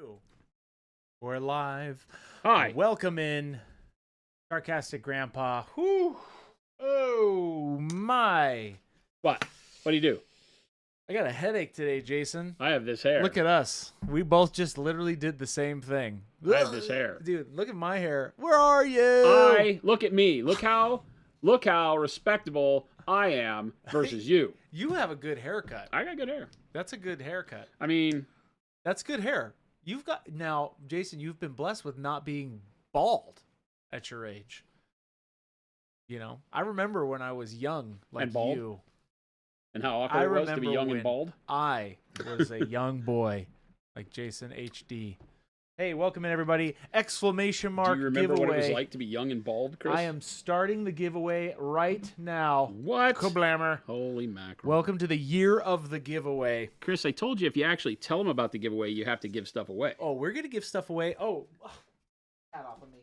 Two. We're live. Hi. Welcome in, Sarcastic Grandpa. Whew. Oh, my. What? What do you do? I got a headache today, Jason. I have this hair. Look at us. We both just literally did the same thing. I have this hair. Dude, look at my hair. Where are you? Look at me. Look how respectable I am versus you. You have a good haircut. I got good hair. That's a good haircut. I mean, that's good hair. You've got now, Jason, you've been blessed with not being bald at your age. You know, I remember when I was young, like and bald? you. And how awkward it was to be young and bald. I was a young boy, like Jason HD. Hey, welcome in, everybody. Exclamation mark giveaway. Do you remember giveaway. what it was like to be young and bald, Chris? I am starting the giveaway right now. What? Kablammer. Holy mackerel. Welcome to the year of the giveaway. Chris, I told you if you actually tell them about the giveaway, you have to give stuff away. Oh, we're going to give stuff away. Oh, hat off of me.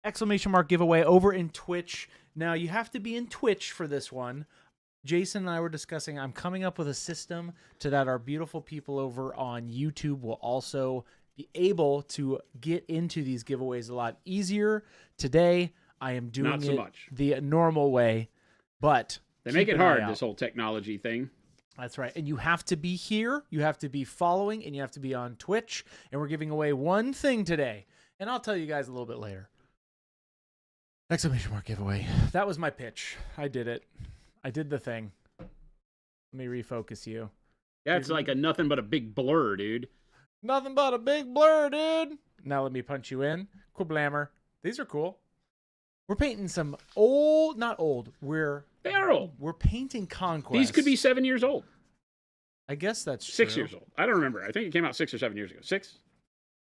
Exclamation mark giveaway over in Twitch. Now, you have to be in Twitch for this one. Jason and I were discussing, I'm coming up with a system to that our beautiful people over on YouTube will also be able to get into these giveaways a lot easier. Today, I am doing Not so much. The normal way, but they make it hard, this whole technology thing. That's right. And you have to be here, you have to be following, and you have to be on Twitch. And we're giving away one thing today. And I'll tell you guys a little bit later. Exclamation mark giveaway. That was my pitch. I did it. I did the thing. Let me refocus you. Yeah, it's like a nothing but a big blur, dude. Nothing but a big blur, dude. Now let me punch you in. Cool blammer. These are cool. We're painting some old, not old. They are old. We're painting Conquest. These could be 7 years old. I guess that's 6 true. years old. I don't remember. I think it came out 6 or 7 years ago. 6?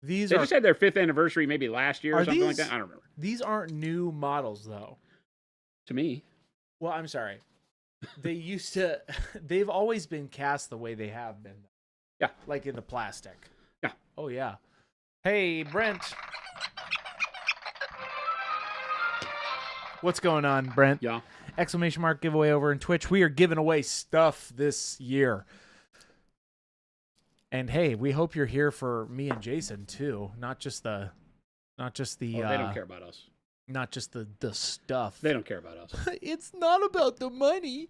They just had their 5th anniversary maybe last year or something like that. I don't remember. These aren't new models, though. To me. Well, I'm sorry. They've always been cast the way they have been. Yeah. Like in the plastic. Yeah. Oh, yeah. Hey, Brent. What's going on, Brent? Yeah. Exclamation mark giveaway over in Twitch. We are giving away stuff this year. And hey, we hope you're here for me and Jason too, not just the Oh, they don't care about us. Not just the stuff. They don't care about us. It's not about the money.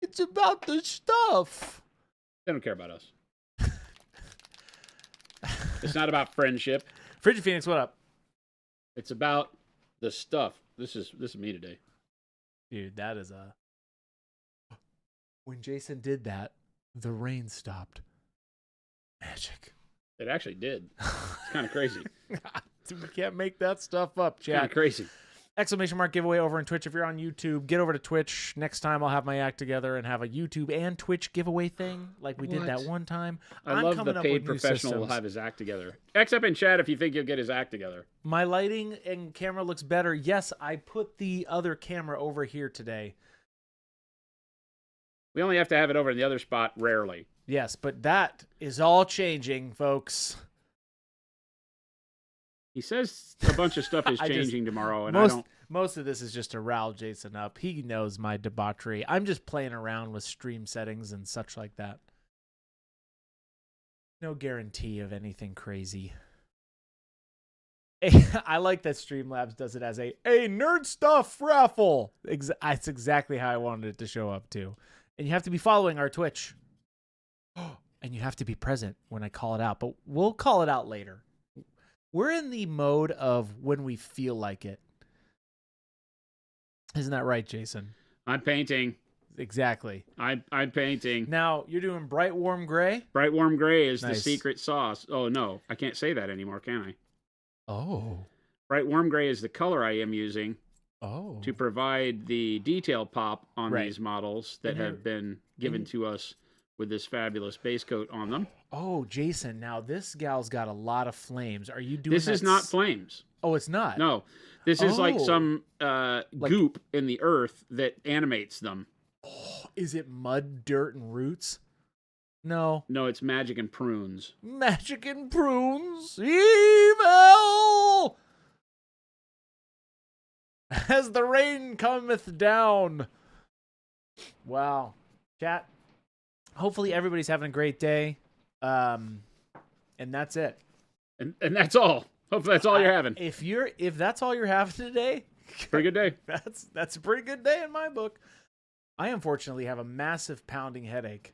It's about the stuff. They don't care about us. It's not about friendship. Frigid Phoenix, what up? It's about the stuff. This is me today. Dude, that is a... When Jason did that, the rain stopped. Magic. It actually did. It's kind of crazy. We can't make that stuff up, chat. Kind of crazy. Exclamation mark giveaway over on Twitch. If you're on YouTube, get over to Twitch. Next time I'll have my act together and have a YouTube and Twitch giveaway thing like we did that one time. I love the paid professional will have his act together. X up in chat if you think you'll get his act together. My lighting and camera looks better. Yes, I put the other camera over here today. We only have to have it over in the other spot rarely. Yes, but that is all changing, folks. He says a bunch of stuff is changing tomorrow, and most of this is just to rile Jason up. He knows my debauchery. I'm just playing around with stream settings and such like that. No guarantee of anything crazy. I like that Streamlabs does it as a nerd stuff raffle. That's exactly how I wanted it to show up too. And you have to be following our Twitch. And you have to be present when I call it out. But we'll call it out later. We're in the mode of when we feel like it. Isn't that right, Jason? I'm painting. Exactly. I'm painting. Now, you're doing bright warm gray? Bright warm gray is Nice. the secret sauce. Oh, no. I can't say that anymore, can I? Oh. Bright warm gray is the color I am using to provide the detail pop on these models that have been given to us with this fabulous base coat on them. Oh, Jason, now this gal's got a lot of flames. Are you doing This is not flames. Oh, it's not? No. This is like some goop in the earth that animates them. Oh, is it mud, dirt, and roots? No. No, it's magic and prunes. Magic and prunes. Evil! As the rain cometh down. Wow. Chat. Hopefully everybody's having a great day. And that's it. And that's all. Hopefully that's all you're having. If that's all you're having today, pretty good day. That's a pretty good day in my book. I unfortunately have a massive pounding headache.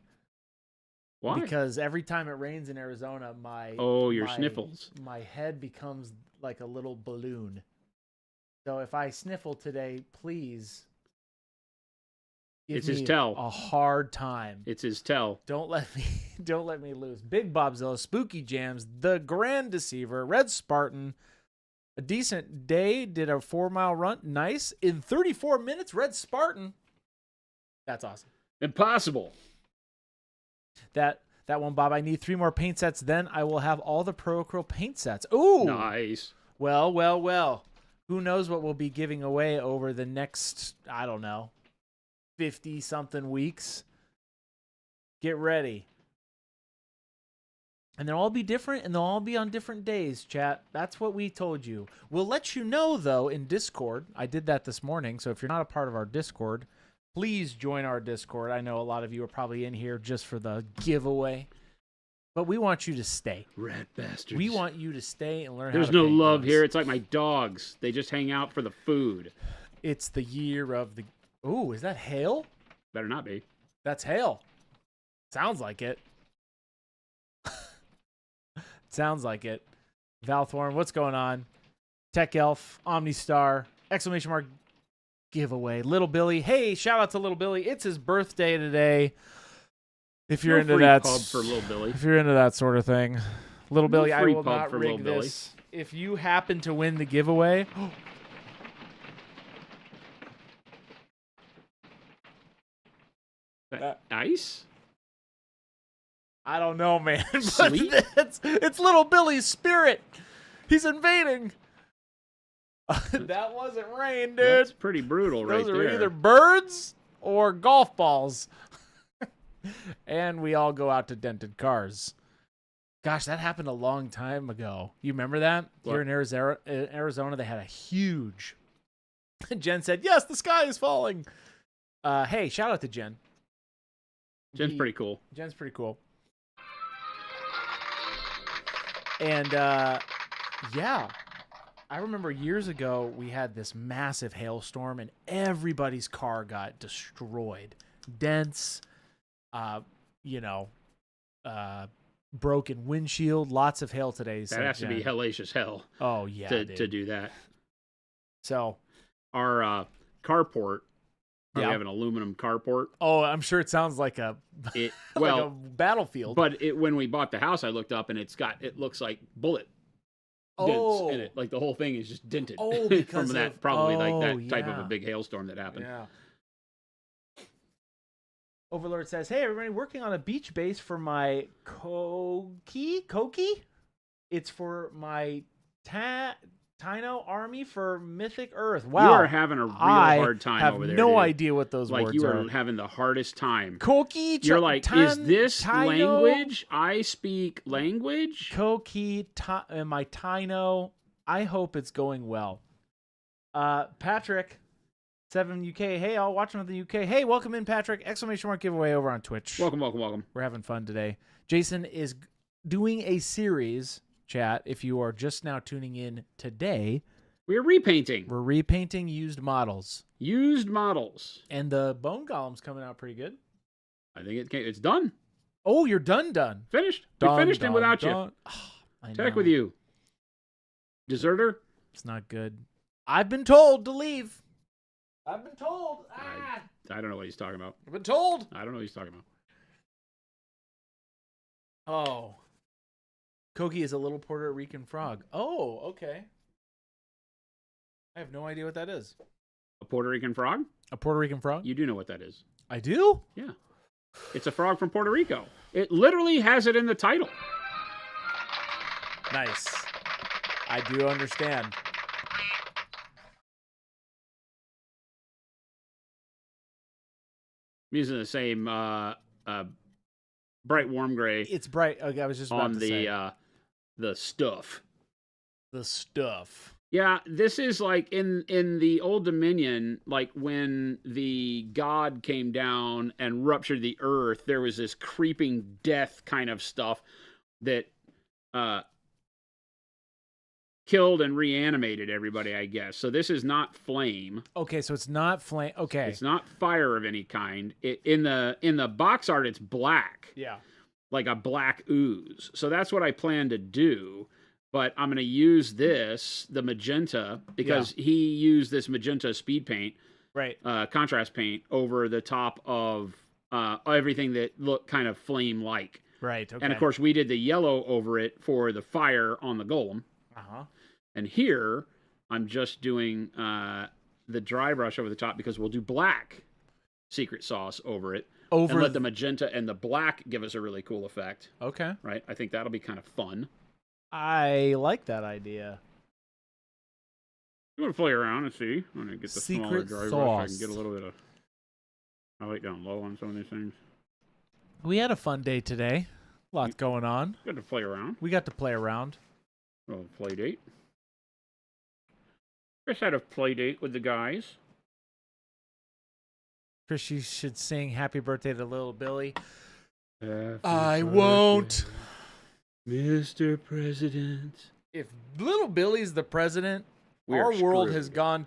Why? Because every time it rains in Arizona, your sniffles. My head becomes like a little balloon. So if I sniffle today, please give me a hard time. It's his tell. Don't let me lose. Big Bobzilla, Spooky Jams, The Grand Deceiver, Red Spartan. A decent day, did a 4-mile run. Nice. In 34 minutes, Red Spartan. That's awesome. Impossible. That one, Bob. I need 3 more paint sets. Then I will have all the Pro Acryl paint sets. Ooh. Nice. Well. Who knows what we'll be giving away over the next, I don't know, 50-something weeks. Get ready. And they'll all be different, and they'll all be on different days, chat. That's what we told you. We'll let you know, though, in Discord. I did that this morning, so if you're not a part of our Discord, please join our Discord. I know a lot of you are probably in here just for the giveaway, but we want you to stay. Rat bastards. We want you to stay and learn There's how to no paint love with us. here. It's like my dogs. They just hang out for the food. It's the year of the... Ooh, is that hail? Better not be. That's hail. Sounds like it. Sounds like it. Valthorn, what's going on? Tech Elf, Omnistar, exclamation mark, giveaway. Little Billy. Hey, shout out to Little Billy. It's his birthday today. If you're into that, pub for Little Billy. If you're into that sort of thing, Little Billy, I will not for rig this. If you happen to win the giveaway, Ice? I don't know, man. But Sleep? it's Little Billy's spirit. He's invading. That wasn't rain, dude. That's pretty brutal, right there. Those are either birds or golf balls. And we all go out to dented cars. Gosh, that happened a long time ago. You remember that? What? Here in Arizona, they had a huge... Jen said, yes, the sky is falling. Hey, shout out to Jen. Jen's pretty cool. Jen's pretty cool. And, yeah. I remember years ago, we had this massive hailstorm, and everybody's car got destroyed. Dents, broken windshield, lots of hail today. That has to be hellacious hell. Oh, yeah, to do that. So our carport, we have an aluminum carport. Oh, I'm sure it sounds like a like a battlefield. But when we bought the house, I looked up and it looks like bullet dents in it. Like the whole thing is just dented. Oh, because from that type of a big hailstorm that happened. Yeah. Overlord says, hey, everybody, working on a beach base for my Koki? It's for my Tino army for Mythic Earth. Wow. You are having a real hard time over there. I have no idea what those words are. Like you are having the hardest time. Koki? You're like, is this language? I speak language? Koki, my Tino. I hope it's going well. Patrick... 7 UK. Hey, all watching from the UK. Hey, welcome in, Patrick. Exclamation mark giveaway over on Twitch. Welcome. We're having fun today. Jason is doing a series, chat. If you are just now tuning in today, we're repainting. We're repainting used models. And the bone golem's coming out pretty good. I think it's done. Oh, you're done. Finished. We finished him without you. Oh, Tech with you. Deserter? It's not good. I've been told to leave. I've been told. I don't know what he's talking about. I've been told. I don't know what he's talking about. Oh. Koki is a little Puerto Rican frog. Oh, okay. I have no idea what that is. A Puerto Rican frog? A Puerto Rican frog? You do know what that is. I do? Yeah. It's a frog from Puerto Rico. It literally has it in the title. Nice. I do understand. I'm using the same bright warm gray. It's bright. Okay, I was just about on to say. the stuff. The stuff. Yeah, this is like in the Old Dominion, like when the god came down and ruptured the earth, there was this creeping death kind of stuff that uh killed and reanimated everybody, I guess. So this is not flame. Okay, so it's not flame. Okay. It's not fire of any kind. In the box art it's black. Yeah. Like a black ooze. So that's what I plan to do. But I'm going to use this, the magenta, because he used this magenta speed paint, right? Contrast paint over the top of everything that looked kind of flame-like. Right. Okay. And of course, we did the yellow over it for the fire on the golem. And here, I'm just doing the dry brush over the top because we'll do black secret sauce over it. And let the magenta and the black give us a really cool effect. Okay. Right? I think that'll be kind of fun. I like that idea. You want to play around and see? I'm going to get the smaller dry brush. I can get a little bit of highlight down low on some of these things. We had a fun day today. Lots going on. We got to play around. We got to play around. A little play date. Chris had a play date with the guys. Chris, you should sing Happy Birthday to Little Billy. I won't. Mr. President. If Little Billy's the president, our screwed. world has gone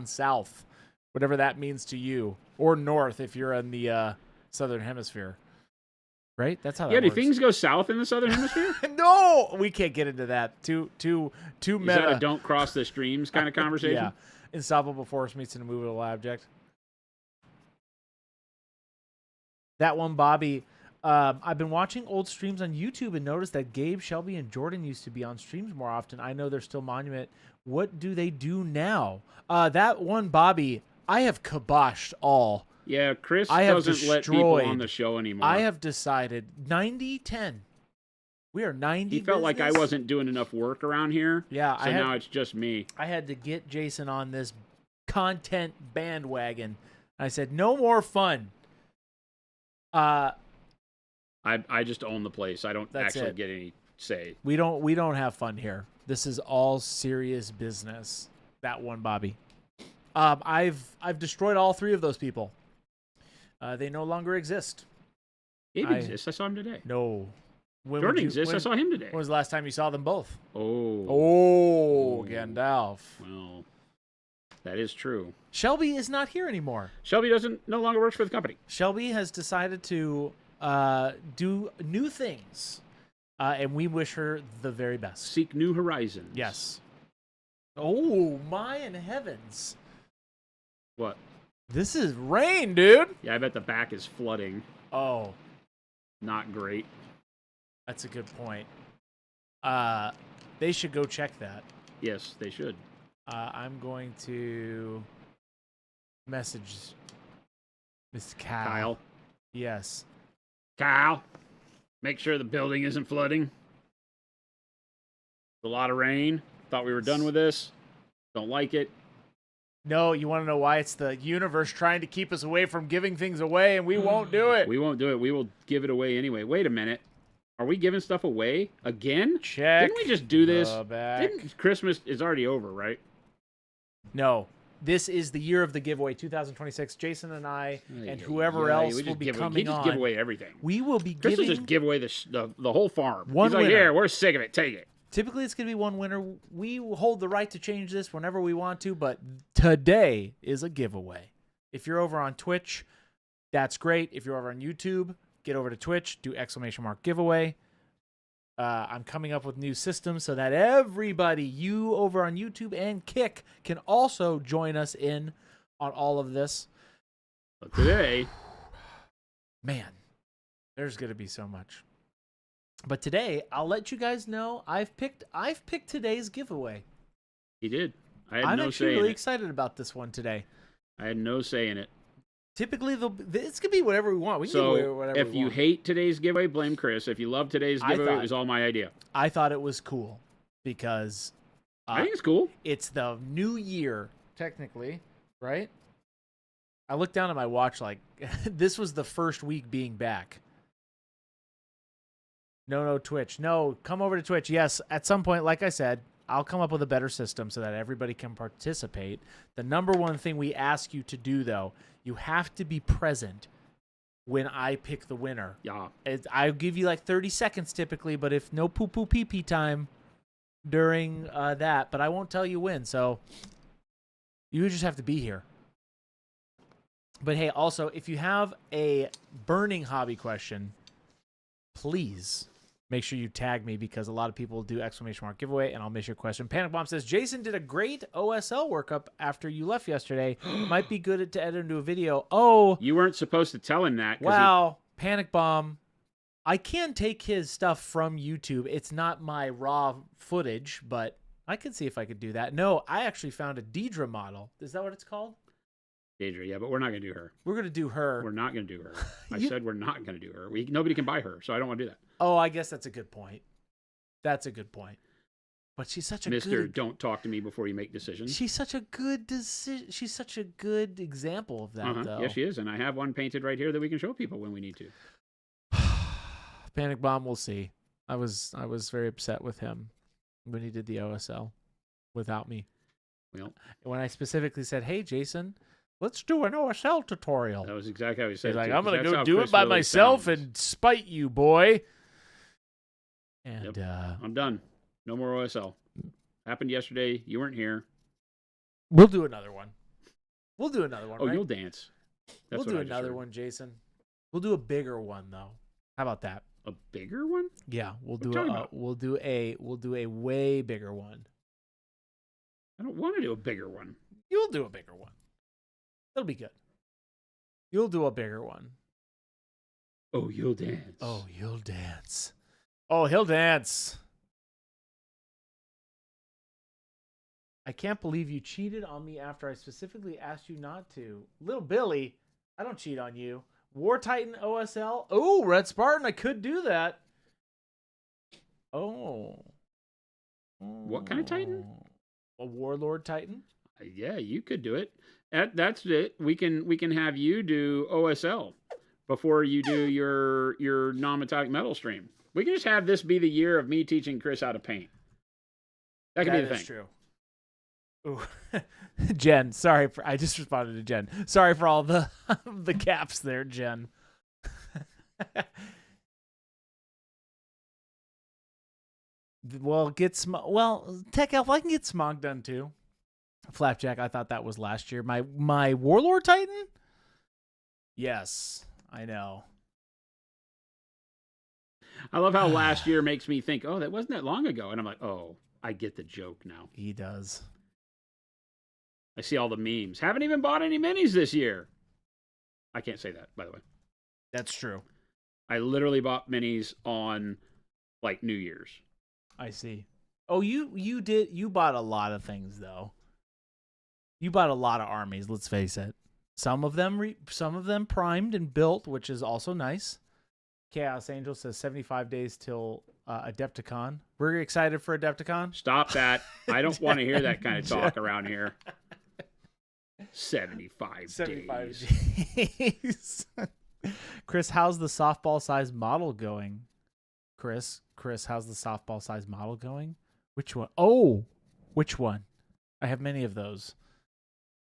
south. Whatever that means to you. Or north if you're in the southern hemisphere. Right? That's how that works. Do things go south in the southern hemisphere? No! We can't get into that. Too meta. Is that a don't cross the streams kind of conversation? Yeah. Unstoppable force meets an immovable object. That one, Bobby. I've been watching old streams on YouTube and noticed that Gabe, Shelby, and Jordan used to be on streams more often. I know they're still Monument. What do they do now? That one, Bobby, I have kiboshed all. Yeah, Chris doesn't let people on the show anymore. I have decided 90-10. We are 90. He felt like I wasn't doing enough work around here. Yeah. So now it's just me. I had to get Jason on this content bandwagon. I said, no more fun. I just own the place. I don't actually get any say. We don't have fun here. This is all serious business. That one, Bobby. I've destroyed all three of those people. They no longer exist. Abe exists. I saw him today. No. Jordan exists. I saw him today. When was the last time you saw them both? Oh, Gandalf. Well, that is true. Shelby is not here anymore. Shelby no longer works for the company. Shelby has decided to do new things, and we wish her the very best. Seek new horizons. Yes. Oh, my in heavens. What? This is rain, dude. Yeah, I bet the back is flooding. Oh. Not great. That's a good point. They should go check that. Yes, they should. I'm going to message Miss Kyle. Yes. Kyle, make sure the building isn't flooding. A lot of rain. Thought we were done with this. Don't like it. No, you want to know why? It's the universe trying to keep us away from giving things away, and we won't do it. We won't do it. We will give it away anyway. Wait a minute. Are we giving stuff away again? Check. Didn't we just do this? Back. Christmas is already over, right? No. This is the year of the giveaway, 2026. Jason and I and whoever else will be coming on. We just give away everything. We will be Chris giving... will just give away the whole farm. One He's like, winner. here, we're sick of it. Take it. Typically, it's going to be one winner. We will hold the right to change this whenever we want to, but today is a giveaway. If you're over on Twitch, that's great. If you're over on YouTube, get over to Twitch, do ! giveaway. I'm coming up with new systems so that everybody, you over on YouTube and Kick, can also join us in on all of this. But today, man, there's going to be so much. But today, I'll let you guys know I've picked today's giveaway. He did. I'm actually really excited about this one today. I had no say in it. Typically, it's gonna be whatever we want. We can give away whatever we want. If you hate today's giveaway, blame Chris. If you love today's giveaway, it was all my idea. I thought it was cool because I think it's cool. It's the new year, technically, right? I looked down at my watch like this was the first week being back. No, Twitch. No, come over to Twitch. Yes, at some point, like I said, I'll come up with a better system so that everybody can participate. The number one thing we ask you to do, though, you have to be present when I pick the winner. Yeah. I'll give you like 30 seconds typically, but if no poo-poo pee-pee time during that, but I won't tell you when, so you just have to be here. But hey, also, if you have a burning hobby question, please make sure you tag me because a lot of people do ! Giveaway, and I'll miss your question. Panic Bomb says, Jason did a great OSL workup after you left yesterday. Might be good to edit into a video. Oh. You weren't supposed to tell him that. Wow. Panic Bomb. I can take his stuff from YouTube. It's not my raw footage, but I can see if I could do that. No, I actually found a Deidre model. Is that what it's called? Deidre, yeah, but we're not going to do her. We're going to do her. We're not going to do her. I said we're not going to do her. Nobody can buy her, so I don't want to do that. Oh, I guess that's a good point. That's a good point. But she's such a Mr. Don't talk to me before you make decisions. She's such a good She's such a good example of that, though. Yes, she is, and I have one painted right here that we can show people when we need to. Panic Bomb, we'll see. I was very upset with him when he did the OSL without me. Well, when I specifically said, "Hey, Jason, let's do an OSL tutorial." That was exactly how he said. He's it like, too, "I'm gonna go do Chris it by really myself sounds. and spite you, boy." And I'm done. No more OSL. Happened yesterday. You weren't here. we'll do another one. We'll do another one. Oh, right? you'll dance. We'll do another one, Jason. We'll do a bigger one though. How about that? A bigger one? Yeah, we'll What are you talking we'll do a way bigger one. I don't want to do a bigger one. You'll do a bigger one. It'll be good. You'll do a bigger one. Oh, you'll dance. Oh, you'll dance. Oh, he'll dance. I can't believe you cheated on me after I specifically asked you not to. Little Billy, I don't cheat on you. War Titan OSL. Oh, Red Spartan, I could do that. Oh. What kind of Titan? A Warlord Titan. Yeah, you could do it. That's it. We can have you do OSL before you do your non-metallic metal stream. We can just have this be the year of me teaching Chris how to paint. That could be the thing. That's true. Ooh. Jen, sorry I just responded to Jen. Sorry for all the the caps there, Jen. Well, Tech Elf, I can get Smog done too. Flapjack, I thought that was last year. My Warlord Titan? Yes, I know. I love how last year makes me think, oh, that wasn't that long ago. And I'm like, oh, I get the joke now. He does. I see all the memes. Haven't even bought any minis this year. I can't say that, by the way. That's true. I literally bought minis on like New Year's. I see. Oh, you bought a lot of things though. You bought a lot of armies, let's face it. Some of them primed and built, which is also nice. Chaos Angel says 75 days till Adepticon. We're excited for Adepticon. Stop that. I don't want to hear that kind of talk around here. 75 days. Chris, how's the softball size model going? Chris, how's the softball size model going? Which one? Oh, which one? I have many of those.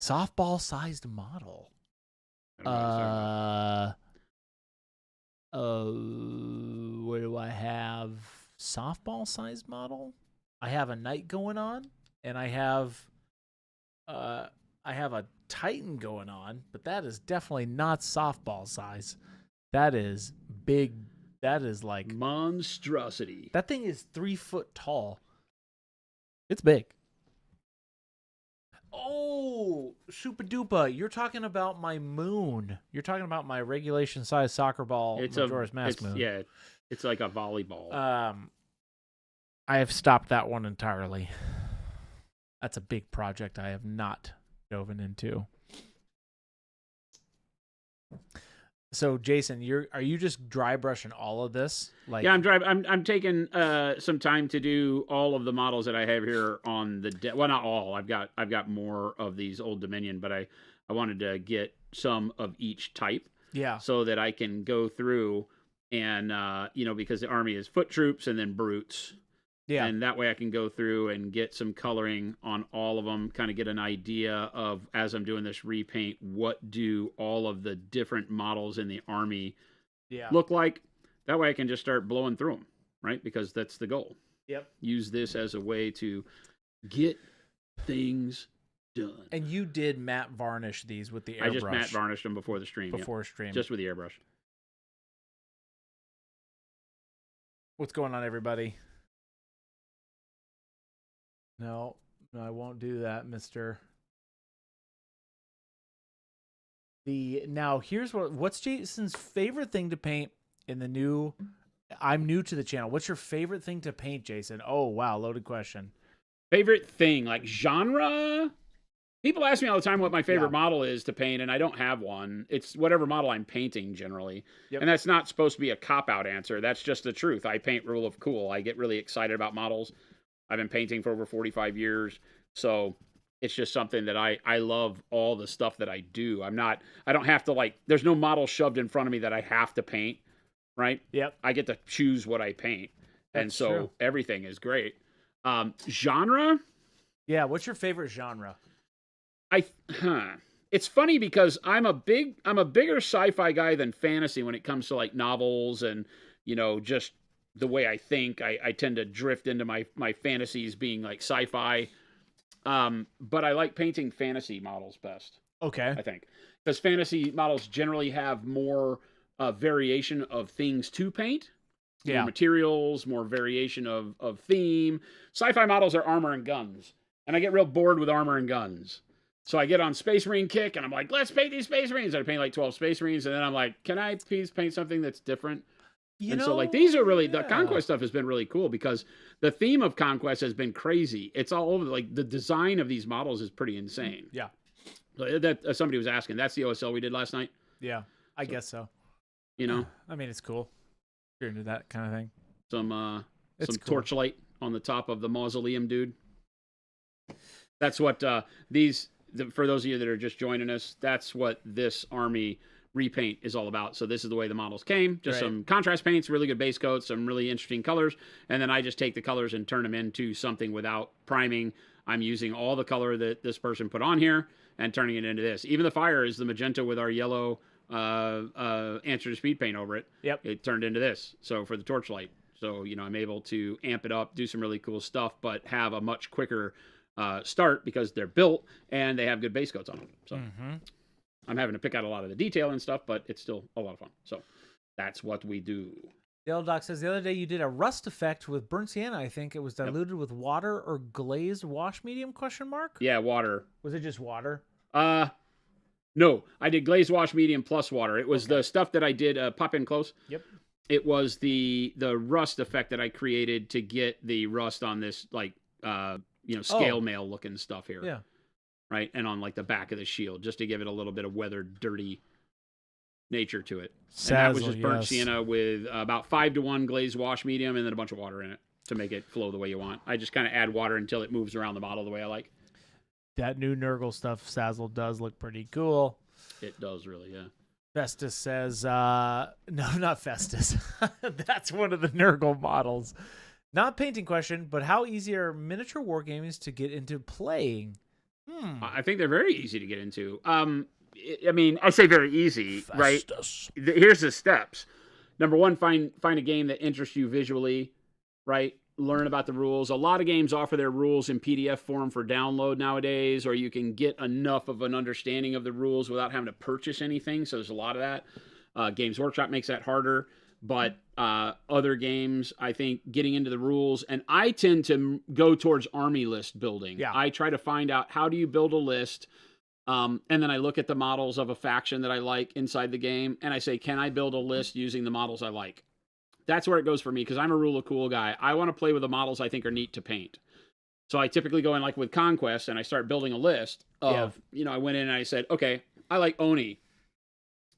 Softball sized model. What do I have? Softball sized model? I have a knight going on, and I have a Titan going on, but that is definitely not softball size. That is big. That is like monstrosity. That thing is 3 foot tall. It's big. Oh, super duper. You're talking about my moon. You're talking about my regulation size soccer ball. It's Majora's Mask moon. Yeah, it's like a volleyball. I have stopped that one entirely. That's a big project I have not dove into. So, Jason, are you just dry brushing all of this? Yeah, I'm taking some time to do all of the models that I have here on the well, not all. I've got more of these Old Dominion, but I wanted to get some of each type. Yeah. So that I can go through and because the army is foot troops and then brutes, Yeah. And that way I can go through and get some coloring on all of them, kind of get an idea of, as I'm doing this repaint, what do all of the different models in the army look like. That way I can just start blowing through them, right? Because that's the goal. Yep. Use this as a way to get things done. And you did matte varnish these with the airbrush. I just matte varnished them before the stream. Stream. Just with the airbrush. What's going on, everybody? No, I won't do that, mister. Now, here's what's Jason's favorite thing to paint in the new... I'm new to the channel. What's your favorite thing to paint, Jason? Oh, wow, loaded question. Favorite thing, like genre? People ask me all the time what my favorite model is to paint, and I don't have one. It's whatever model I'm painting, generally. Yep. And that's not supposed to be a cop-out answer. That's just the truth. I paint rule of cool. I get really excited about models. I've been painting for over 45 years, so it's just something that I love all the stuff that I do. I don't have to, like, there's no model shoved in front of me that I have to paint, right? Yep. I get to choose what I paint, and so true. Everything is great. Genre? Yeah, what's your favorite genre? It's funny because I'm a bigger sci-fi guy than fantasy when it comes to, like, novels and, just the way I think. I tend to drift into my fantasies being like sci-fi. But I like painting fantasy models best. Okay. I think. Because fantasy models generally have more variation of things to paint. Yeah. More materials, more variation of theme. Sci-fi models are armor and guns. And I get real bored with armor and guns. So I get on Space Marine kick and I'm like, let's paint these Space Marines. I paint like 12 Space Marines. And then I'm like, can I please paint something that's different? So like these are really, the Conquest stuff has been really cool because the theme of Conquest has been crazy. It's all over, like the design of these models is pretty insane. Yeah. So that somebody was asking, that's the OSL we did last night? Yeah, I guess so. I mean, it's cool. You're into that kind of thing. Some cool. torchlight on the top of the mausoleum, dude. That's what for those of you that are just joining us, that's what this army repaint is all about. So this is the way the models came. Just some contrast paints, really good base coats, some really interesting colors. And then I just take the colors and turn them into something without priming. I'm using all the color that this person put on here and turning it into this. Even the fire is the magenta with our yellow answer to speed paint over it. Yep. It turned into this. So for the torchlight. So, I'm able to amp it up, do some really cool stuff, but have a much quicker start because they're built and they have good base coats on them. So I'm having to pick out a lot of the detail and stuff, but it's still a lot of fun. So that's what we do. The old doc says the other day you did a rust effect with burnt sienna. I think it was diluted with water or glazed wash medium ? Yeah, water. Was it just water? No, I did glazed wash medium plus water. It was the stuff that I did pop in close. Yep. It was the rust effect that I created to get the rust on this scale mail looking stuff here. Yeah. Right, and on like the back of the shield, just to give it a little bit of weathered, dirty nature to it. And that was just burnt sienna with about 5-to-1 glazed wash medium, and then a bunch of water in it to make it flow the way you want. I just kind of add water until it moves around the model the way I like. That new Nurgle stuff, Sazzle, does look pretty cool. It does, really, yeah. Festus says, no, not Festus. That's one of the Nurgle models. Not painting question, but how easy are miniature wargames to get into playing? I think they're very easy to get into. I mean, I say very easy, Festus. Right? Here's the steps. Number one, find a game that interests you visually, right? Learn about the rules. A lot of games offer their rules in PDF form for download nowadays, or you can get enough of an understanding of the rules without having to purchase anything. So there's a lot of that. Games Workshop makes that harder. But other games, I think, getting into the rules, and I tend to go towards army list building. Yeah. I try to find out how do you build a list, and then I look at the models of a faction that I like inside the game, and I say, can I build a list using the models I like? That's where it goes for me, because I'm a rule of cool guy. I want to play with the models I think are neat to paint. So I typically go in like with Conquest, and I start building a list of, I went in and I said, okay, I like Oni.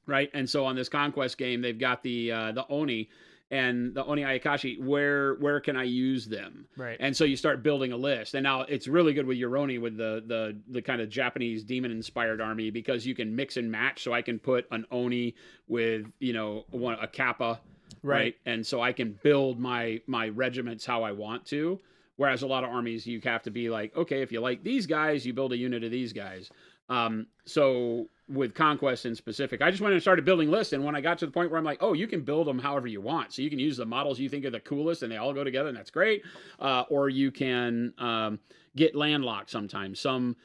Right, and so on this Conquest game, they've got the Oni and the Oni Ayakashi. Where can I use them? Right, and so you start building a list. And now it's really good with your Oni with the kind of Japanese demon inspired army because you can mix and match. So I can put an Oni with a Kappa, right? And so I can build my regiments how I want to. Whereas a lot of armies, you have to be like, okay, if you like these guys, you build a unit of these guys. So with Conquest in specific, I just went and started building lists. And when I got to the point where I'm like, oh, you can build them however you want. So you can use the models you think are the coolest and they all go together and that's great. Or you can get landlocked sometimes. Some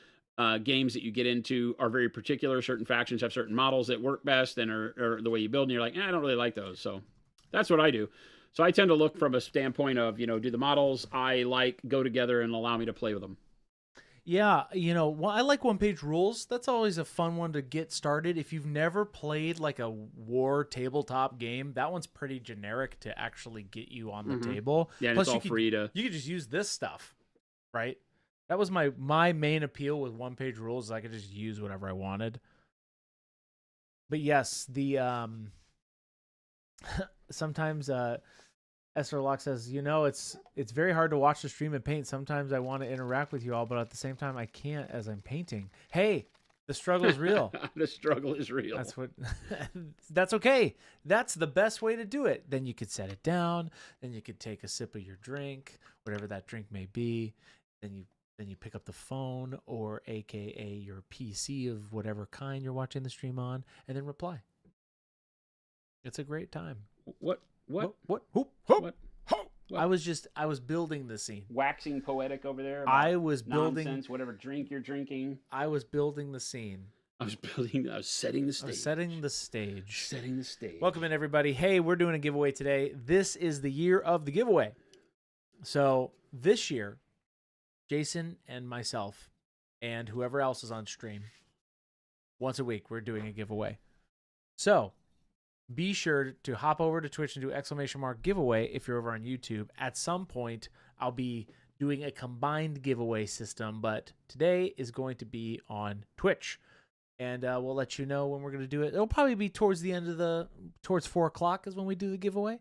games that you get into are very particular. Certain factions have certain models that work best and are the way you build. And you're like, I don't really like those. So that's what I do. So I tend to look from a standpoint of, do the models I like go together and allow me to play with them? Yeah, I like one-page rules. That's always a fun one to get started. If you've never played like a war tabletop game, that one's pretty generic to actually get you on the table. Yeah, and Plus, it's all free to... You could just use this stuff, right? That was my main appeal with one-page rules. I could just use whatever I wanted. But yes, the sometimes Esther Locke says, it's very hard to watch the stream and paint. Sometimes I want to interact with you all, but at the same time I can't as I'm painting. Hey, the struggle is real. The struggle is real. That's okay. That's the best way to do it. Then you could set it down. Then you could take a sip of your drink, whatever that drink may be. Then you pick up the phone or AKA your PC of whatever kind you're watching the stream on, and then reply. It's a great time. What? I was building the scene. Waxing poetic over there. I was building nonsense, whatever drink you're drinking. I was building the scene. I was setting the stage. Setting the stage. Welcome in, everybody. Hey, we're doing a giveaway today. This is the year of the giveaway. So this year, Jason and myself and whoever else is on stream, once a week, we're doing a giveaway. So be sure to hop over to Twitch and do ! giveaway if you're over on YouTube. At some point, I'll be doing a combined giveaway system, but today is going to be on Twitch. And we'll let you know when we're going to do it. It'll probably be towards the end of towards 4 o'clock is when we do the giveaway.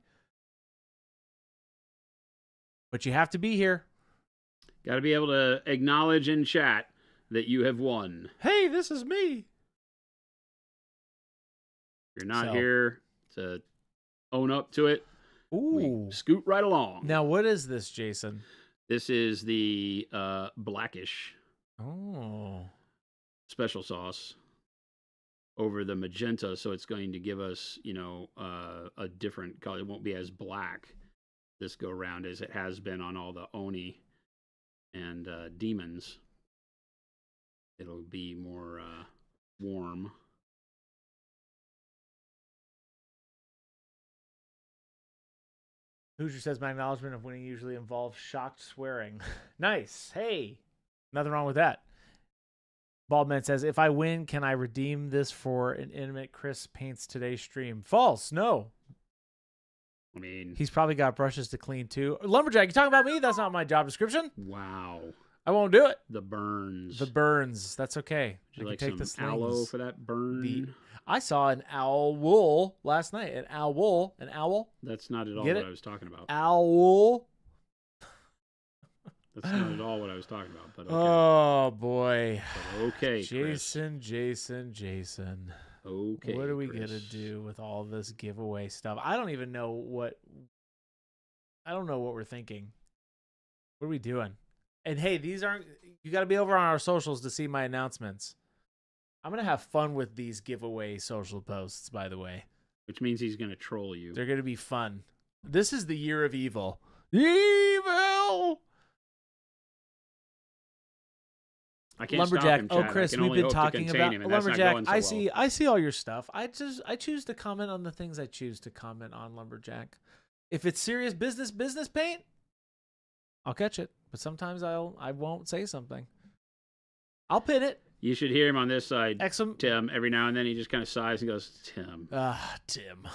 But you have to be here. Got to be able to acknowledge in chat that you have won. Hey, this is me. You're not here to own up to it. Ooh. We scoot right along. Now, what is this, Jason? This is the blackish special sauce over the magenta, so it's going to give us, a different color. It won't be as black this go around as it has been on all the Oni and demons. It'll be more warm. Hoosier says, my acknowledgement of winning usually involves shocked swearing. Nice. Hey, nothing wrong with that. Baldman says, if I win, can I redeem this for an intimate Chris paints today's stream? False. No. I mean, he's probably got brushes to clean too. Lumberjack, you talking about me? That's not my job description. Wow. I won't do it. The burns. That's okay. Would you like take some aloe for that burn? I saw an owl wool last night. An owl. That's not at all what I was talking about. Owl. That's not at all what I was talking about. But okay. Oh boy. But okay, Jason. Okay. What are we gonna do with all this giveaway stuff? I don't even know what. I don't know what we're thinking. What are we doing? And hey, these aren't. You got to be over on our socials to see my announcements. I'm gonna have fun with these giveaway social posts, by the way. Which means he's gonna troll you. They're gonna be fun. This is the year of evil. Evil. I can't Lumberjack. Stop him, Chad. Chris, we've been talking about Lumberjack. So I see all your stuff. I choose to comment on the things I choose to comment on, Lumberjack. If it's serious business paint, I'll catch it. But sometimes I won't say something. I'll pin it. You should hear him on this side, Exum. Tim. Every now and then he just kind of sighs and goes, Tim. Tim.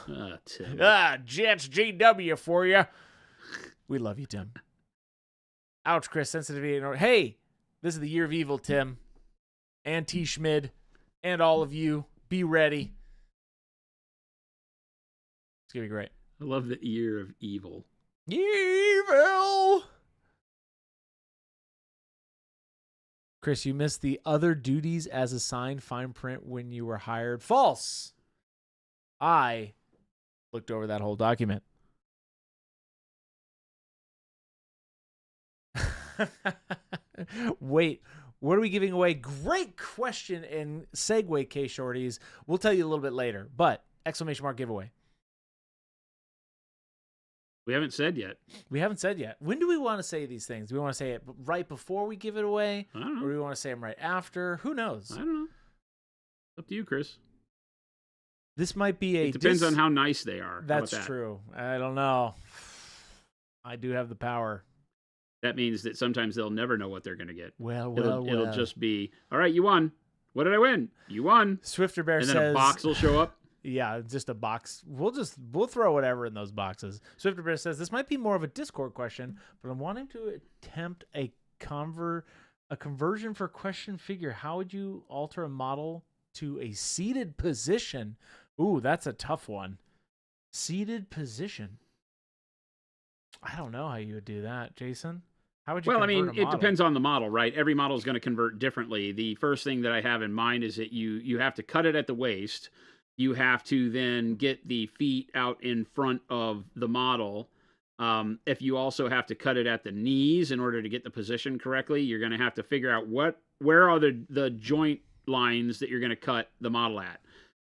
Tim. Jets GW for you. We love you, Tim. Ouch, Chris. Sensitivity. Hey, this is the year of evil, Tim. And T. Schmid. And all of you. Be ready. It's going to be great. I love the year of evil. Evil! Chris, you missed the other duties as assigned fine print when you were hired. False. I looked over that whole document. Wait, what are we giving away? Great question and segue, K Shorties. We'll tell you a little bit later, but exclamation mark giveaway. We haven't said yet. We haven't said yet. When do we want to say these things? Do we want to say it right before we give it away? I don't know. Or do we want to say them right after? Who knows? I don't know. Up to you, Chris. This might be a... It depends on how nice they are. That's true. I don't know. I do have the power. That means that sometimes they'll never know what they're going to get. It'll just be, all right, you won. What did I win? You won. Swifter Bear says... And then a box will show up. Yeah, just a box. We'll throw whatever in those boxes. Swifter Bear says, this might be more of a Discord question, but I'm wanting to attempt a conversion for question figure. How would you alter a model to a seated position? Ooh, that's a tough one. Seated position. I don't know how you would do that, Jason. How would you Well, I convert mean, a it model? depends on the model, right? Every model is going to convert differently. The first thing that I have in mind is that you have to cut it at the waist. You have to then get the feet out in front of the model. If you also have to cut it at the knees in order to get the position correctly, you're going to have to figure out where are the joint lines that you're going to cut the model at.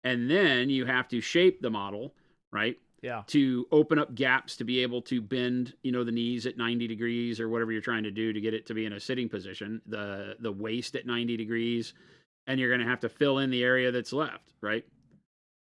And then you have to shape the model, right? Yeah. To open up gaps to be able to bend, the knees at 90 degrees or whatever you're trying to do to get it to be in a sitting position, the waist at 90 degrees, and you're going to have to fill in the area that's left, right?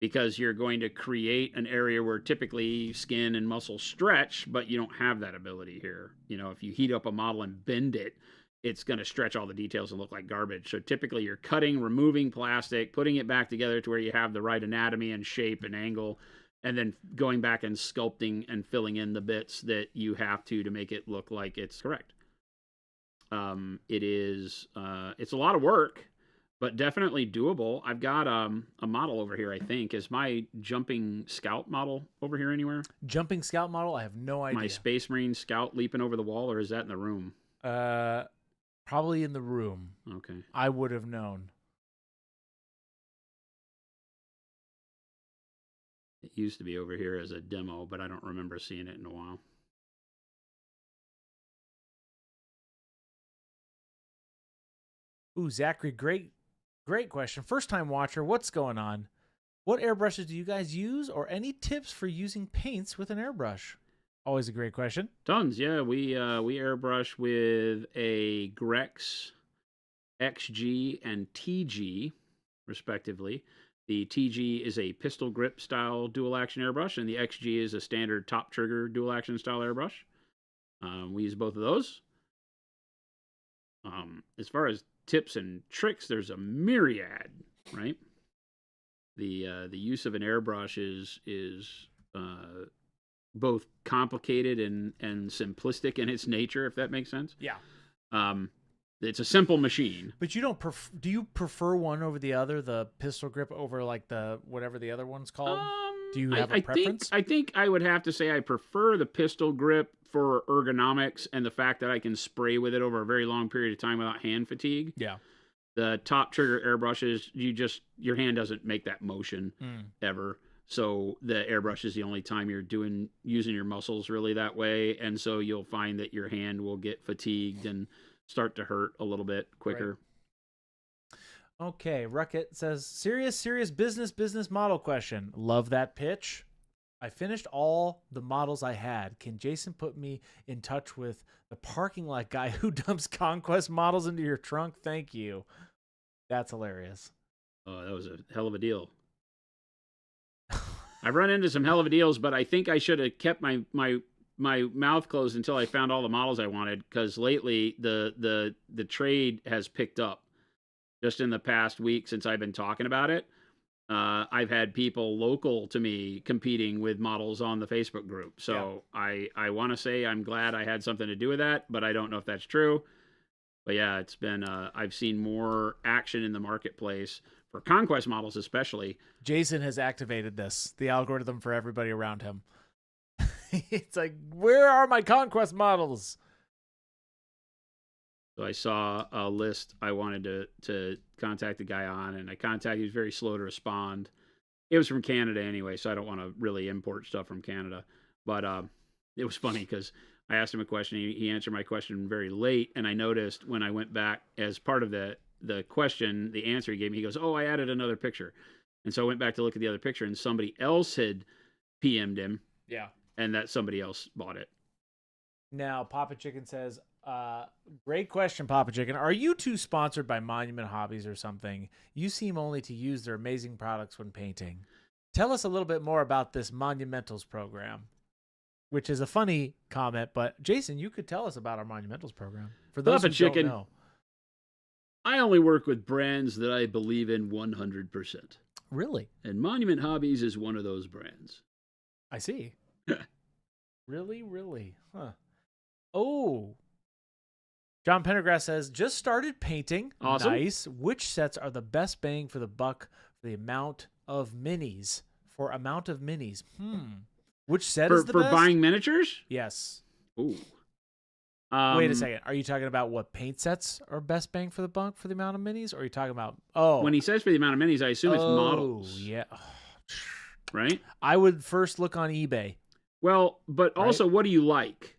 Because you're going to create an area where typically skin and muscle stretch, but you don't have that ability here. If you heat up a model and bend it, it's going to stretch all the details and look like garbage. So typically you're cutting, removing plastic, putting it back together to where you have the right anatomy and shape and angle, and then going back and sculpting and filling in the bits that you have to make it look like it's correct. It's a lot of work, but definitely doable. I've got a model over here, I think. Is my Jumping Scout model over here anywhere? Jumping Scout model? I have no idea. My Space Marine Scout leaping over the wall, or is that in the room? Probably in the room. Okay. I would have known. It used to be over here as a demo, but I don't remember seeing it in a while. Ooh, Zachary, great question. First time watcher, what's going on? What airbrushes do you guys use, or any tips for using paints with an airbrush? Always a great question. Tons, yeah. We airbrush with a Grex XG and TG, respectively. The TG is a pistol grip style dual action airbrush, and the XG is a standard top trigger dual action style airbrush. We use both of those. As far as tips and tricks, there's a myriad, right? The use of an airbrush is both complicated and simplistic in its nature, if that makes sense. Yeah. It's a simple machine. But you don't do you prefer one over the other, the pistol grip over like the whatever the other one's called? Do you have a preference? I think I would have to say I prefer the pistol grip for ergonomics and the fact that I can spray with it over a very long period of time without hand fatigue. Yeah. The top trigger airbrushes, your hand doesn't make that motion ever. So the airbrush is the only time you're using your muscles really that way. And so you'll find that your hand will get fatigued and start to hurt a little bit quicker. Right. Okay. Ruckett says, serious business model question. Love that pitch. I finished all the models I had. Can Jason put me in touch with the parking lot guy who dumps Conquest models into your trunk? Thank you. That's hilarious. Oh, that was a hell of a deal. I've run into some hell of a deals, but I think I should have kept my mouth closed until I found all the models I wanted, because lately the trade has picked up. Just in the past week since I've been talking about it, I've had people local to me competing with models on the Facebook group. So yeah. I want to say I'm glad I had something to do with that, but I don't know if that's true. But yeah, it's been I've seen more action in the marketplace for Conquest models, especially. Jason has activated the algorithm for everybody around him. It's like, where are my Conquest models? So I saw a list I wanted to contact the guy on, and I contacted. He was very slow to respond. It was from Canada anyway, so I don't want to really import stuff from Canada. But it was funny because I asked him a question. He answered my question very late, and I noticed when I went back as part of the question, the answer he gave me, he goes, "Oh, I added another picture," and so I went back to look at the other picture, and somebody else had PM'd him. Yeah. And that somebody else bought it. Now, Papa Chicken says, great question, Papa Chicken. Are you two sponsored by Monument Hobbies or something? You seem only to use their amazing products when painting. Tell us a little bit more about this Monumentals program, which is a funny comment, but Jason, you could tell us about our Monumentals program. For those Papa who Chicken, don't know. I only work with brands that I believe in 100%. Really? And Monument Hobbies is one of those brands. I see. Really, really? Huh. Oh. John Pendergrass says, just started painting. Awesome. Nice. Which sets are the best bang for the buck for the amount of minis? Which set is the for best? buying miniatures? Yes. Ooh. Wait a second. Are you talking about what paint sets are best bang for the buck for the amount of minis? Or are you talking about, When he says for the amount of minis, I assume it's models. Yeah. Right? I would first look on eBay. Well, but also, what do you like?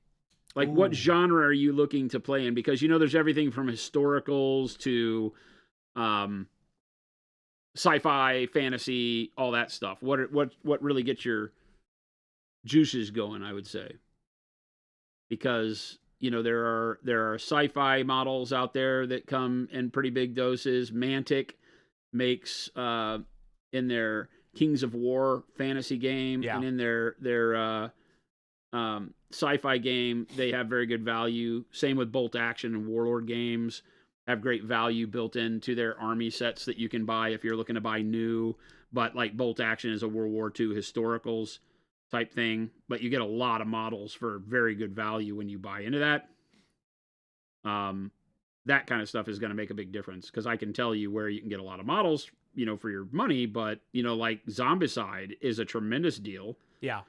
Like, what Ooh. genre are you looking to play in? Because, there's everything from historicals to sci-fi, fantasy, all that stuff. What really gets your juices going, I would say. Because, there are sci-fi models out there that come in pretty big doses. Mantic makes in their Kings of War fantasy game, and in their sci-fi game, they have very good value. Same with Bolt Action and Warlord games, have great value built into their army sets that you can buy if you're looking to buy new. But like Bolt Action is a World War II historicals type thing, but you get a lot of models for very good value when you buy into that. That kind of stuff is going to make a big difference, because I can tell you where you can get a lot of models, for your money. But, like Zombicide is a tremendous deal. Yeah.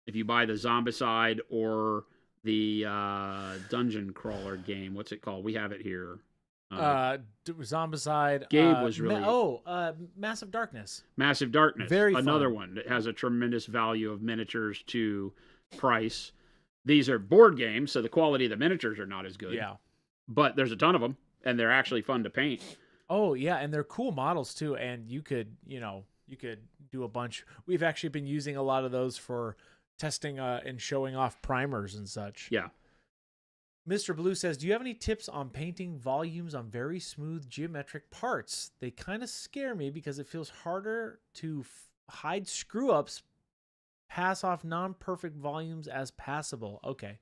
If you buy the Zombicide or the Dungeon Crawler game. What's it called? We have it here. Zombicide. Gabe was really... Massive Darkness. Massive Darkness. Very Another fun. one that has a tremendous value of miniatures to price. These are board games, so the quality of the miniatures are not as good. Yeah. But there's a ton of them, and they're actually fun to paint. Oh, yeah, and they're cool models, too, and you could do a bunch. We've actually been using a lot of those for testing and showing off primers and such. Yeah. Mr. Blue says, do you have any tips on painting volumes on very smooth geometric parts? They kind of scare me because it feels harder to hide screw-ups, pass off non-perfect volumes as passable. Okay.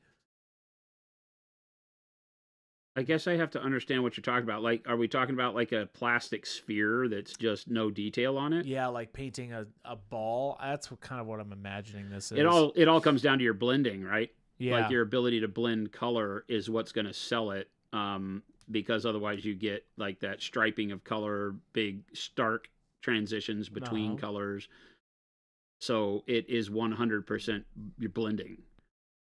I guess I have to understand what you're talking about. Like, are we talking about like a plastic sphere that's just no detail on it? Yeah, like painting a ball. That's kind of what I'm imagining this is. It all comes down to your blending, right? Yeah. Like your ability to blend color is what's going to sell it. Because otherwise you get like that striping of color, big stark transitions between colors. So it is 100% your blending.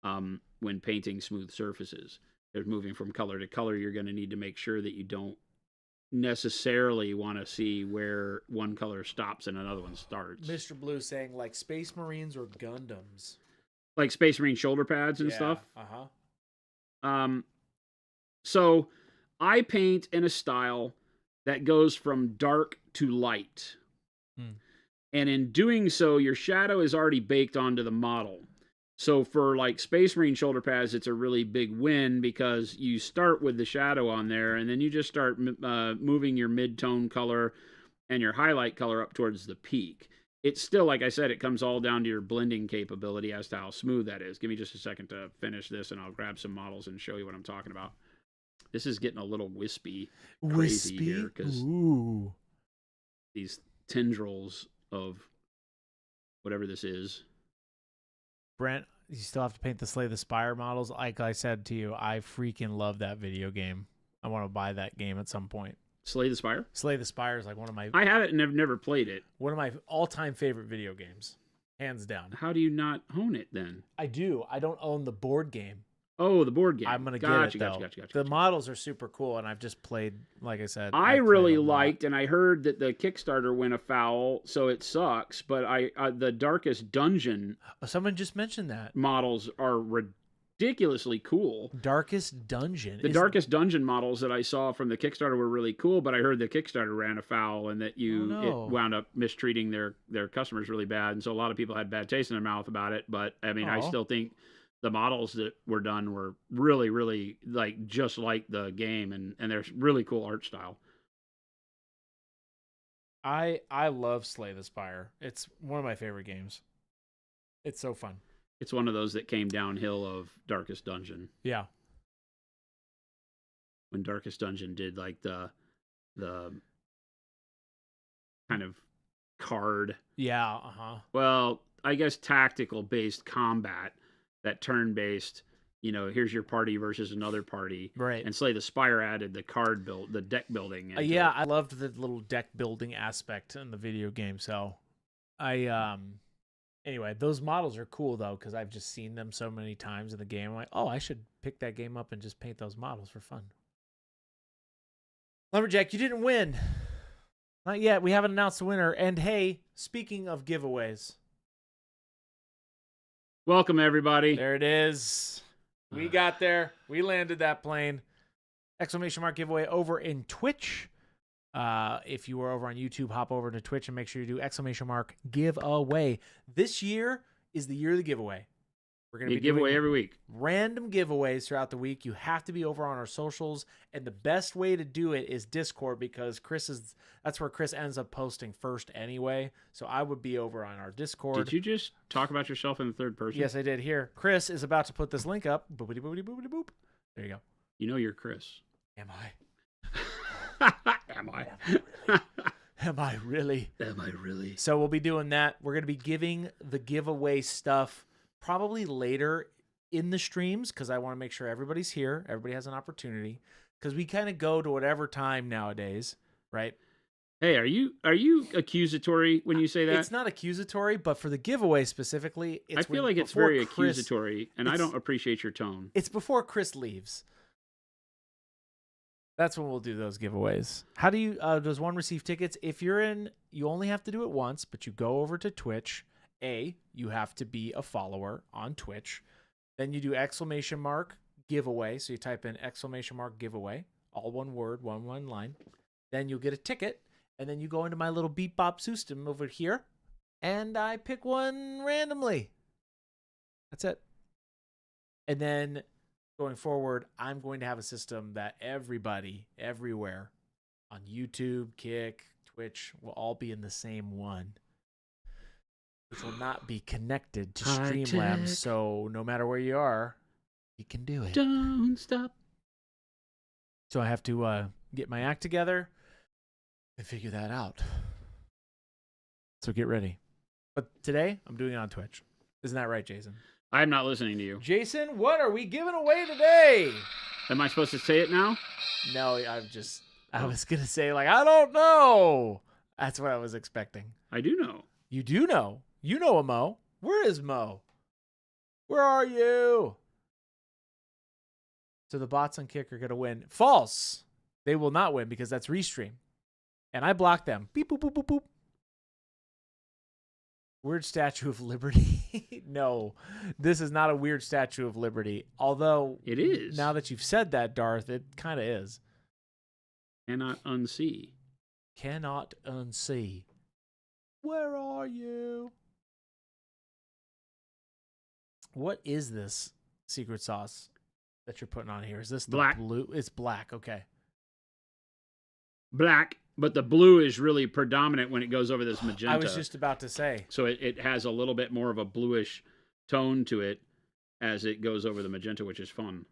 When painting smooth surfaces, they're moving from color to color. You're going to need to make sure that you don't necessarily want to see where one color stops and another one starts. Mr. Blue saying like Space Marines or Gundams. Like Space Marine shoulder pads and stuff. Uh-huh. So I paint in a style that goes from dark to light. And in doing so, your shadow is already baked onto the model. So for like Space Marine shoulder pads, it's a really big win because you start with the shadow on there, and then you just start moving your mid-tone color and your highlight color up towards the peak. It's still, like I said, it comes all down to your blending capability as to how smooth that is. Give me just a second to finish this, and I'll grab some models and show you what I'm talking about. This is getting a little crazy here, because these tendrils of whatever this is. Brent, you still have to paint the Slay the Spire models. Like I said to you, I freaking love that video game. I want to buy that game at some point. Slay the Spire? Slay the Spire is like one of my... I have it and I've never played it. One of my all-time favorite video games. Hands down. How do you not own it then? I do. I don't own the board game. Oh, the board game. I'm gonna Gotcha, get it though. Gotcha. The models are super cool, and I've just played, like I said. I I've really played a lot. liked, and I heard that the Kickstarter went afoul, so it sucks. But the Darkest Dungeon Someone just mentioned that. models are ridiculously cool. Darkest Dungeon. The Darkest Dungeon models that I saw from the Kickstarter were really cool, but I heard the Kickstarter ran afoul and that it wound up mistreating their customers really bad, and so a lot of people had bad taste in their mouth about it. But I mean, I still think the models that were done were really, really like just like the game, and there's really cool art style. I love Slay the Spire. It's one of my favorite games. It's so fun. It's one of those that came downhill of Darkest Dungeon. Yeah. When Darkest Dungeon did like the kind of card. Yeah, Well, I guess tactical based combat, that turn based, here's your party versus another party. Right. And Slay the Spire added the the deck building. Yeah, I loved the little deck building aspect in the video game. So anyway, those models are cool though, because I've just seen them so many times in the game. I'm like, oh, I should pick that game up and just paint those models for fun. Lumberjack, you didn't win. Not yet. We haven't announced the winner. And hey, speaking of giveaways. Welcome, everybody. There it is. We got there. We landed that plane. Exclamation mark giveaway over in Twitch. If you are over on YouTube, hop over to Twitch and make sure you do exclamation mark giveaway. This year is the year of the giveaway. We're going to be giveaway every week. Random giveaways throughout the week. You have to be over on our socials, and the best way to do it is Discord, because that's where Chris ends up posting first anyway. So I would be over on our Discord. Did you just talk about yourself in the third person? Yes, I did. Here, Chris is about to put this link up. Boopity boopity boopity boop. There you go. You know you're Chris. Am I? Am I? Am I really? Am I really? So we'll be doing that. We're going to be giving the giveaway stuff probably later in the streams, because I want to make sure everybody's here. Everybody has an opportunity, because we kind of go to whatever time nowadays, right? Hey, are you accusatory when you say that? It's not accusatory, but for the giveaway specifically, I feel like it's very accusatory, and I don't appreciate your tone. It's before Chris leaves. That's when we'll do those giveaways. How do you, does one receive tickets? If you're in, you only have to do it once, but you go over to Twitch. You have to be a follower on Twitch. Then you do exclamation mark giveaway. So you type in exclamation mark giveaway, all one word, one line. Then you'll get a ticket. And then you go into my little beep bop system over here, and I pick one randomly. That's it. And then going forward, I'm going to have a system that everybody, everywhere, on YouTube, Kick, Twitch, will all be in the same one, which will not be connected to Streamlabs. So no matter where you are, you can do it. Don't stop. So I have to get my act together and figure that out. So get ready. But today, I'm doing it on Twitch. Isn't that right, Jason? I'm not listening to you. Jason, what are we giving away today? Am I supposed to say it now? No, I was going to say, like, I don't know. That's what I was expecting. I do know. You do know. You know a Mo. Where is Mo? Where are you? So the bots on Kick are going to win. False. They will not win, because that's Restream. And I blocked them. Beep, boop, boop, boop, boop. Weird Statue of Liberty. No, this is not a weird Statue of Liberty. Although it is. Now that you've said that, Darth, it kind of is. Cannot unsee. Cannot unsee. Where are you? What is this secret sauce that you're putting on here? Is this the black? Blue? It's black. Okay. Black, but the blue is really predominant when it goes over this magenta. I was just about to say. So it has a little bit more of a bluish tone to it as it goes over the magenta, which is fun.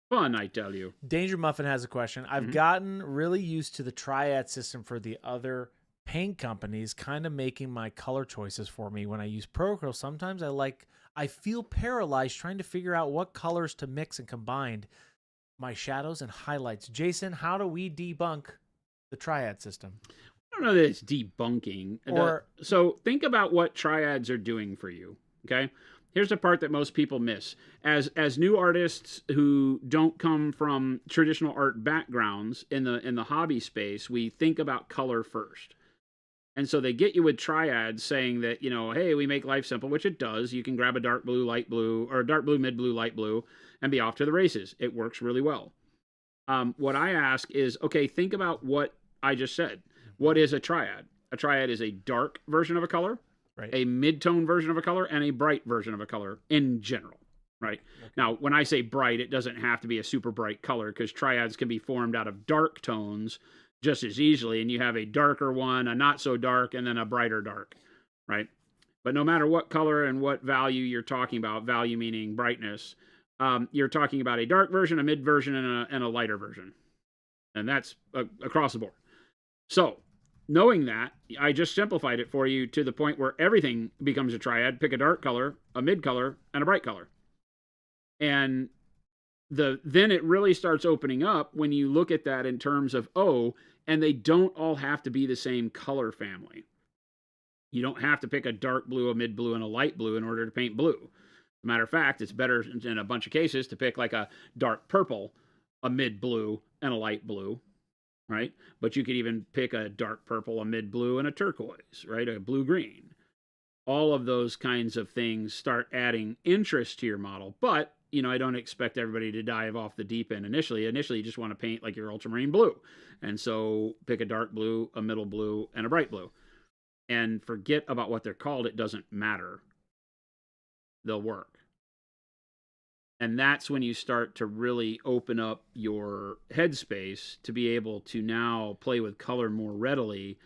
Fun, I tell you. Danger Muffin has a question. I've gotten really used to the triad system for the other paint companies, kind of making my color choices for me. When I use Procreate, sometimes I feel paralyzed trying to figure out what colors to mix and combine my shadows and highlights. Jason, how do we debunk the triad system? I don't know that it's debunking. So think about what triads are doing for you. Okay. here's the part that most people miss. As new artists who don't come from traditional art backgrounds in the hobby space, we think about color first. And so they get you with triads saying that, hey, we make life simple, which it does. You can grab a dark blue, light blue, or a dark blue, mid blue, light blue, and be off to the races. It works really well. What I ask is, okay, think about what I just said. What is a triad? A triad is a dark version of a color, right, a mid-tone version of a color, and a bright version of a color in general, right? Okay. Now, when I say bright, it doesn't have to be a super bright color, because triads can be formed out of dark tones just as easily, and you have a darker one, a not so dark, and then a brighter dark, right? But no matter what color and what value you're talking about, value meaning brightness, you're talking about a dark version, a mid version, and a lighter version. And that's across the board. So, knowing that, I just simplified it for you to the point where everything becomes a triad. Pick a dark color, a mid color, and a bright color. And then it really starts opening up when you look at that in terms of, and they don't all have to be the same color family. You don't have to pick a dark blue, a mid blue, and a light blue in order to paint blue. As a matter of fact, it's better in a bunch of cases to pick like a dark purple, a mid blue, and a light blue, right? But you could even pick a dark purple, a mid blue, and a turquoise, right? A blue green. All of those kinds of things start adding interest to your model. But, I don't expect everybody to dive off the deep end initially. Initially, you just want to paint like your ultramarine blue. And so pick a dark blue, a middle blue, and a bright blue. And forget about what they're called. It doesn't matter. They'll work. And that's when you start to really open up your headspace to be able to now play with color more readily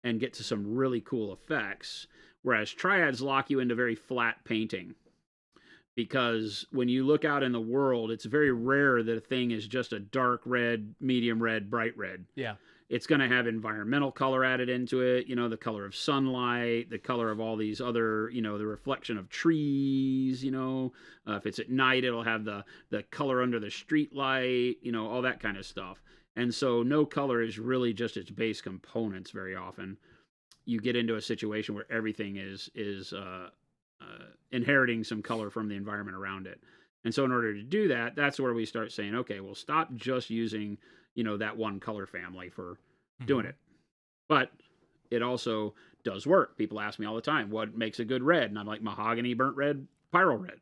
and get to some really cool effects. Whereas triads lock you into very flat painting. Because when you look out in the world, it's very rare that a thing is just a dark red, medium red, bright red. Yeah. It's going to have environmental color added into it, the color of sunlight, the color of all these other, the reflection of trees, if it's at night, it'll have the color under the street light, all that kind of stuff. And so no color is really just its base components very often. You get into a situation where everything is inheriting some color from the environment around it. And so in order to do that, that's where we start saying, okay, well, stop just using that one color family for doing it. But it also does work. People ask me all the time, what makes a good red? And I'm like, mahogany, burnt red, pyro red.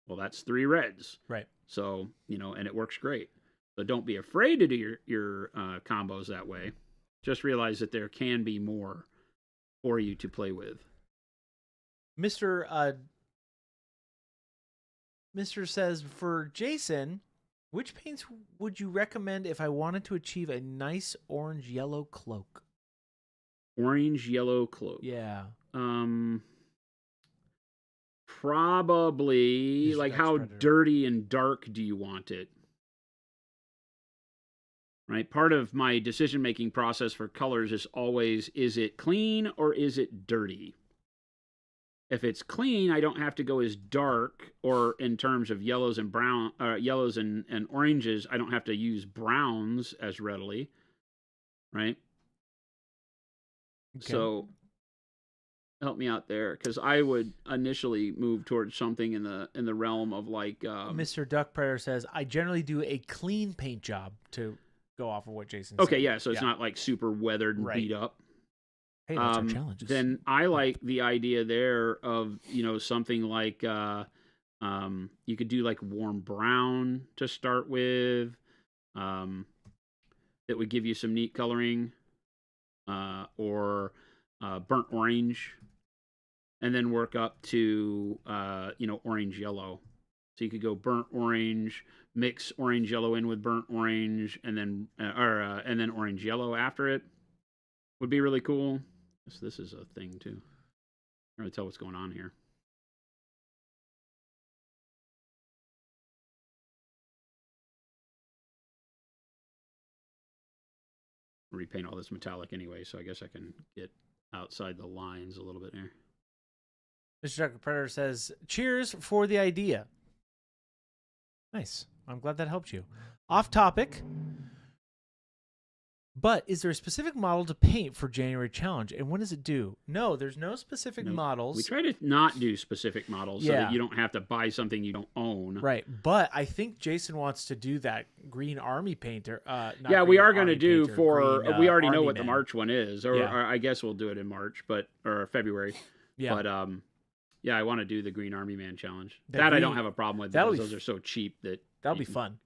Well, that's 3 reds. Right. So, and it works great. So don't be afraid to do your combos that way. Just realize that there can be more for you to play with. Mr. says, for Jason, which paints would you recommend if I wanted to achieve a nice orange-yellow cloak? Orange-yellow cloak. Yeah. Probably, like how dirty and dark do you want it? Right? Part of my decision-making process for colors is always, is it clean or is it dirty? If it's clean, I don't have to go as dark, or in terms of yellows and brown, yellows and oranges, I don't have to use browns as readily, right? Okay. So help me out there, because I would initially move towards something in the realm of like. Mr. Duck Prayer says, I generally do a clean paint job to go off of what Jason said. Okay, yeah, so it's not like super weathered and beat up. Hey, that's our challenge. Then I like the idea there of, something like you could do like warm brown to start with. That would give you some neat coloring, or burnt orange, and then work up to orange yellow. So you could go burnt orange, mix orange yellow in with burnt orange, and then orange yellow after it. Would be really cool. So this is a thing too. I can't really tell what's going on here. Repaint all this metallic anyway, so I guess I can get outside the lines a little bit here. Mr. Dr. Predator says, cheers for the idea. Nice. I'm glad that helped you. Off topic. But is there a specific model to paint for January challenge, and when is it due? No, there's no specific models. We try to not do specific models so that you don't have to buy something you don't own. Right, but I think Jason wants to do that Green Army painter. We are going to do we already know what Man. the March one is, or I guess we'll do it in March, or February. Yeah. But I want to do the Green Army Man challenge. I don't have a problem with because those are so cheap that'll be fun.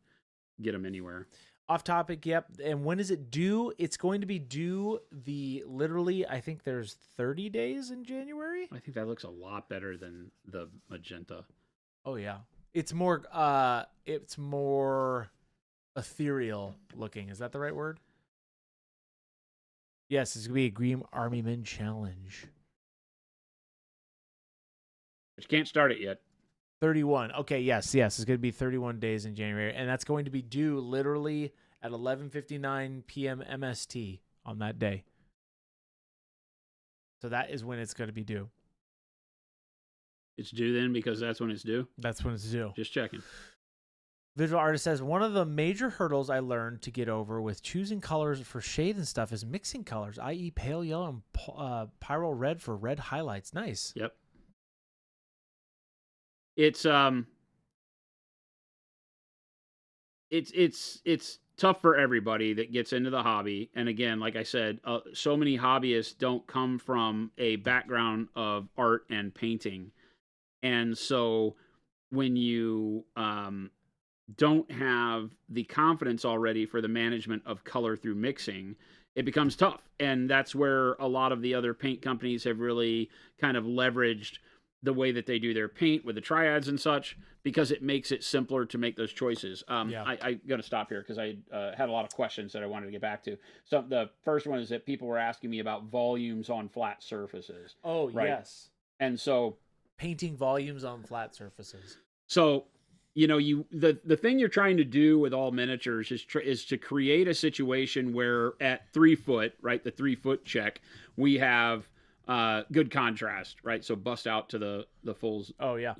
Get them anywhere. Off topic, yep. And when is it due? It's going to be due literally, I think there's 30 days in January. I think that looks a lot better than the magenta. Oh yeah. It's more ethereal looking. Is that the right word? Yes, it's going to be a Green Army Men challenge. But you can't start it yet. 31. Okay, yes. It's going to be 31 days in January, and that's going to be due literally at 11:59 p.m. MST on that day. So that is when it's going to be due. It's due then because that's when it's due? That's when it's due. Just checking. Visual Artist says, one of the major hurdles I learned to get over with choosing colors for shades and stuff is mixing colors, i.e. pale yellow and pyro red for red highlights. Nice. Yep. It's tough for everybody that gets into the hobby. And again, like I said, so many hobbyists don't come from a background of art and painting. And so when you don't have the confidence already for the management of color through mixing, it becomes tough. And that's where a lot of the other paint companies have really kind of leveraged the way that they do their paint with the triads and such, because it makes it simpler to make those choices. I got to stop here because I had a lot of questions that I wanted to get back to. So the first one is that people were asking me about volumes on flat surfaces. Oh, right? Yes. And so painting volumes on flat surfaces. So, the thing you're trying to do with all miniatures is to create a situation where at 3 foot, right, the 3 foot check, we have good contrast, right? So bust out to the full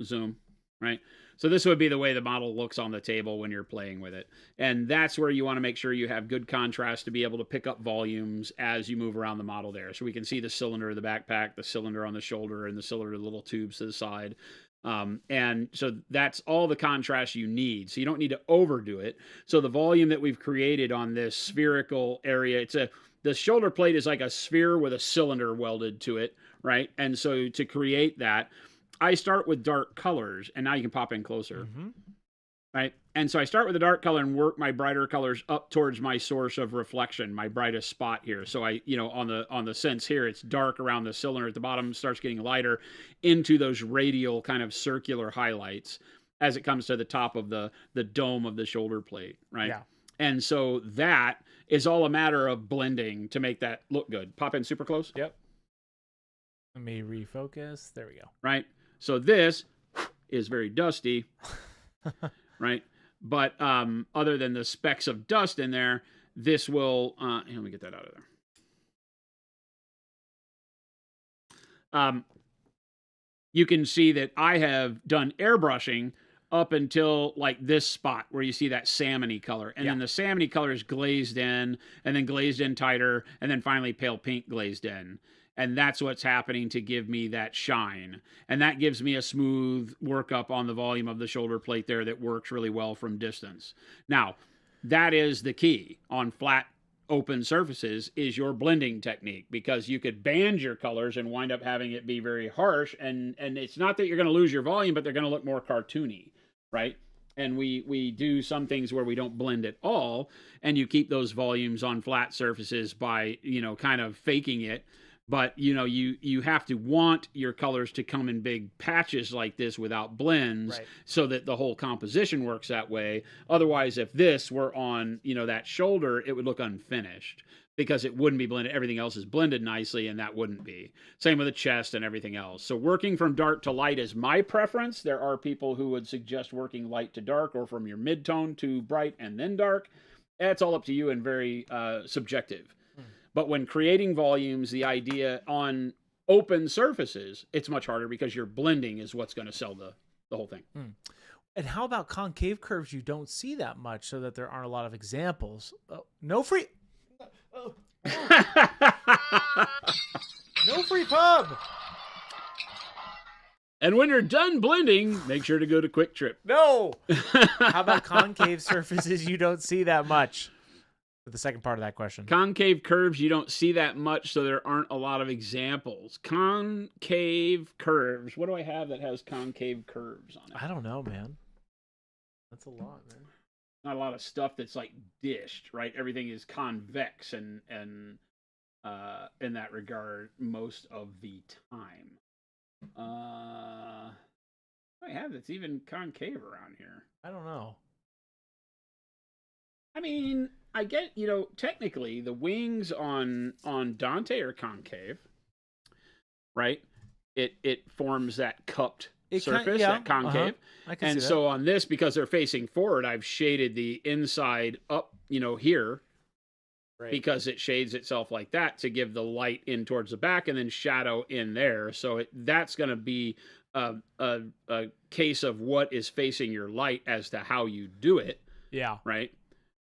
zoom, right? So this would be the way the model looks on the table when you're playing with it. And that's where you want to make sure you have good contrast to be able to pick up volumes as you move around the model there. So we can see the cylinder of the backpack, the cylinder on the shoulder, and the cylinder of the little tubes to the side. And so that's all the contrast you need. So you don't need to overdo it. So the volume that we've created on this spherical area, the shoulder plate is like a sphere with a cylinder welded to it, right? And so to create that, I start with dark colors, and now you can pop in closer, right? And so I start with a dark color and work my brighter colors up towards my source of reflection, my brightest spot here. So on the sense here, it's dark around the cylinder at the bottom, starts getting lighter into those radial kind of circular highlights as it comes to the top of the dome of the shoulder plate, right? Yeah. And so that is all a matter of blending to make that look good. Pop in super close. Yep. Let me refocus. There we go. Right. So this is very dusty, right? But other than the specks of dust in there, this will... let me get that out of there. You can see that I have done airbrushing up until like this spot where you see that salmony color. And then the salmony color is glazed in, and then glazed in tighter, and then finally pale pink glazed in. And that's what's happening to give me that shine. And that gives me a smooth workup on the volume of the shoulder plate there that works really well from distance. Now, that is the key on flat open surfaces, is your blending technique, because you could band your colors and wind up having it be very harsh. And it's not that you're going to lose your volume, but they're going to look more cartoony, right? And we do some things where we don't blend at all, and you keep those volumes on flat surfaces by, kind of faking it. But, you have to want your colors to come in big patches like this without blends, right, so that the whole composition works that way. Otherwise, if this were on, that shoulder, it would look unfinished because it wouldn't be blended. Everything else is blended nicely, and that wouldn't be. Same with the chest and everything else. So working from dark to light is my preference. There are people who would suggest working light to dark, or from your mid-tone to bright and then dark. It's all up to you and very subjective. But when creating volumes, the idea on open surfaces, it's much harder because your blending is what's going to sell the whole thing. And how about concave curves? You don't see that much, so that there aren't a lot of examples. No free. No free pub. And when you're done blending, make sure to go to Quick Trip. No. How about concave surfaces you don't see that much? For the second part of that question. Concave curves, you don't see that much, so there aren't a lot of examples. Concave curves. What do I have that has concave curves on it? I don't know, man. That's a lot, man. Not a lot of stuff that's like dished, right? Everything is convex and in that regard most of the time. I have that's even concave around here. I don't know. I mean, I get, technically the wings on Dante are concave, right? It forms that cupped surface, that concave. I can and see so on this, because they're facing forward, I've shaded the inside up, here. Right. Because it shades itself like that to give the light in towards the back and then shadow in there. So that's going to be a case of what is facing your light as to how you do it. Yeah. Right.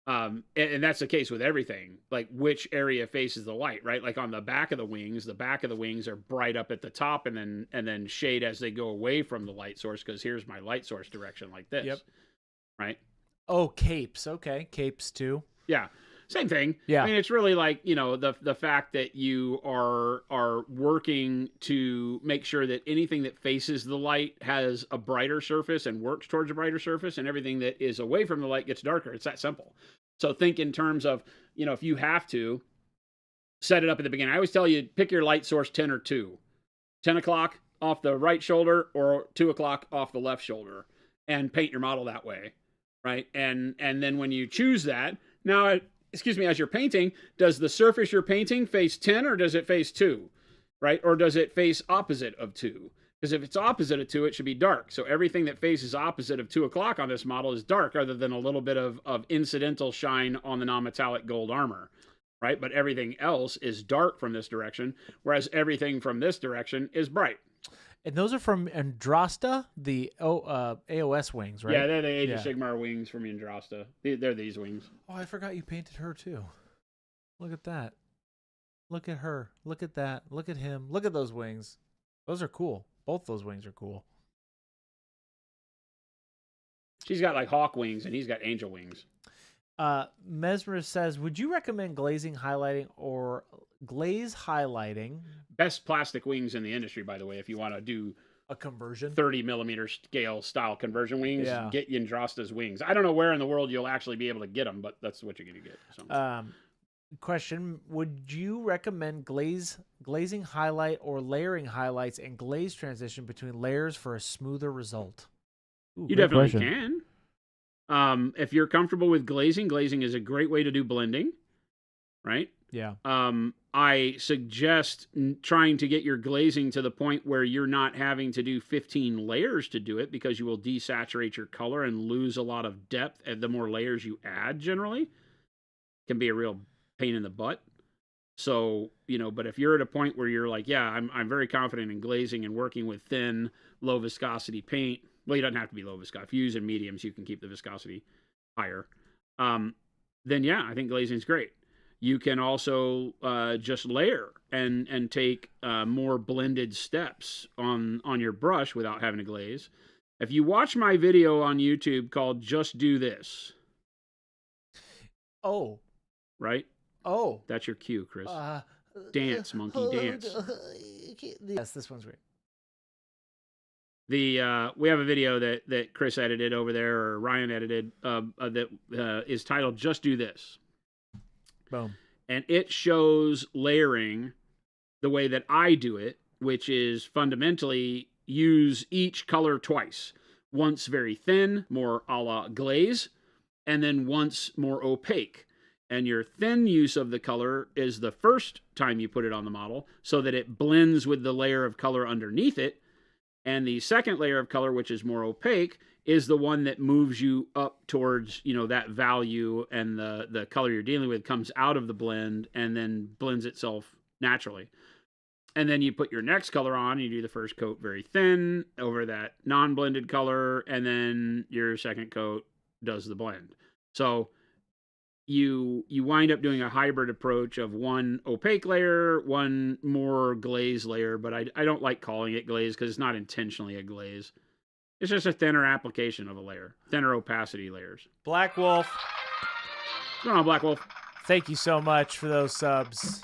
And that's the case with everything, like which area faces the light, right? Like on the back of the wings are bright up at the top and then shade as they go away from the light source. Cause here's my light source direction like this. Yep. Right. Oh, capes. Okay. Capes too. Yeah. Same thing. Yeah. I mean, it's really like, the fact that you are working to make sure that anything that faces the light has a brighter surface and works towards a brighter surface, and everything that is away from the light gets darker. It's that simple. So think in terms of, if you have to set it up at the beginning. I always tell you, pick your light source 10 or 2. 10 o'clock off the right shoulder or 2 o'clock off the left shoulder, and paint your model that way, right? And then when you choose that, now as you're painting, does the surface you're painting face 10 or does it face 2, right? Or does it face opposite of 2? Because if it's opposite of 2, it should be dark. So everything that faces opposite of 2 o'clock on this model is dark, other than a little bit of incidental shine on the non-metallic gold armor, right? But everything else is dark from this direction, whereas everything from this direction is bright. And those are from Andrasta, the AOS wings, right? Yeah, they're the Age of Sigmar wings from Andrasta. They're these wings. Oh, I forgot you painted her too. Look at that. Look at her. Look at that. Look at him. Look at those wings. Those are cool. Both those wings are cool. She's got like hawk wings and he's got angel wings. Mesmer says, would you recommend glazing, highlighting, or glaze highlighting? Best plastic wings in the industry, by the way, if you want to do a conversion, 30 millimeter scale style conversion wings, get Andrasta's wings. I don't know where in the world you'll actually be able to get them, but that's what you're going to get. So. Question, would you recommend glazing highlight or layering highlights and glaze transition between layers for a smoother result? Ooh, you definitely can. If you're comfortable with glazing is a great way to do blending, right? Yeah. I suggest trying to get your glazing to the point where you're not having to do 15 layers to do it, because you will desaturate your color and lose a lot of depth. And the more layers you add, generally, can be a real pain in the butt. So, but if you're at a point where you're like, yeah, I'm very confident in glazing and working with thin, low viscosity paint. Well, you don't have to be low viscosity. If you use in mediums, you can keep the viscosity higher. Then yeah, I think glazing is great. You can also just layer and take more blended steps on your brush without having to glaze. If you watch my video on YouTube called Just Do This. Oh. Right? Oh. That's your cue, Chris. Dance, monkey, dance. Yes, this one's great. We have a video that Chris edited over there, or Ryan edited, that is titled Just Do This. Boom. And it shows layering the way that I do it, which is fundamentally use each color twice. Once very thin, more a la glaze, and then once more opaque. And your thin use of the color is the first time you put it on the model, so that it blends with the layer of color underneath it. And the second layer of color, which is more opaque, is the one that moves you up towards, that value, and the color you're dealing with comes out of the blend and then blends itself naturally. And then you put your next color on, you do the first coat very thin over that non-blended color, and then your second coat does the blend. So you wind up doing a hybrid approach of one opaque layer, one more glaze layer, but I don't like calling it glaze because it's not intentionally a glaze. It's just a thinner application of a layer, thinner opacity layers. Black Wolf. What's going on, Black Wolf? Thank you so much for those subs.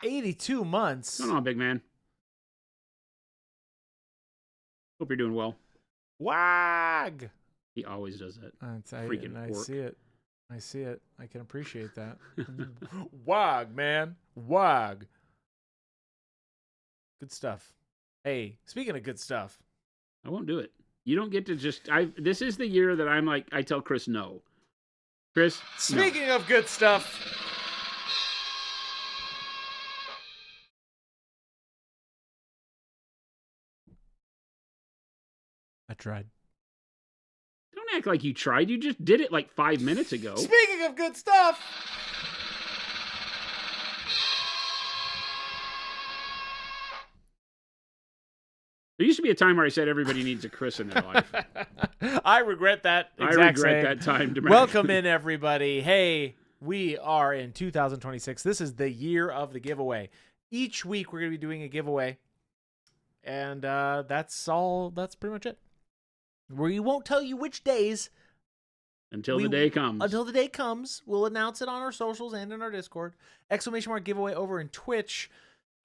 82 months. What's going on, big man? Hope you're doing well. Wag. He always does that. Freaking I see it. I see it. I can appreciate that. Wag, man. Wag. Good stuff. Hey, speaking of good stuff. I won't do it. You don't get to just... This is the year that I'm like, I tell Chris no. Chris, speaking of good stuff. I tried. Don't act like you tried. You just did it like 5 minutes ago. Speaking of good stuff. There used to be a time where I said everybody needs a Chris in their life. I regret that. I regret that time. Welcome in, everybody. Hey, we are in 2026. This is the year of the giveaway. Each week we're going to be doing a giveaway. And that's all. That's pretty much it. We won't tell you which days. Until the day comes. Until the day comes. We'll announce it on our socials and in our Discord. ! Giveaway over in Twitch.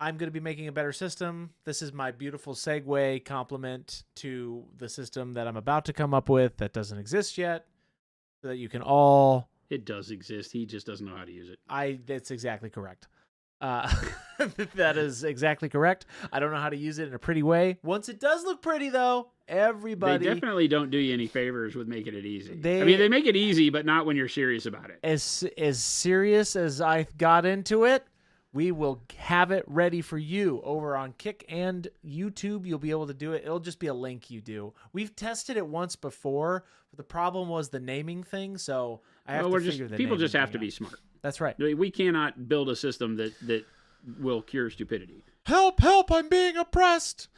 I'm going to be making a better system. This is my beautiful segue compliment to the system that I'm about to come up with that doesn't exist yet. So that you can all... It does exist. He just doesn't know how to use it. That's exactly correct. That is exactly correct. I don't know how to use it in a pretty way. Once it does look pretty, though, everybody... They definitely don't do you any favors with making it easy. They make it easy, but not when you're serious about it. As serious as I got into it, we will have it ready for you over on Kick and YouTube. You'll be able to do it. It'll just be a link you do. We've tested it once before, but the problem was the naming thing, so I have to figure the people just have out. to be smart. That's right. We cannot build a system that will cure stupidity. Help, help, I'm being oppressed.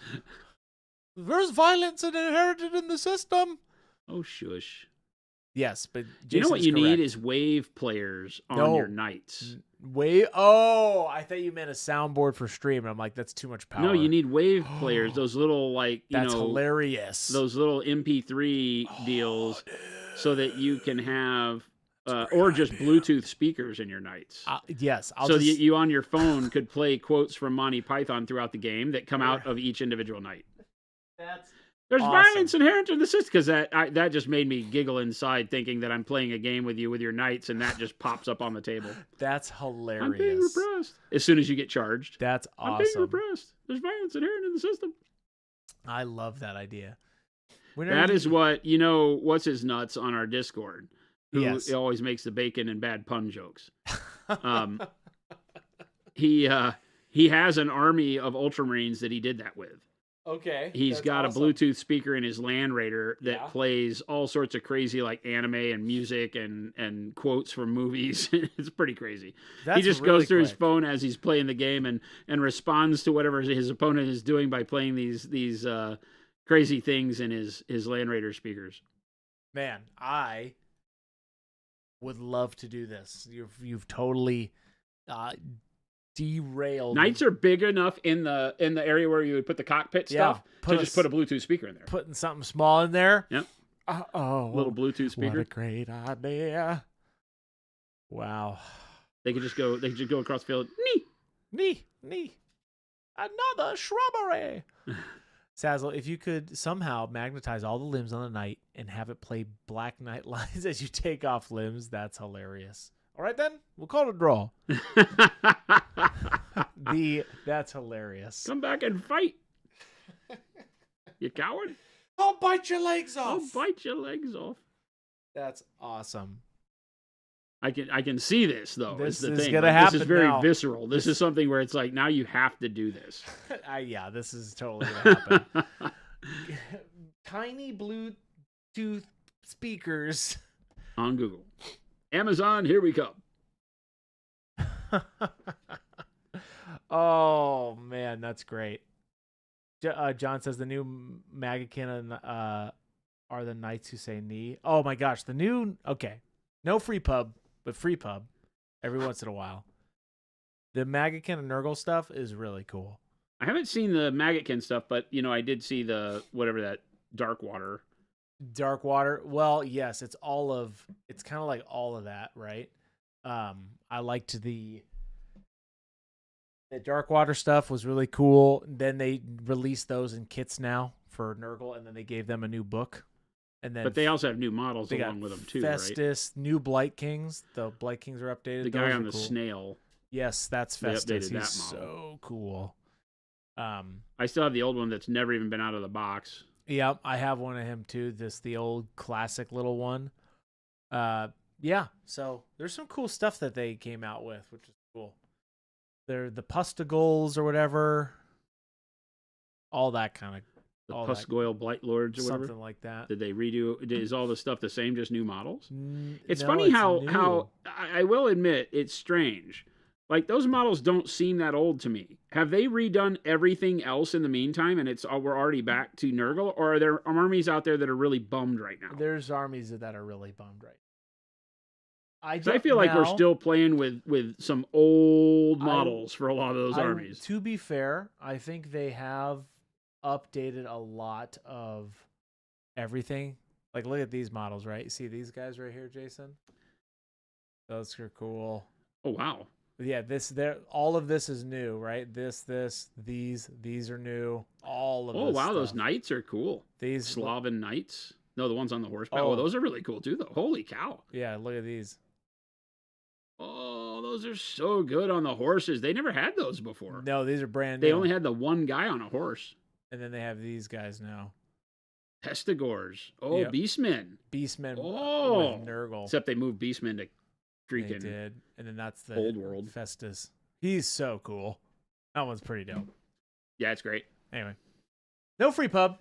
There's violence inherited in the system. Oh, shush. Yes, but you know what you correct. need is wave players on your knights. Oh, I thought you meant a soundboard for stream, and I'm like, that's too much power. No, you need wave players. Those little that's hilarious. Those little MP3 deals, so that you can have, or just Bluetooth speakers in your knights. Yes, you on your phone could play quotes from Monty Python throughout the game that come out of each individual knight. There's awesome. Violence inherent in the system, because that just made me giggle inside, thinking that I'm playing a game with you with your knights, and that just pops up on the table. That's hilarious. I'm being repressed. As soon as you get charged. That's awesome. I'm being repressed. There's violence inherent in the system. I love that idea. That is what, what's his nuts on our Discord, who yes. always makes the bacon and bad pun jokes. He has an army of Ultramarines that he did that with. Okay. He's got awesome. A Bluetooth speaker in his Land Raider that plays all sorts of crazy like anime and music and quotes from movies. It's pretty crazy. He just really goes through his phone as he's playing the game and responds to whatever his opponent is doing by playing these crazy things in his Land Raider speakers. Man, I would love to do this. You've totally derailed. Knights are big enough in the area where you would put the cockpit stuff to just put a Bluetooth speaker in there. Putting something small in there. Yep. Little Bluetooth speaker. What a great idea! Wow. They could just go across the field. Knee. Another shrubbery. Sazzle, if you could somehow magnetize all the limbs on the knight and have it play Black Knight lines as you take off limbs, that's hilarious. All right, then. We'll call it a draw. That's hilarious. Come back and fight. You coward. I'll bite your legs off. That's awesome. I can see this, though. This is the is thing. Gonna happen this is very now. visceral. This is something where it's like, now you have to do this. Yeah, this is totally going to happen. Tiny Bluetooth speakers. On Google. Amazon, here we come. Oh, man, that's great. John says the new Magakin are the knights who say knee. Oh, my gosh. The new... Okay. No free pub, but free pub every once in a while. The Maggotkin and Nurgle stuff is really cool. I haven't seen the Maggotkin stuff, but I did see the whatever that Dark Water. Dark Water. Well, yes, it's kind of like all of that, right? I liked the Dark Water stuff was really cool. Then they released those in kits now for Nurgle, and then they gave them a new book. And then But they also have new models they along got with them too, Festus, right? new Blight Kings. The Blight Kings are updated. The guy Those on are the cool. snail. Yes, that's They Festus. updated that He's model. so cool. I still have the old one that's never even been out of the box. Yep, I have one of him too. The old classic little one. Yeah. So there's some cool stuff that they came out with, which is cool. They're the Pustigulls or whatever. All that kind of. The Pusgoyle Blight Lords or whatever. Something like that. Did they redo? Is all the stuff the same, just new models? It's No, funny it's how new. I will admit it's strange. Like those models don't seem that old to me. Have they redone everything else in the meantime, and we're already back to Nurgle, or are there armies out there that are really bummed right now? There's armies that are really bummed right now. I feel like we're still playing with some old models for a lot of those armies. To be fair, I think they have updated a lot of everything. Like, look at these models, right? You see these guys right here, Jason? Those are cool. Oh, wow. Yeah, all of this is new, right? These are new. All of Oh, this wow, stuff. those knights are cool. These Slaven knights. No, the ones on the horseback. Oh. Oh, those are really cool too, though. Holy cow. Yeah, look at these. Oh, those are so good on the horses. They never had those before. No, these are brand new. They only had the one guy on a horse. And then they have these guys now. Pestigors. Oh, Yep. Beastmen. Beastmen Oh. with Nurgle. Except they moved Beastmen to They freaking did. And then that's the Old World. Festus. He's so cool. That one's pretty dope. Yeah, it's great. Anyway. No free pub.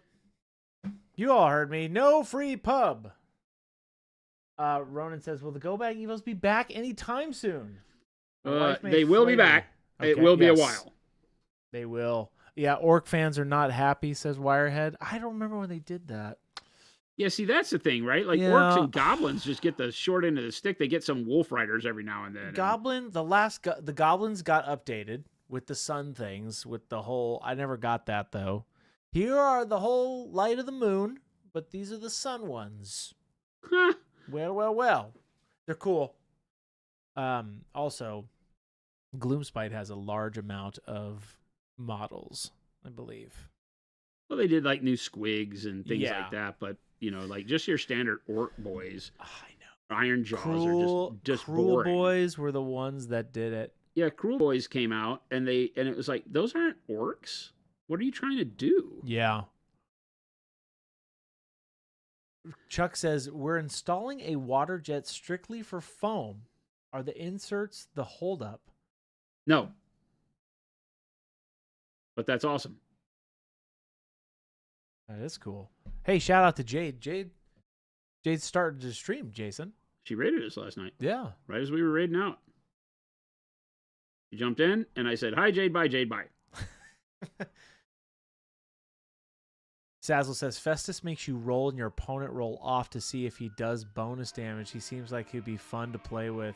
You all heard me. No free pub. Ronan says, will the Go Bag Evos be back anytime soon? They will be back. It will be a while. They will. Yeah, Orc fans are not happy, says Wirehead. I don't remember when they did that. Yeah, see, that's the thing, right? Like, Yeah. orcs and goblins just get the short end of the stick. They get some wolf riders every now and then. The goblins got updated with the sun things, with the whole, I never got that though. Here are the whole light of the moon, but these are the sun ones. Huh. Well. They're cool. Also, Gloomspite has a large amount of models, I believe. Well, they did like new squigs and things Yeah. like that, but like just your standard orc boys, I know. Iron Jaws are just Cruel boring. Boys were the ones that did it. Yeah, Cruel Boys came out and it was like, those aren't orcs. What are you trying to do? Yeah. Chuck says, we're installing a water jet strictly for foam. Are the inserts the holdup? No. But that's awesome. That is cool. Hey, shout out to Jade. Jade started to stream, Jason. She raided us last night, Yeah. right as we were raiding out. She jumped in and I said, hi, Jade, bye, Jade, bye. Sazzle says, Festus makes you roll and your opponent roll off to see if he does bonus damage. He seems like he'd be fun to play with.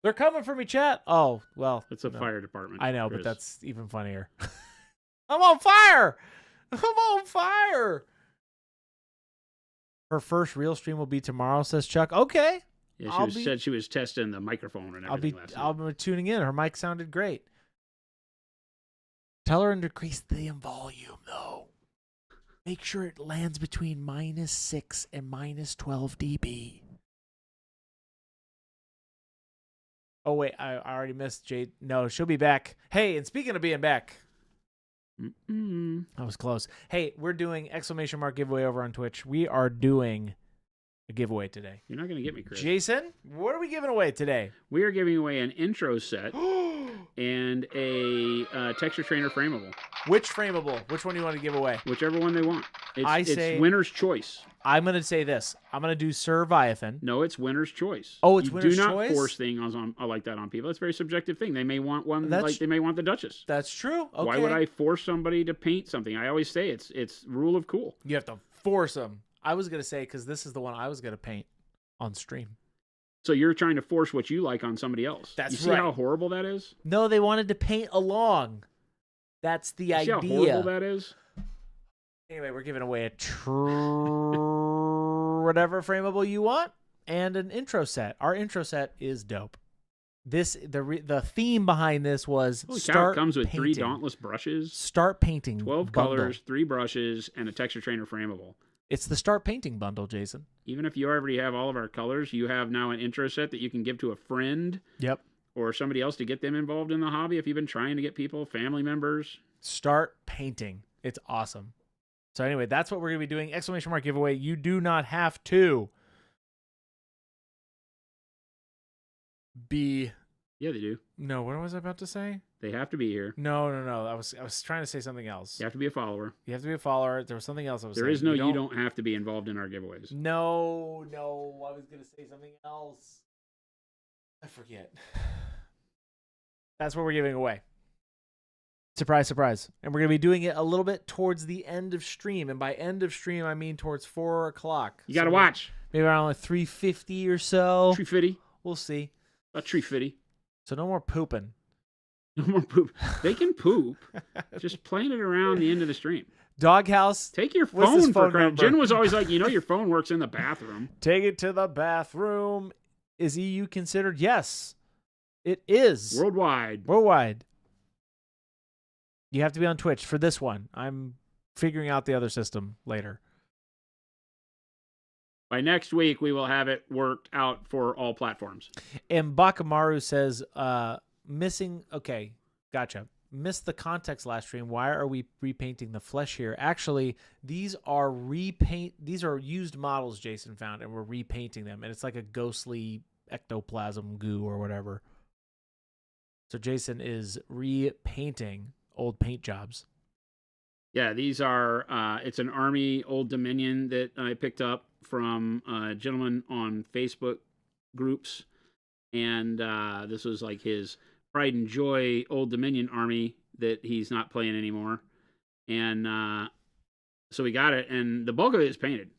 They're coming for me, chat. Oh, well. That's a no. fire department. I know, Chris. but that's even funnier. I'm on fire! I'm on fire! Her first real stream will be tomorrow, says Chuck. Okay. Yeah, said she was testing the microphone and everything last night. I'll be tuning in. Her mic sounded great. Tell her to decrease the volume, though. Make sure it lands between -6 and -12 dB. Oh, wait. I already missed Jade. No, she'll be back. Hey, and speaking of being back. Mm-mm. That was close. Hey, we're doing ! Giveaway over on Twitch. We are doing a giveaway today. You're not going to get me, Chris. Jason, what are we giving away today? We are giving away an intro set and a texture trainer frameable. Which frameable? Which one do you want to give away? Whichever one they want. It's winner's choice. I'm going to say this. I'm going to do Surviathan. No, it's winner's choice. Oh, it's winner's choice? Do not force things like that on people. It's a very subjective thing. They may want one like they may want the Duchess. That's true. Okay. Why would I force somebody to paint something? I always say it's rule of cool. You have to force them. I was going to say, because this is the one I was going to paint on stream. So you're trying to force what you like on somebody else. That's you see right. how horrible that is? No, they wanted to paint along. That's the idea. See how horrible that is? Anyway, we're giving away a whatever frameable you want and an intro set. Our intro set is dope. The theme behind this was it comes with 3 Dauntless brushes. Start painting. 12 bundle. colors, 3 brushes, and a texture trainer frameable. It's the Start Painting bundle, Jason. Even if you already have all of our colors, you have now an intro set that you can give to a friend. Yep. Or somebody else to get them involved in the hobby if you've been trying to get people, family members. Start painting. It's awesome. So anyway, that's what we're going to be doing. Exclamation mark giveaway. You do not have to be... Yeah, they do. No, what was I about to say? They have to be here. No. I was trying to say something else. You have to be a follower. You have to be a follower. There was something else I was saying. There is no you don't have to be involved in our giveaways. No. I was going to say something else. I forget. That's what we're giving away. Surprise, surprise. And we're going to be doing it a little bit towards the end of stream. And by end of stream, I mean towards 4 o'clock. You got to watch. Maybe around like 3:50 or so. 3:50. We'll see. A 3:50. So no more pooping. No more poop. They can poop. Just playing it around the end of the stream. Doghouse. Take your phone for crying. number? Jen was always like, your phone works in the bathroom. Take it to the bathroom. Is EU considered? Yes, it is. Worldwide. You have to be on Twitch for this one. I'm figuring out the other system later. By next week, we will have it worked out for all platforms. And Bakamaru says, missing... Okay, gotcha. Missed the context last stream. Why are we repainting the flesh here? Actually, these are used models Jason found, and we're repainting them. And it's like a ghostly ectoplasm goo or whatever. So Jason is repainting old paint jobs. Yeah, these are... it's an Army Old Dominion that I picked up from a gentleman on Facebook groups. And this was like his pride and joy Old Dominion army that he's not playing anymore. And so we got it, and the bulk of it is painted.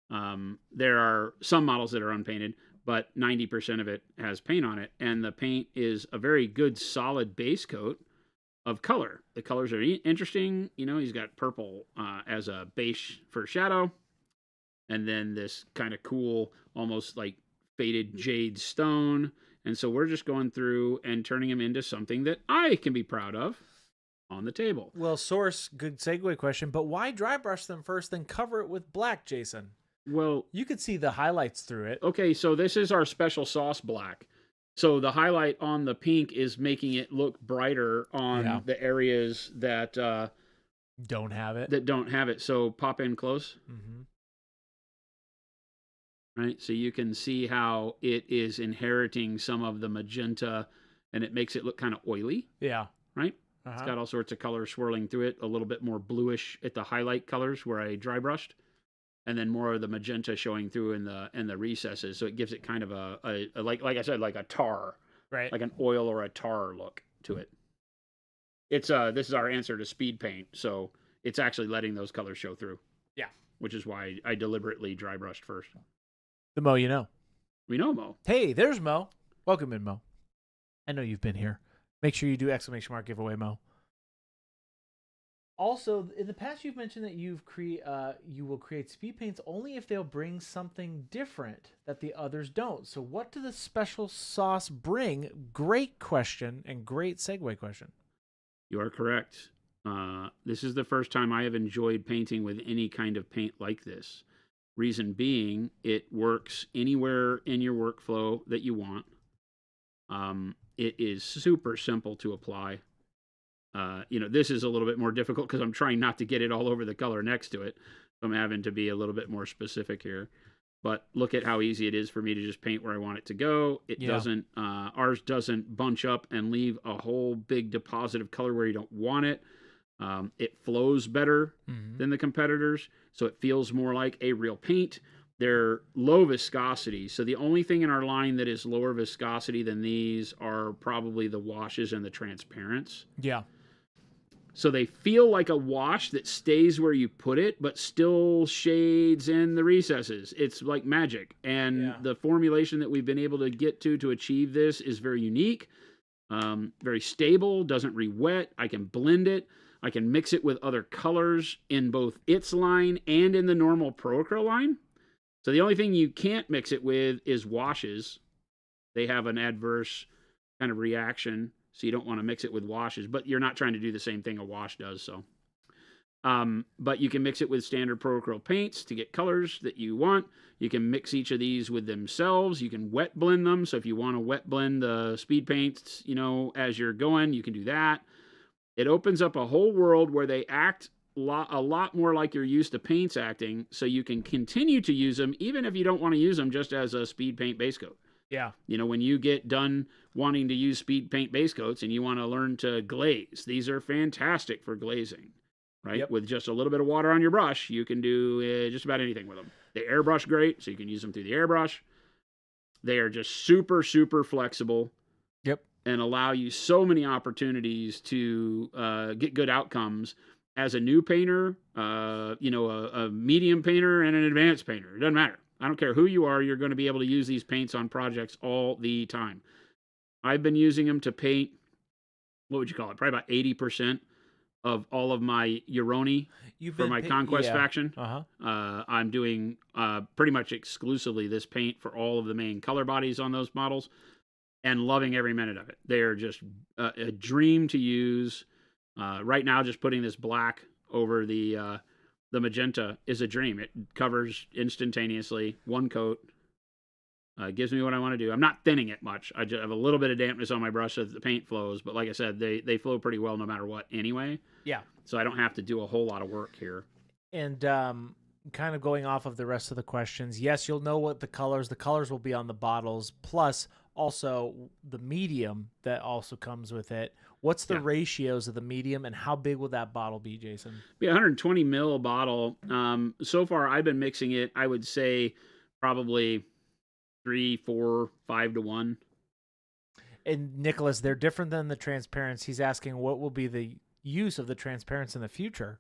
There are some models that are unpainted, but 90% of it has paint on it. And the paint is a very good, solid base coat of color. The colors are interesting. He's got purple as a base for shadow. And then this kind of cool, almost like faded jade stone. And so we're just going through and turning them into something that I can be proud of on the table. Well, Source, good segue question, but why dry brush them first, then cover it with black, Jason? Well, you could see the highlights through it. Okay, so this is our special sauce black. So the highlight on the pink is making it look brighter on the areas that don't have it. So pop in close. Mm-hmm. Right, so you can see how it is inheriting some of the magenta, and it makes it look kind of oily. Yeah. Right? It's got all sorts of colors swirling through it, a little bit more bluish at the highlight colors where I dry brushed, and then more of the magenta showing through in the recesses. So it gives it kind of a like I said, like a tar, right? Like an oil or a tar look to it. It's this is our answer to speed paint, so it's actually letting those colors show through. Yeah, which is why I deliberately dry brushed first. The Mo, you know. We know Mo. Hey, there's Mo. Welcome in, Mo. I know you've been here. Make sure you do exclamation mark giveaway, Mo. Also, in the past, you've mentioned that you will create speed paints only if they'll bring something different that the others don't. So what do the special sauce bring? Great question and great segue question. You are correct. This is the first time I have enjoyed painting with any kind of paint like this. Reason being, it works anywhere in your workflow that you want. It is super simple to apply. This is a little bit more difficult because I'm trying not to get it all over the color next to it. So I'm having to be a little bit more specific here. But look at how easy it is for me to just paint where I want it to go. It doesn't, ours doesn't bunch up and leave a whole big deposit of color where you don't want it. It flows better than the competitors, so it feels more like a real paint. They're low viscosity, so the only thing in our line that is lower viscosity than these are probably the washes and the transparents. Yeah. So they feel like a wash that stays where you put it, but still shades in the recesses. It's like magic. And the formulation that we've been able to get to achieve this is very unique, very stable, doesn't re-wet. I can blend it. I can mix it with other colors in both its line and in the normal Pro Acryl line. So the only thing you can't mix it with is washes. They have an adverse kind of reaction. So you don't want to mix it with washes, but you're not trying to do the same thing a wash does. So, but you can mix it with standard Pro Acryl paints to get colors that you want. You can mix each of these with themselves. You can wet blend them. So if you want to wet blend the speed paints, as you're going, you can do that. It opens up a whole world where they act a lot more like you're used to paints acting. So you can continue to use them, even if you don't want to use them just as a speed paint base coat. Yeah. When you get done wanting to use speed paint base coats and you want to learn to glaze, these are fantastic for glazing, right? Yep. With just a little bit of water on your brush, you can do just about anything with them. They airbrush great, so you can use them through the airbrush. They are just super, super flexible. Yep. And allow you so many opportunities to get good outcomes as a new painter, a medium painter and an advanced painter. It doesn't matter. I don't care who you are, you're going to be able to use these paints on projects all the time. I've been using them to paint, what would you call it? Probably about 80% of all of my Euroni for my Conquest faction. I'm doing pretty much exclusively this paint for all of the main color bodies on those models and loving every minute of it. They are just a dream to use. Right now, just putting this black over the magenta is a dream. It covers instantaneously, one coat. Gives me what I want to do. I'm not thinning it much. I just have a little bit of dampness on my brush so that the paint flows. But like I said, they flow pretty well no matter what anyway. Yeah. So I don't have to do a whole lot of work here. And kind of going off of the rest of the questions, yes, you'll know what the colors will be on the bottles, plus also the medium that also comes with it. What's the ratios of the medium, and how big will that bottle be, Jason? Be 120 mil bottle. So far, I've been mixing it, I would say, probably 3, 4, 5 to 1. And Nicholas, they're different than the transparents. He's asking what will be the use of the transparents in the future.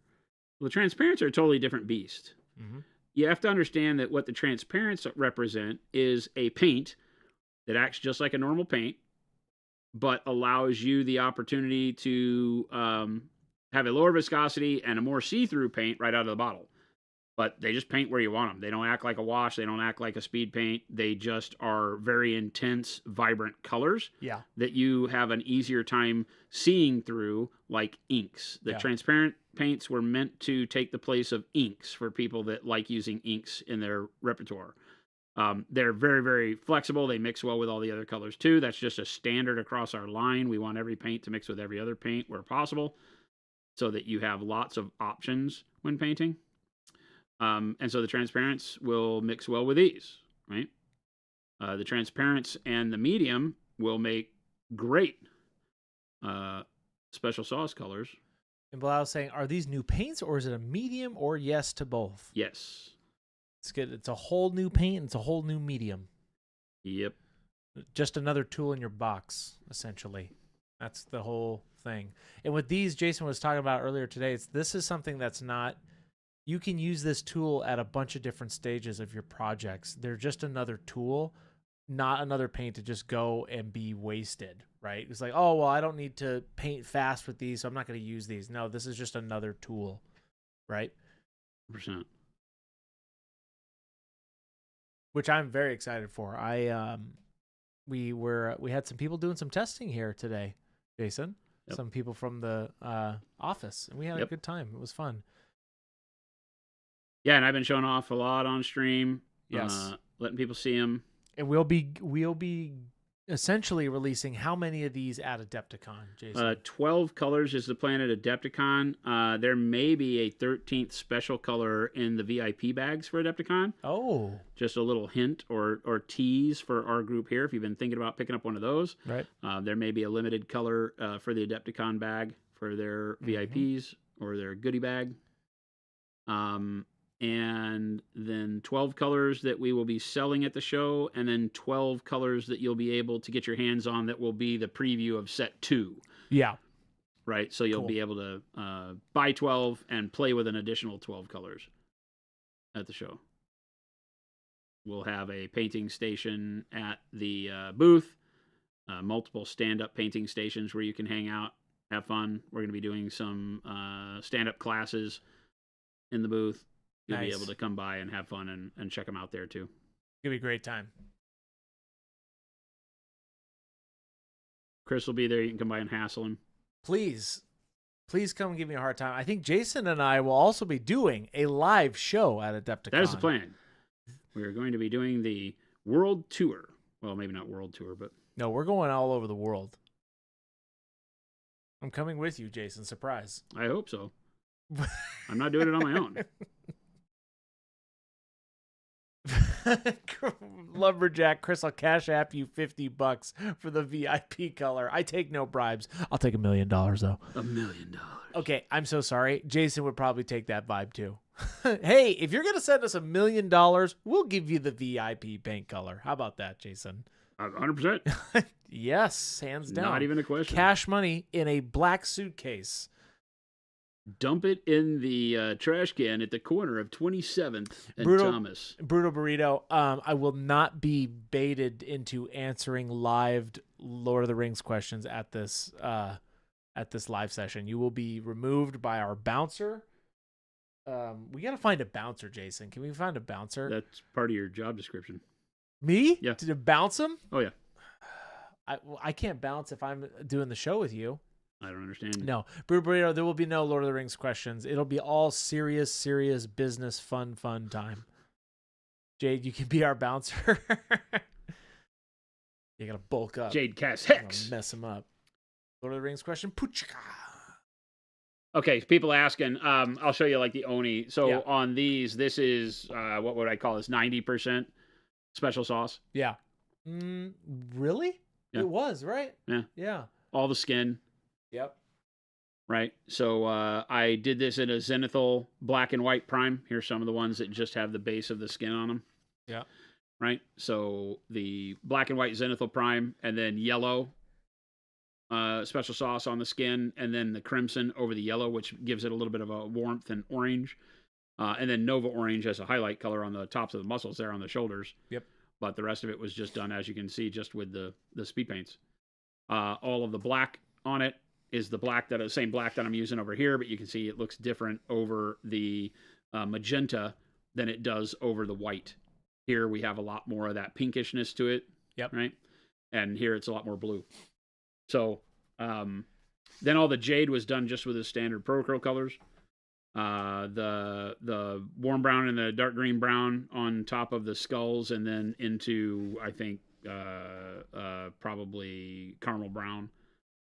Well, the transparents are a totally different beast. Mm-hmm. You have to understand that what the transparents represent is a paint that acts just like a normal paint, but allows you the opportunity to have a lower viscosity and a more see-through paint right out of the bottle. But they just paint where you want them. They don't act like a wash. They don't act like a speed paint. They just are very intense, vibrant colors that you have an easier time seeing through, like inks. The transparent paints were meant to take the place of inks for people that like using inks in their repertoire. They're very, very flexible. They mix well with all the other colors too. That's just a standard across our line. We want every paint to mix with every other paint where possible so that you have lots of options when painting. And so the transparents will mix well with these, right? The transparents and the medium will make great special sauce colors. And Bilal is saying, are these new paints, or is it a medium, or yes to both? Yes. It's good. It's a whole new paint, and it's a whole new medium. Yep. Just another tool in your box, essentially. That's the whole thing. And with these, Jason was talking about earlier today, this is something that's not... You can use this tool at a bunch of different stages of your projects. They're just another tool, not another paint to just go and be wasted, right? It's like, oh, well, I don't need to paint fast with these, so I'm not going to use these. No, this is just another tool, right? 100%. Which I'm very excited for. We had some people doing some testing here today, Jason. Yep. Some people from the office, and we had a good time. It was fun. Yeah, and I've been showing off a lot on stream. Yes, letting people see them. And we'll be essentially releasing how many of these at Adepticon, Jason? 12 colors is the plan at Adepticon. There may be a 13th special color in the VIP bags for Adepticon. Oh. Just a little hint or tease for our group here if you've been thinking about picking up one of those. Right. There may be a limited color for the Adepticon bag for their VIPs or their goodie bag. And then 12 colors that we will be selling at the show, and then 12 colors that you'll be able to get your hands on that will be the preview of set 2. Yeah. right? So you'll Cool. be able to buy 12 and play with an additional 12 colors at the show. We'll have a painting station at the booth, multiple stand-up painting stations where you can hang out, have fun. We're going to be doing some stand-up classes in the booth. You'll be able to come by and have fun and check them out there too. It'll be a great time. Chris will be there. You can come by and hassle him. Please come and give me a hard time. I think Jason and I will also be doing a live show at Adepticon. That is the plan. We're going to be doing the world tour. Well, maybe not world tour, but... No, we're going all over the world. I'm coming with you, Jason. Surprise. I hope so. I'm not doing it on my own. Lumberjack Chris, I'll cash app you $50 for the VIP color. I take no bribes. I'll take $1 million though. $1 million. Okay, I'm so sorry. Jason would probably take that vibe too. Hey, if you're gonna send us $1 million, we'll give you the VIP paint color. How about that, Jason? 100%. Yes, hands down. Not even a question. Cash money in a black suitcase. Dump it in the trash can at the corner of 27th and Thomas. Brutal Burrito, I will not be baited into answering live Lord of the Rings questions at this live session. You will be removed by our bouncer. We got to find a bouncer, Jason. Can we find a bouncer? That's part of your job description. Me? Yeah. To bounce him? Oh, yeah. I can't bounce if I'm doing the show with you. I don't understand. No. Burrito, there will be no Lord of the Rings questions. It'll be all serious business, fun time. Jade, you can be our bouncer. You got to bulk up. Jade Cass Hex. Mess him up. Lord of the Rings question. Puchka. Okay, people asking. I'll show you like the Oni. So Yeah. on these, this is, what would I call this? 90% special sauce. Yeah. Really? Yeah. It was, right? Yeah. Yeah. All the skin. Yep. Right. So I did this in a zenithal black and white prime. Here's some of the ones that just have the base of the skin on them. Yeah. Right. So the black and white zenithal prime, and then yellow special sauce on the skin, and then the crimson over the yellow, which gives it a little bit of a warmth and orange. And then Nova Orange as a highlight color on the tops of the muscles there on the shoulders. Yep. But the rest of it was just done, as you can see, just with the speed paints. All of the black on it is the black same black that I'm using over here, but you can see it looks different over the magenta than it does over the white. Here we have a lot more of that pinkishness to it. Yep. Right. And here it's a lot more blue. So then all the jade was done just with the standard Procro colors. The warm brown and the dark green brown on top of the skulls, and then into, I think, probably caramel brown.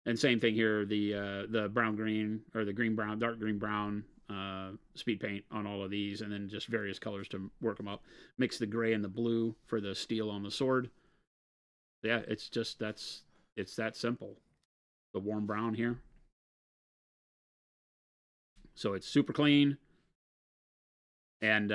And same thing here, the brown green, or the green brown, dark green brown speed paint on all of these, and then just various colors to work them up. Mix the gray and the blue for the steel on the sword. Yeah, it's that simple. The warm brown here. So it's super clean. And,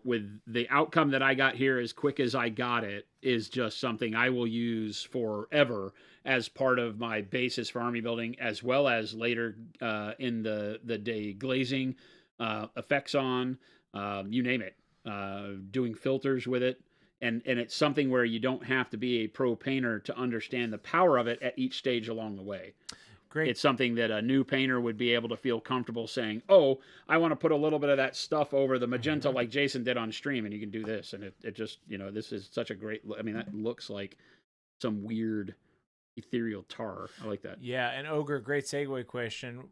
with the outcome that I got here as quick as I got it is just something I will use forever as part of my basis for army building, as well as later in the day glazing, effects on, you name it, doing filters with it. And it's something where you don't have to be a pro painter to understand the power of it at each stage along the way. Great. It's something that a new painter would be able to feel comfortable saying, oh, I want to put a little bit of that stuff over the magenta like Jason did on stream, and you can do this. And it just, this is such a great, that looks like some weird ethereal tar. I like that. Yeah, and Ogre, great segue question.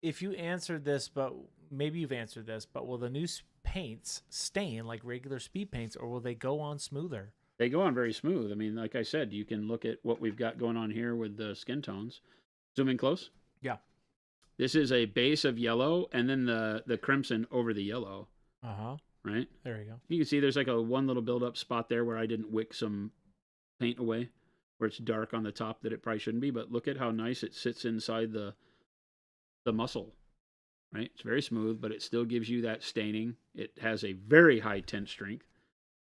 If you answered this, but maybe you've answered this, but will the new paints stain like regular speed paints, or will they go on smoother? They go on very smooth. Like I said, you can look at what we've got going on here with the skin tones. Zoom in close. Yeah. This is a base of yellow, and then the crimson over the yellow. Uh-huh. Right? There you go. You can see there's like one little build-up spot there where I didn't wick some paint away, where it's dark on the top that it probably shouldn't be, but look at how nice it sits inside the muscle. Right? It's very smooth, but it still gives you that staining. It has a very high tint strength,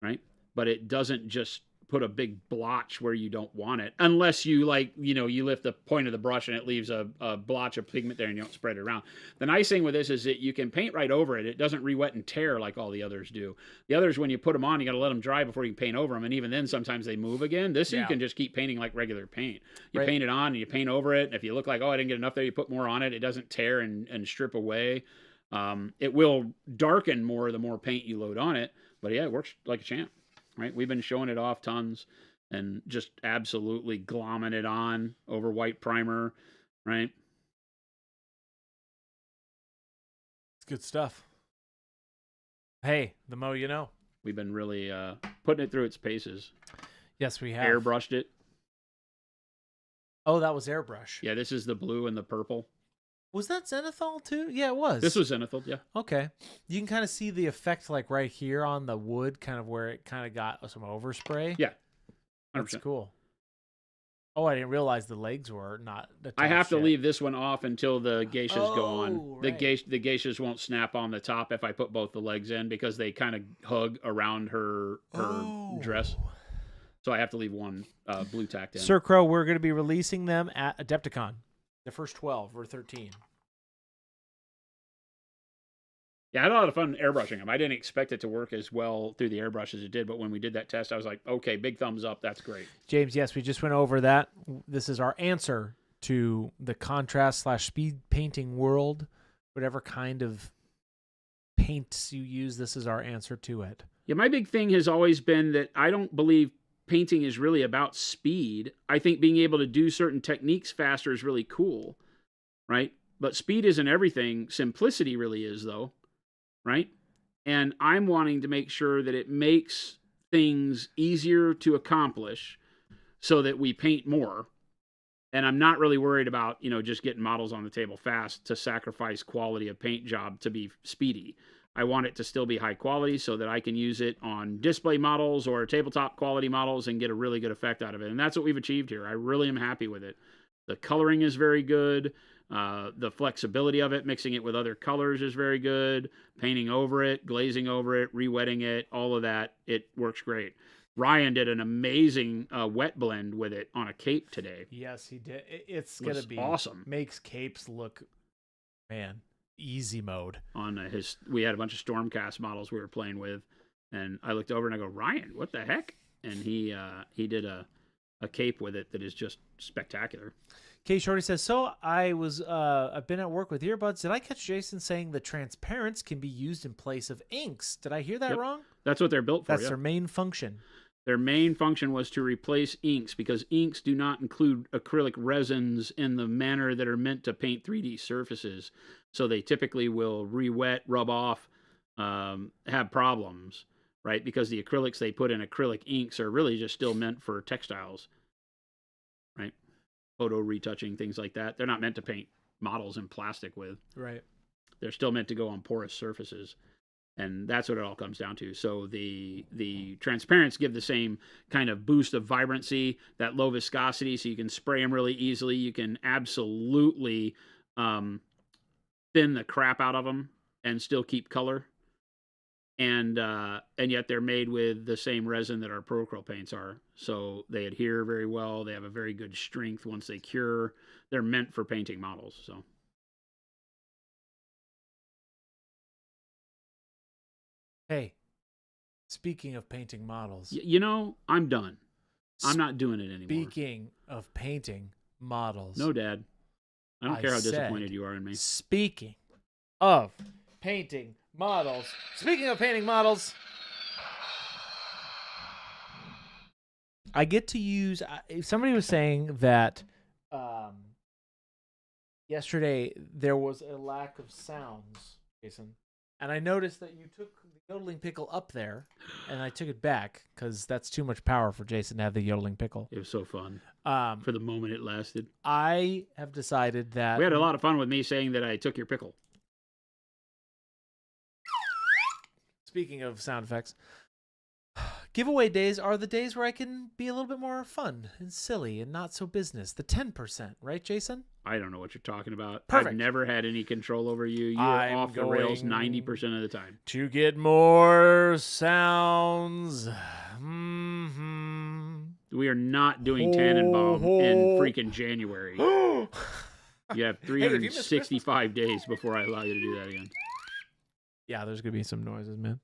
right? But it doesn't just put a big blotch where you don't want it, unless you you lift the point of the brush and it leaves a blotch of pigment there and you don't spread it around. The nice thing with this is that you can paint right over it. It doesn't re-wet and tear like all the others do. The others, when you put them on, you got to let them dry before you can paint over them, and even then sometimes they move again. This you can just keep painting like regular paint. You paint it on and you paint over it, and if you look like, oh, I didn't get enough there, you put more on it. It doesn't tear and strip away. It will darken more the more paint you load on it, but yeah, it works like a champ. Right, we've been showing it off tons and just absolutely glomming it on over white primer, right? It's good stuff. Hey, the mo you know. We've been really putting it through its paces. Yes, we have. Airbrushed it. Oh, that was airbrush. Yeah, this is the blue and the purple. Was that zenithal too? Yeah, it was. This was zenithal, yeah. Okay. You can kind of see the effect like right here on the wood, kind of where it kind of got some overspray. Yeah. 100%. That's cool. Oh, I didn't realize the legs were not attached. I have to yet. leave this one off until the geishas go on. Right. The geishas won't snap on the top if I put both the legs in because they kind of hug around her dress. So I have to leave one blue tacked in. Sir Crow, we're going to be releasing them at Adepticon. The first 12 or 13. Yeah, I had a lot of fun airbrushing them. I didn't expect it to work as well through the airbrush as it did, but when we did that test, I was like, okay, big thumbs up. That's great. James, yes, we just went over that. This is our answer to the contrast/speed painting world. Whatever kind of paints you use, this is our answer to it. Yeah, my big thing has always been that I don't believe painting is really about speed. I think being able to do certain techniques faster is really cool, right? But speed isn't everything. Simplicity really is, though, right? And I'm wanting to make sure that it makes things easier to accomplish so that we paint more. And I'm not really worried about, just getting models on the table fast to sacrifice quality of paint job to be speedy. I want it to still be high quality so that I can use it on display models or tabletop quality models and get a really good effect out of it. And that's what we've achieved here. I really am happy with it. The coloring is very good. The flexibility of it, mixing it with other colors is very good. Painting over it, glazing over it, re-wetting it, all of that, it works great. Ryan did an amazing wet blend with it on a cape today. Yes, he did. It's going to be awesome. Makes capes look, man, easy mode. On we had a bunch of Stormcast models we were playing with, and I looked over and I go, Ryan, what the heck? And he did a cape with it that is just spectacular. Kay Shorty says, so I've been at work with earbuds. Did I catch Jason saying the transparents can be used in place of inks? Did I hear that wrong? That's what they're built for. That's their main function. Their main function was to replace inks because inks do not include acrylic resins in the manner that are meant to paint 3D surfaces. So they typically will re-wet, rub off, have problems, right? Because the acrylics they put in acrylic inks are really just still meant for textiles, right? Photo retouching, things like that. They're not meant to paint models in plastic with. Right. They're still meant to go on porous surfaces. And that's what it all comes down to. So the transparents give the same kind of boost of vibrancy, that low viscosity, so you can spray them really easily. You can absolutely thin the crap out of them and still keep color. And yet they're made with the same resin that our Procryl paints are. So they adhere very well. They have a very good strength once they cure. They're meant for painting models. So. Hey, speaking of painting models. I'm done. I'm not doing it anymore. Speaking of painting models. No, Dad. I don't care how disappointed you are in me. Speaking of painting models. Speaking of painting models. I get to use... somebody was saying that yesterday there was a lack of sounds, Jason. And I noticed that you took the yodeling pickle up there, and I took it back because that's too much power for Jason to have the yodeling pickle. It was so fun for the moment it lasted. I have decided that... We had a lot of fun with me saying that I took your pickle. Speaking of sound effects, giveaway days are the days where I can be a little bit more fun and silly and not so business. The 10%, right, Jason? I don't know what you're talking about. Perfect. I've never had any control over you. You're off the rails 90% of the time. To get more sounds. Mm-hmm. We are not doing Tannenbaum in freaking January. You have 365 days before I allow you to do that again. Yeah, there's going to be some noises, man.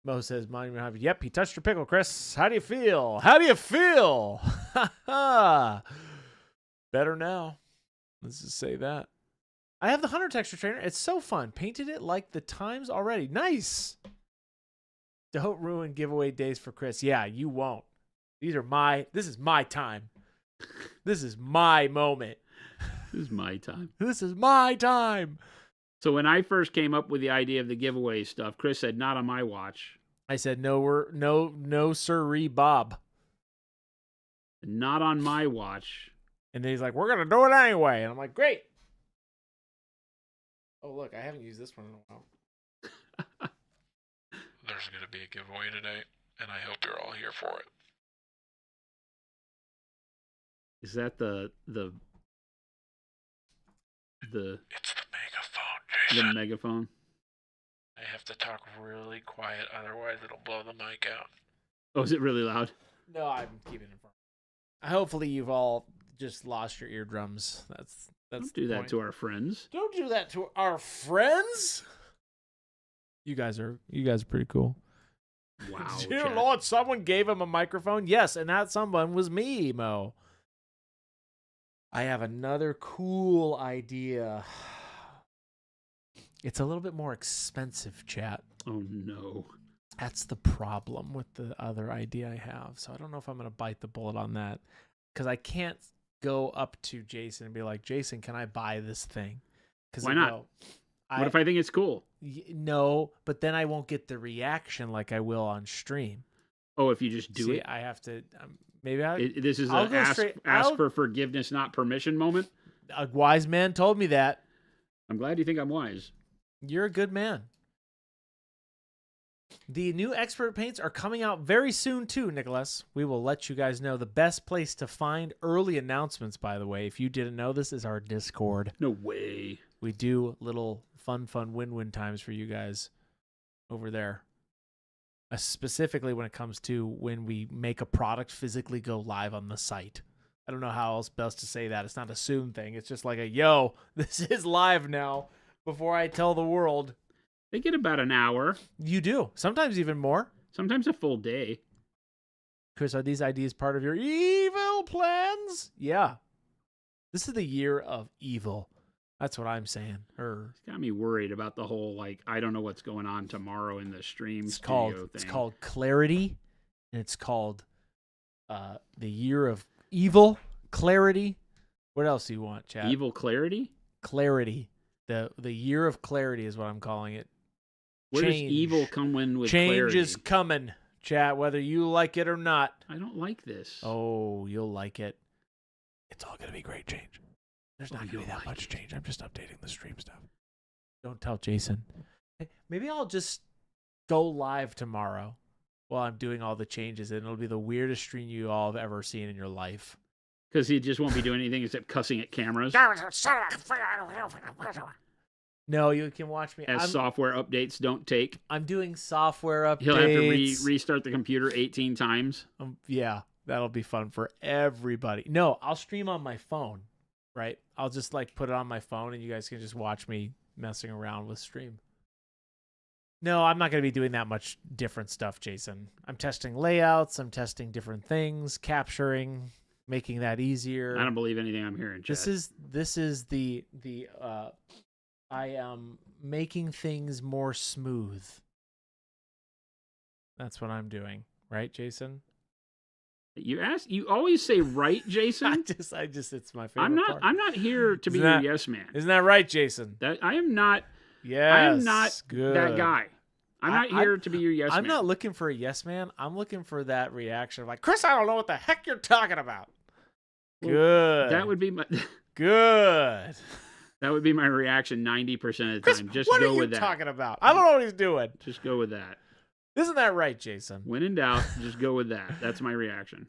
Mo says, yep, he touched your pickle, Chris. How do you feel? How do you feel? Better now. Let's just say that. I have the Hunter texture trainer. It's so fun. Painted it like the times already. Nice. Don't ruin giveaway days for Chris. Yeah, you won't. This is my time. This is my moment. This is my time. This is my time. So when I first came up with the idea of the giveaway stuff, Chris said, not on my watch. I said, no, sirree, Bob. Not on my watch. And then he's like, we're going to do it anyway. And I'm like, great. Oh, look, I haven't used this one in a while. There's going to be a giveaway today, and I hope you're all here for it. Is that the It's the megaphone, Jason. the megaphone? I have to talk really quiet, otherwise it'll blow the mic out. Oh, is it really loud? No, I'm keeping it from. Hopefully, you've all just lost your eardrums. That's Don't do that to our friends. Don't do that to our friends. You guys are pretty cool. Wow. Dear Chad. Lord, someone gave him a microphone. Yes, and that someone was me, Mo. I have another cool idea. It's a little bit more expensive, chat. Oh, no. That's the problem with the other idea I have. So I don't know if I'm going to bite the bullet on that. Because I can't go up to Jason and be like, Jason, can I buy this thing? Why not? What if I think it's cool? No, but then I won't get the reaction like I will on stream. Oh, if you just do it? I have to... maybe This is an ask for forgiveness, not permission moment? A wise man told me that. I'm glad you think I'm wise. You're a good man. The new expert paints are coming out very soon too, Nicholas. We will let you guys know. The best place to find early announcements, by the way, if you didn't know, this is our Discord. No way. We do little fun win-win times for you guys over there. Specifically when it comes to when we make a product physically go live on the site. I don't know how else best to say that. It's not a soon thing. It's just like yo, this is live now before I tell the world. They get about an hour. You do. Sometimes even more. Sometimes a full day. Chris, are these ideas part of your evil plans? Yeah. This is the year of evil. That's what I'm saying. It's got me worried about the whole, I don't know what's going on tomorrow in the stream It's thing. called Clarity, and it's called the year of evil, clarity. What else do you want, Chad? Evil clarity? Clarity. The year of clarity is what I'm calling it. Where does evil come in with Change clarity? is coming, chat, whether you like it or not. I don't like this. Oh, you'll like it. It's all going to be great change. There's not going to be that much change. I'm just updating the stream stuff. Don't tell Jason. Hey, maybe I'll just go live tomorrow while I'm doing all the changes, and it'll be the weirdest stream you all have ever seen in your life. Because he just won't be doing anything except cussing at cameras. No, you can watch me. As software updates don't take. I'm doing software updates. He'll have to restart the computer 18 times. Yeah, that'll be fun for everybody. No, I'll stream on my phone, right? I'll just put it on my phone, and you guys can just watch me messing around with stream. No, I'm not going to be doing that much different stuff, Jason. I'm testing layouts. I'm testing different things, capturing, making that easier. I don't believe anything I'm hearing, Chad. This is the I am making things more smooth. That's what I'm doing, right, Jason? You always say right, Jason. I just it's my favorite part. I'm not here to be your yes man. Isn't that right, Jason? I am not. Yes. I am not good. that guy. I'm not here to be your yes man. I'm not looking for a yes man. I'm looking for that reaction of Chris, I don't know what the heck you're talking about. Well, good. That would be my good. That would be my reaction 90% of the Chris, time. Just what go are you with that. talking about? I don't know what he's doing. Just go with that. Isn't that right, Jason? When in doubt, just go with that. That's my reaction.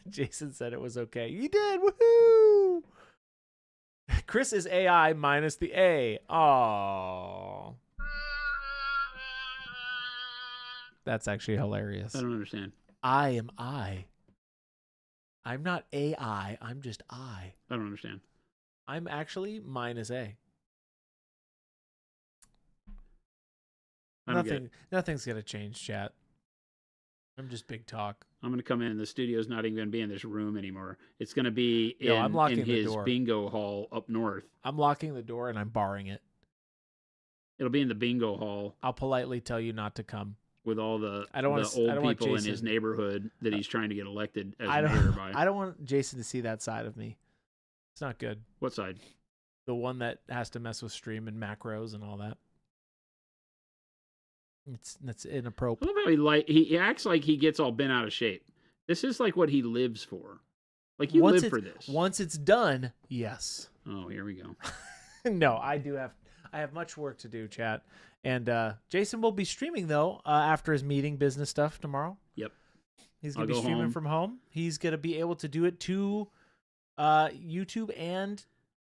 Jason said it was okay. You did. Woohoo! Chris is AI minus the A. Oh. That's actually hilarious. I don't understand. I am I. I'm not AI. I'm just I. I don't understand. I'm actually mine is A. I don't get it. Nothing's gonna change, chat. I'm just big talk. I'm going to come in. The studio's not even going to be in this room anymore. It's going to be I'm locking in the his door. bingo hall up north. I'm locking the door and I'm barring it. It'll be in the bingo hall I'll politely tell you not to come. with all the want old people in his Jason- neighborhood that he's trying to get elected as I mayor by. I don't want Jason to see that side of me. It's not good. What side? The one that has to mess with stream and macros and all that. That's I inappropriate. love how he acts like he gets all bent out of shape. This is like what he lives for. Like you live for this. Once it's done, yes. Oh, here we go. No, I have much work to do, chat. And Jason will be streaming though after his meeting business stuff tomorrow. Yep. He's gonna I'll be go streaming home. from home. He's gonna be able to do it to YouTube and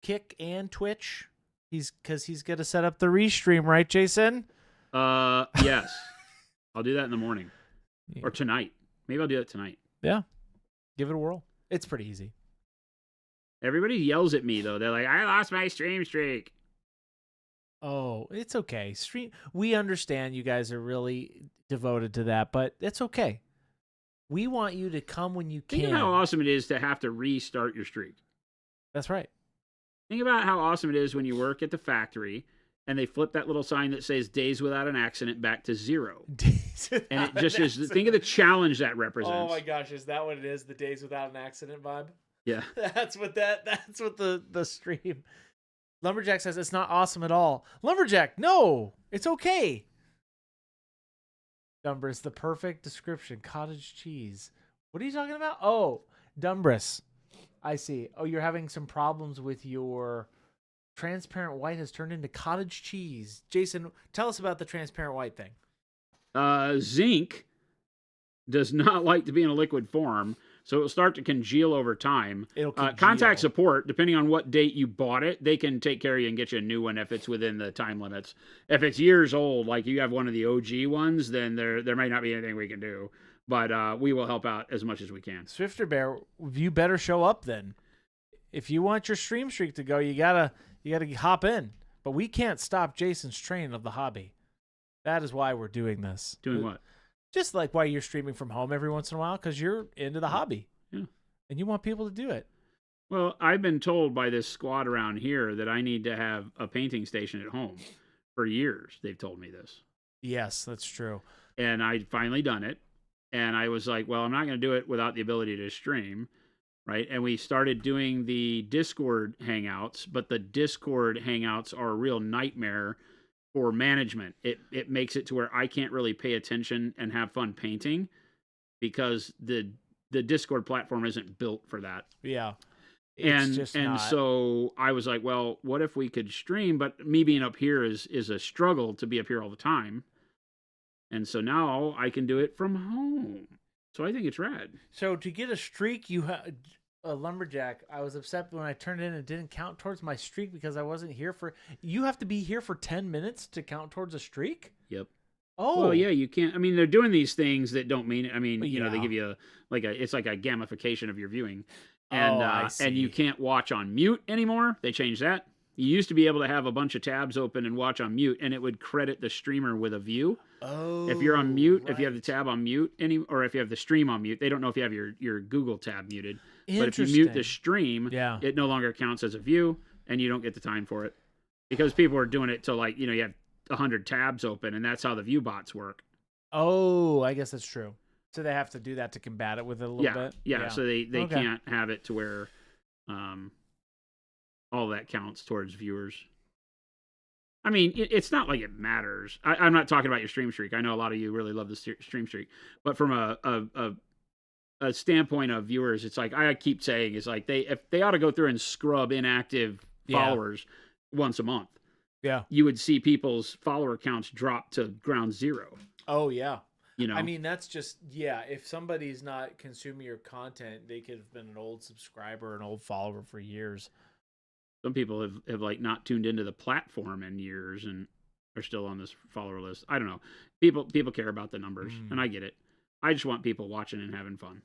Kick and Twitch. Because he's gonna set up the restream, right, Jason? Yes. I'll do that in the morning or tonight. Maybe I'll do it tonight. Yeah. Give it a whirl. It's pretty easy. Everybody yells at me though. They're like, "I lost my stream streak." Oh, it's okay. We understand you guys are really devoted to that, but it's okay. We want you to come when you can. Think of how awesome it is to have to restart your streak. That's right. Think about how awesome it is when you work at the factory and they flip that little sign that says "days without an accident" back to 0. And it just is. Think of the challenge that represents. Oh my gosh, is that what it is? The days without an accident vibe? Yeah. That's what the stream. Lumberjack says it's not awesome at all. Lumberjack, no, it's okay. Dumbrus, the perfect description. Cottage cheese. What are you talking about? Oh, Dumbrus. I see. Oh, you're having some problems with your transparent white has turned into cottage cheese. Jason, tell us about the transparent white thing. Zinc does not like to be in a liquid form, so it will start to congeal over time. It'll congeal. Contact support, depending on what date you bought it, they can take care of you and get you a new one if it's within the time limits. If it's years old, like you have one of the OG ones, then there might not be anything we can do. But we will help out as much as we can. Swifter Bear, you better show up then. If you want your stream streak to go, you gotta hop in. But we can't stop Jason's train of the hobby. That is why we're doing this. Doing what? Just like why you're streaming from home every once in a while, because you're into the hobby. Yeah. And you want people to do it. Well, I've been told by this squad around here that I need to have a painting station at home. For years, they've told me this. Yes, that's true. And I'd finally done it. And I was like, well, I'm not going to do it without the ability to stream. Right. And we started doing the Discord hangouts, but the Discord hangouts are a real nightmare for management. It makes it to where I can't really pay attention and have fun painting because the Discord platform isn't built for that. Yeah. So I was like, well, what if we could stream? But me being up here is a struggle to be up here all the time. And so now I can do it from home. So I think it's rad. So to get a streak, you have a lumberjack. I was upset when I turned in and it didn't count towards my streak because I wasn't here for. You have to be here for 10 minutes to count towards a streak. Yep. Oh. Well, yeah, you can't. I mean, they're doing these things that don't mean it. I mean, you know, they Yeah. give you it's like a gamification of your viewing, and I see. and you can't watch on mute anymore. They changed that. You used to be able to have a bunch of tabs open and watch on mute, and it would credit the streamer with a view. Oh. If you're on mute, right. if you have the tab on mute, or if you have the stream on mute, they don't know if you have your Google tab muted. But if you mute the stream, Yeah. it no longer counts as a view, and you don't get the time for it. Because people are doing it to you have 100 tabs open, and that's how the view bots work. Oh, I guess that's true. So they have to do that to combat it with it a little bit. Yeah. So they Okay. can't have it to where all that counts towards viewers. I mean, it's not like it matters. I'm not talking about your stream streak. I know a lot of you really love the stream streak, but from a standpoint of viewers, it's like I keep saying is like if they ought to go through and scrub inactive followers once a month. Yeah. You would see people's follower counts drop to ground zero. Oh yeah. You know, I mean, that's just if somebody's not consuming your content, they could have been an old subscriber, an old follower for years. some people have like not tuned into the platform in years and are still on this follower list. I don't know. People care about the numbers, and I get it. I just want people watching and having fun.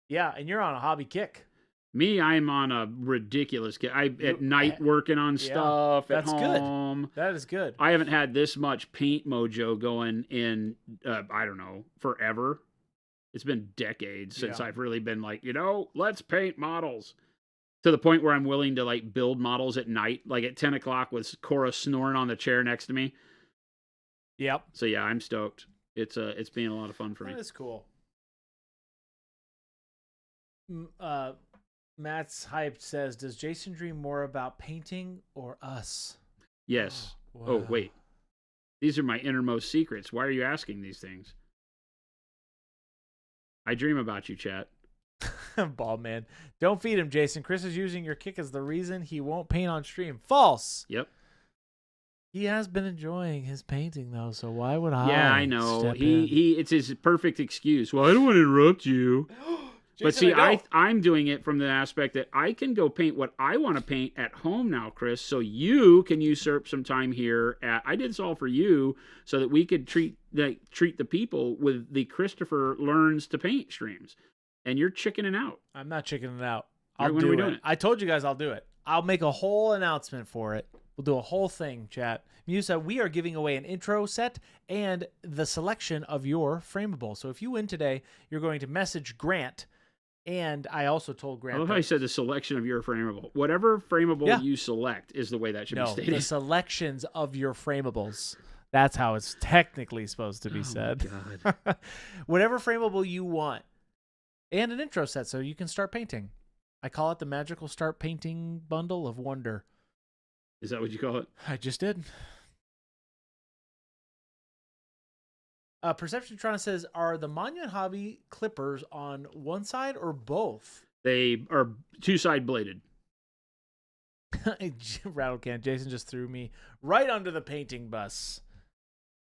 Yeah, and you're on a hobby kick. Me, I'm on a ridiculous kick. At night working on stuff at home. Good. That is good. I haven't had this much paint mojo going in, I don't know, forever. It's been decades since I've really been like, let's paint models. To the point where I'm willing to like build models at night, like at 10 o'clock with Cora snoring on the chair next to me. Yep. So yeah, I'm stoked. It's been a lot of fun for me. That is cool. Matt's hyped says, does Jason dream more about painting or us? Yes. Wow. Oh, wait. These are my innermost secrets. Why are you asking these things? I dream about you, chat. Ball man. Don't feed him, Jason. Chris is using your kick as the reason he won't paint on stream. False. Yep. He has been enjoying his painting though, so why would I? Yeah, I know. Step in? It's his perfect excuse. Well, I don't want to interrupt you. But see, I'm doing it from the aspect that I can go paint what I want to paint at home now, Chris. So you can usurp some time here. I did this all for you so that we could treat the people with the Christopher Learns to Paint streams. And you're chickening out. I'm not chickening out. When are we doing it? I told you guys I'll do it. I'll make a whole announcement for it. We'll do a whole thing, chat. Musa, we are giving away an intro set and the selection of your frameable. So if you win today, you're going to message Grant. And I also told Grant. I love how I said the selection of your frameable. Whatever frameable you select is the way that should be stated. The selections of your framables. That's how it's technically supposed to be said. My God. Whatever frameable you want. And an intro set so you can start painting. I call it the Magical Start Painting Bundle of Wonder. Is that what you call it? I just did. Perceptiontron says, are the Monument Hobby clippers on one side or both? They are two-side bladed. Rattlecan, Jason just threw me right under the painting bus.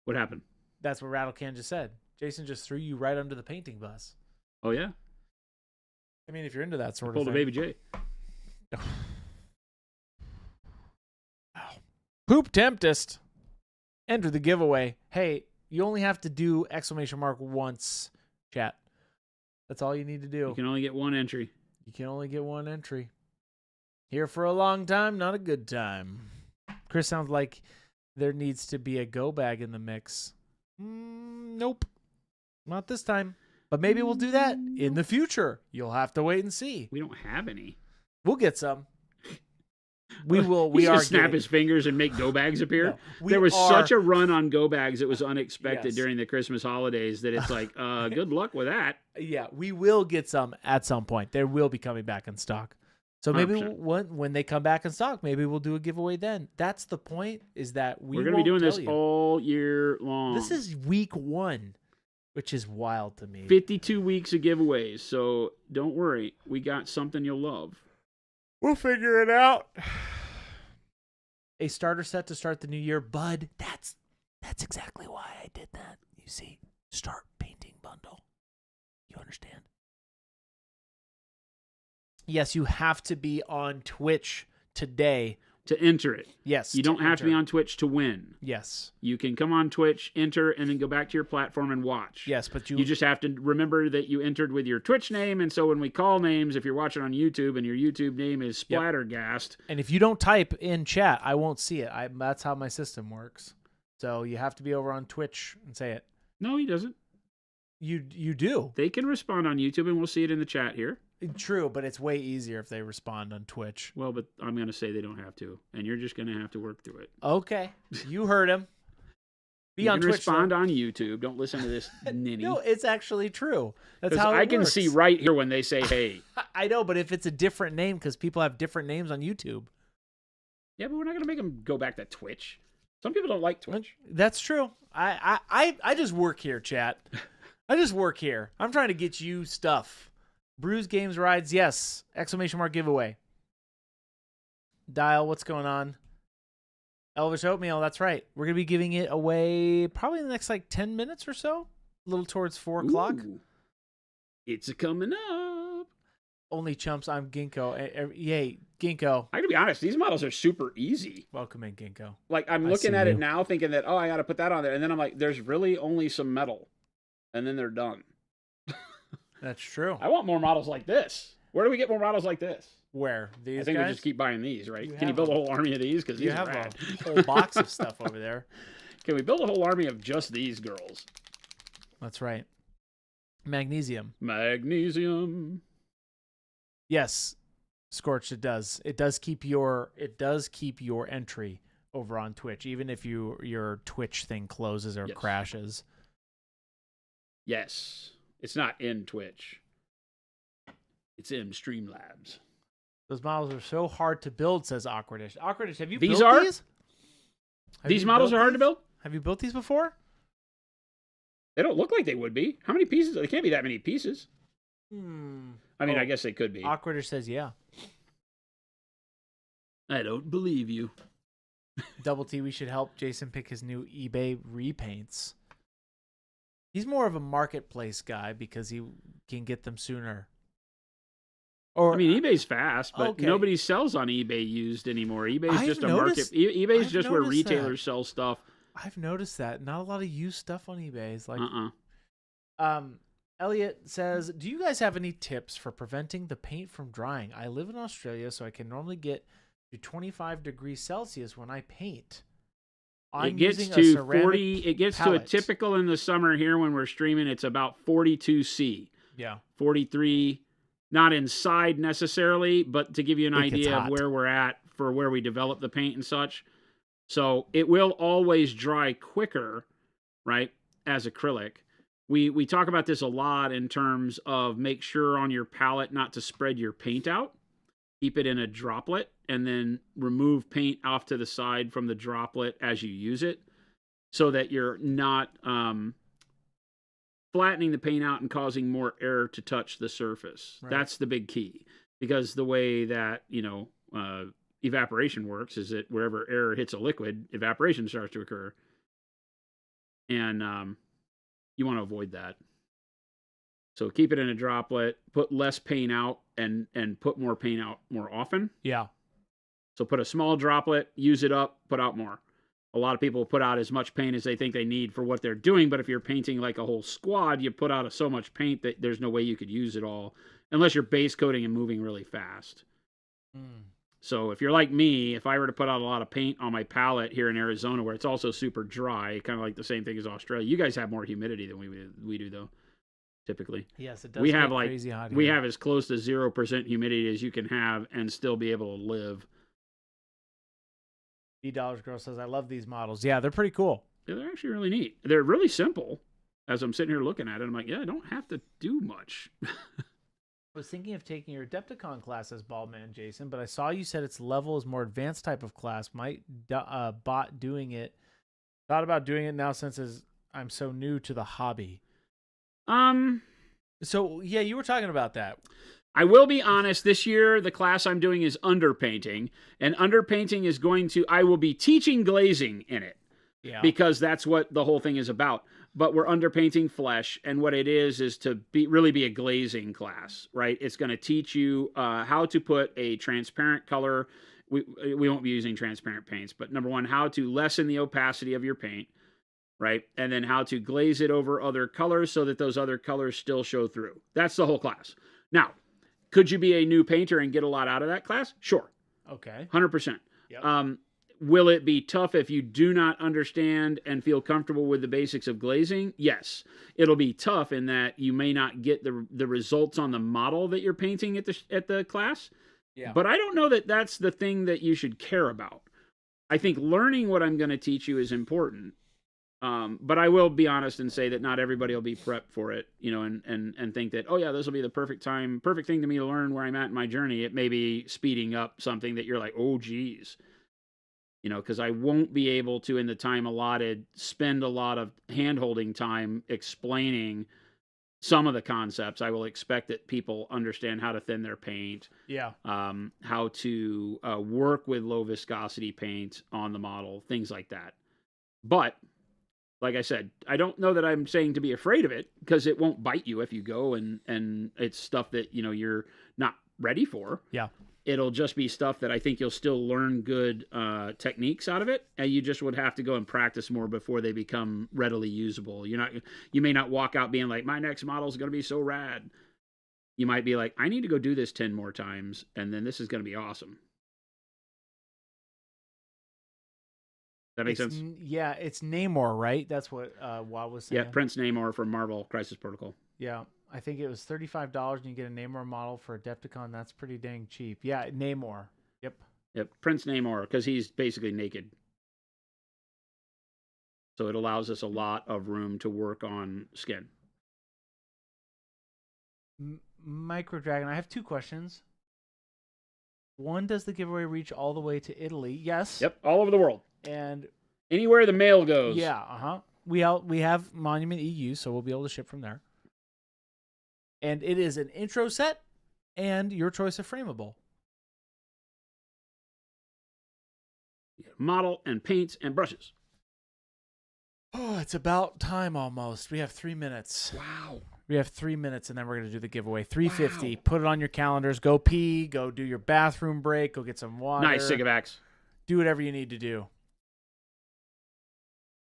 What happened? That's what Rattlecan just said. Jason just threw you right under the painting bus. Oh, yeah? I mean, if you're into that sort of thing. thing. Pulled a Baby J. Poop Tempest. Enter the giveaway. Hey, you only have to do exclamation mark once, chat. That's all you need to do. You can only get one entry. You can only get one entry. Here for a long time, not a good time. Chris sounds like there needs to be a go bag in the mix. Nope. Not this time. But maybe we'll do that in the future. You'll have to wait and see. We don't have any. We'll get some. We will. He's gonna snap his fingers and make go bags appear. No, there was such a run on go bags. It was unexpected during the Christmas holidays that it's like, good luck with that. Yeah, we will get some at some point. They will be coming back in stock. So maybe when they come back in stock, maybe we'll do a giveaway then. That's the point. Is that we're going to be doing this all year long. This is week 1, which is wild to me. 52 weeks of giveaways. So don't worry, we got something you'll love. We'll figure it out. A starter set to start the new year, bud. That's exactly why I did that. You see, start painting bundle. You understand? Yes, you have to be on Twitch today to enter it. Yes. You don't have to be on Twitch to win. Yes. You can come on Twitch, enter, and then go back to your platform and watch. Yes, but you just have to remember that you entered with your Twitch name, and so when we call names, if you're watching on YouTube and your YouTube name is Splattergast. And if you don't type in chat, I won't see it. That's how my system works. So you have to be over on Twitch and say it. No, he doesn't. You do. They can respond on YouTube, and we'll see it in the chat here. True, but it's way easier if they respond on Twitch. Well, but I'm going to say they don't have to, and you're just going to have to work through it. Okay. You heard him. Be on Twitch. Respond on YouTube. Don't listen to this ninny. No, it's actually true. That's how it I can see right here when they say, hey. I know, but if it's a different name, because people have different names on YouTube. Yeah, but we're not going to make them go back to Twitch. Some people don't like Twitch. That's true. I just work here, chat. I just work here. I'm trying to get you stuff. Brews Games Rides, yes. Exclamation mark giveaway. Dial, what's going on? Elvish Oatmeal, that's right. We're going to be giving it away probably in the next 10 minutes or so. A little towards 4 o'clock. It's coming up. Only chumps, I'm Ginkgo. Yay, Ginkgo. I gotta be honest, these models are super easy. Welcome in, Ginkgo. I'm looking at it now thinking that, I gotta put that on there. And then I'm like, there's really only some metal. and then they're done. That's true. I want more models like this. Where do we get more models like this? Where? These I think guys? we just keep buying these, right? You Can you have build a them. whole army of these? Because You these are have rad. a whole box of stuff over there. Can we build a whole army of just these girls? That's right. Magnesium. Magnesium. Yes, Scorched. It does. It does keep your entry over on Twitch, even if your Twitch thing closes or Yes. crashes. Yes. It's not in Twitch. It's in Streamlabs. Those models are so hard to build, says Awkwardish. Awkwardish, have you These built are? these? Have These you models built are hard to these? build? Have you built these before? They don't look like they would be. How many pieces? They can't be that many pieces. I mean, Oh. I guess they could be. Awkwardish says yeah. I don't believe you. Double T, we should help Jason pick his new eBay repaints. He's more of a marketplace guy because he can get them sooner. Or I mean, eBay's fast, but okay. nobody sells on eBay used anymore. eBay's I've just a noticed- market. eBay's I've just where noticed that. retailers sell stuff. I've noticed that not a lot of used stuff on eBay. It's like, Uh-uh. Elliot says, "Do you guys have any tips for preventing the paint from drying? I live in Australia, so I can normally get to 25 degrees Celsius when I paint. I'm It gets using a to ceramic 40. It gets palette." to a typical in the summer here when we're streaming. It's about 42 C, Yeah. 43. Not inside necessarily, but to give you an It gets idea of hot. where we're at for where we develop the paint and such. So it will always dry quicker, right, as acrylic. We talk about this a lot in terms of make sure on your palette not to spread your paint out. Keep it in a droplet and then remove paint off to the side from the droplet as you use it so that you're not flattening the paint out and causing more air to touch the surface. Right. That's the big key, because the way that, evaporation works is that wherever air hits a liquid, evaporation starts to occur. And you want to avoid that. So keep it in a droplet, put less paint out and put more paint out more often. Yeah. So put a small droplet, use it up, put out more. A lot of people put out as much paint as they think they need for what they're doing, but if you're painting like a whole squad, you put out so much paint that there's no way you could use it all unless you're base coating and moving really fast. So if you're like me, if I were to put out a lot of paint on my palette here in Arizona, where it's also super dry, kind of like the same thing as Australia, you guys have more humidity than we do though, typically. Yes, it does. We get have like crazy hot we here. have as close to 0% humidity as you can have and still be able to live. $8 Girl says, "I love these models." Yeah, they're pretty cool. Yeah, they're actually really neat. They're really simple. As I'm sitting here looking at it, I'm like, yeah, I don't have to do much. I was thinking of taking your Adepticon class as Baldman, Jason, but I saw you said its level is more advanced type of class. Might bot doing it. Thought about doing it now since I'm so new to the hobby. So yeah, you were talking about that. I will be honest, this year the class I'm doing is underpainting, and underpainting is I will be teaching glazing in it. Yeah. Because that's what the whole thing is about. But we're underpainting flesh, and what it is to really be a glazing class, right? It's going to teach you how to put a transparent color. We won't be using transparent paints, but number one, how to lessen the opacity of your paint, right? And then how to glaze it over other colors so that those other colors still show through. That's the whole class. Now, could you be a new painter and get a lot out of that class? Sure. Okay. 100%. Yep. Will it be tough if you do not understand and feel comfortable with the basics of glazing? Yes. It'll be tough in that you may not get the results on the model that you're painting at the class. Yeah. But I don't know that that's the thing that you should care about. I think learning what I'm going to teach you is important. But I will be honest and say that not everybody will be prepped for it, and think that, oh yeah, this will be the perfect thing to me to learn where I'm at in my journey. It may be speeding up something that you're like, oh geez, because I won't be able to, in the time allotted, spend a lot of hand-holding time explaining some of the concepts. I will expect that people understand how to thin their paint, Yeah. how to work with low viscosity paint on the model, things like that. But like I said, I don't know that I'm saying to be afraid of it, because it won't bite you if you go and it's stuff that you're not ready for. Yeah. it'll just be stuff that I think you'll still learn good techniques out of it, and you just would have to go and practice more before they become readily usable. You may not walk out being like, my next model is going to be so rad. You might be like, I need to go do this 10 more times, and then this is going to be awesome. That makes sense? Yeah, it's Namor, right? That's what Wad was saying. Yeah, Prince Namor from Marvel Crisis Protocol. Yeah, I think it was $35 and you get a Namor model for Adepticon. That's pretty dang cheap. Yeah, Namor. Yep. Yep, Prince Namor, because he's basically naked. So it allows us a lot of room to work on skin. Micro Dragon, I have 2 questions. One, does the giveaway reach all the way to Italy? Yes. Yep, all over the world. And anywhere the mail goes. Yeah, we have Monument EU, so we'll be able to ship from there. And it is an intro set and your choice of frameable. Model and paints and brushes. Oh, it's about time almost. We have 3 minutes. Wow. We have 3 minutes, and then we're going to do the giveaway. $3.50. Wow. Put it on your calendars. Go pee. Go do your bathroom break. Go get some water. Nice, Sigavax. Do whatever you need to do.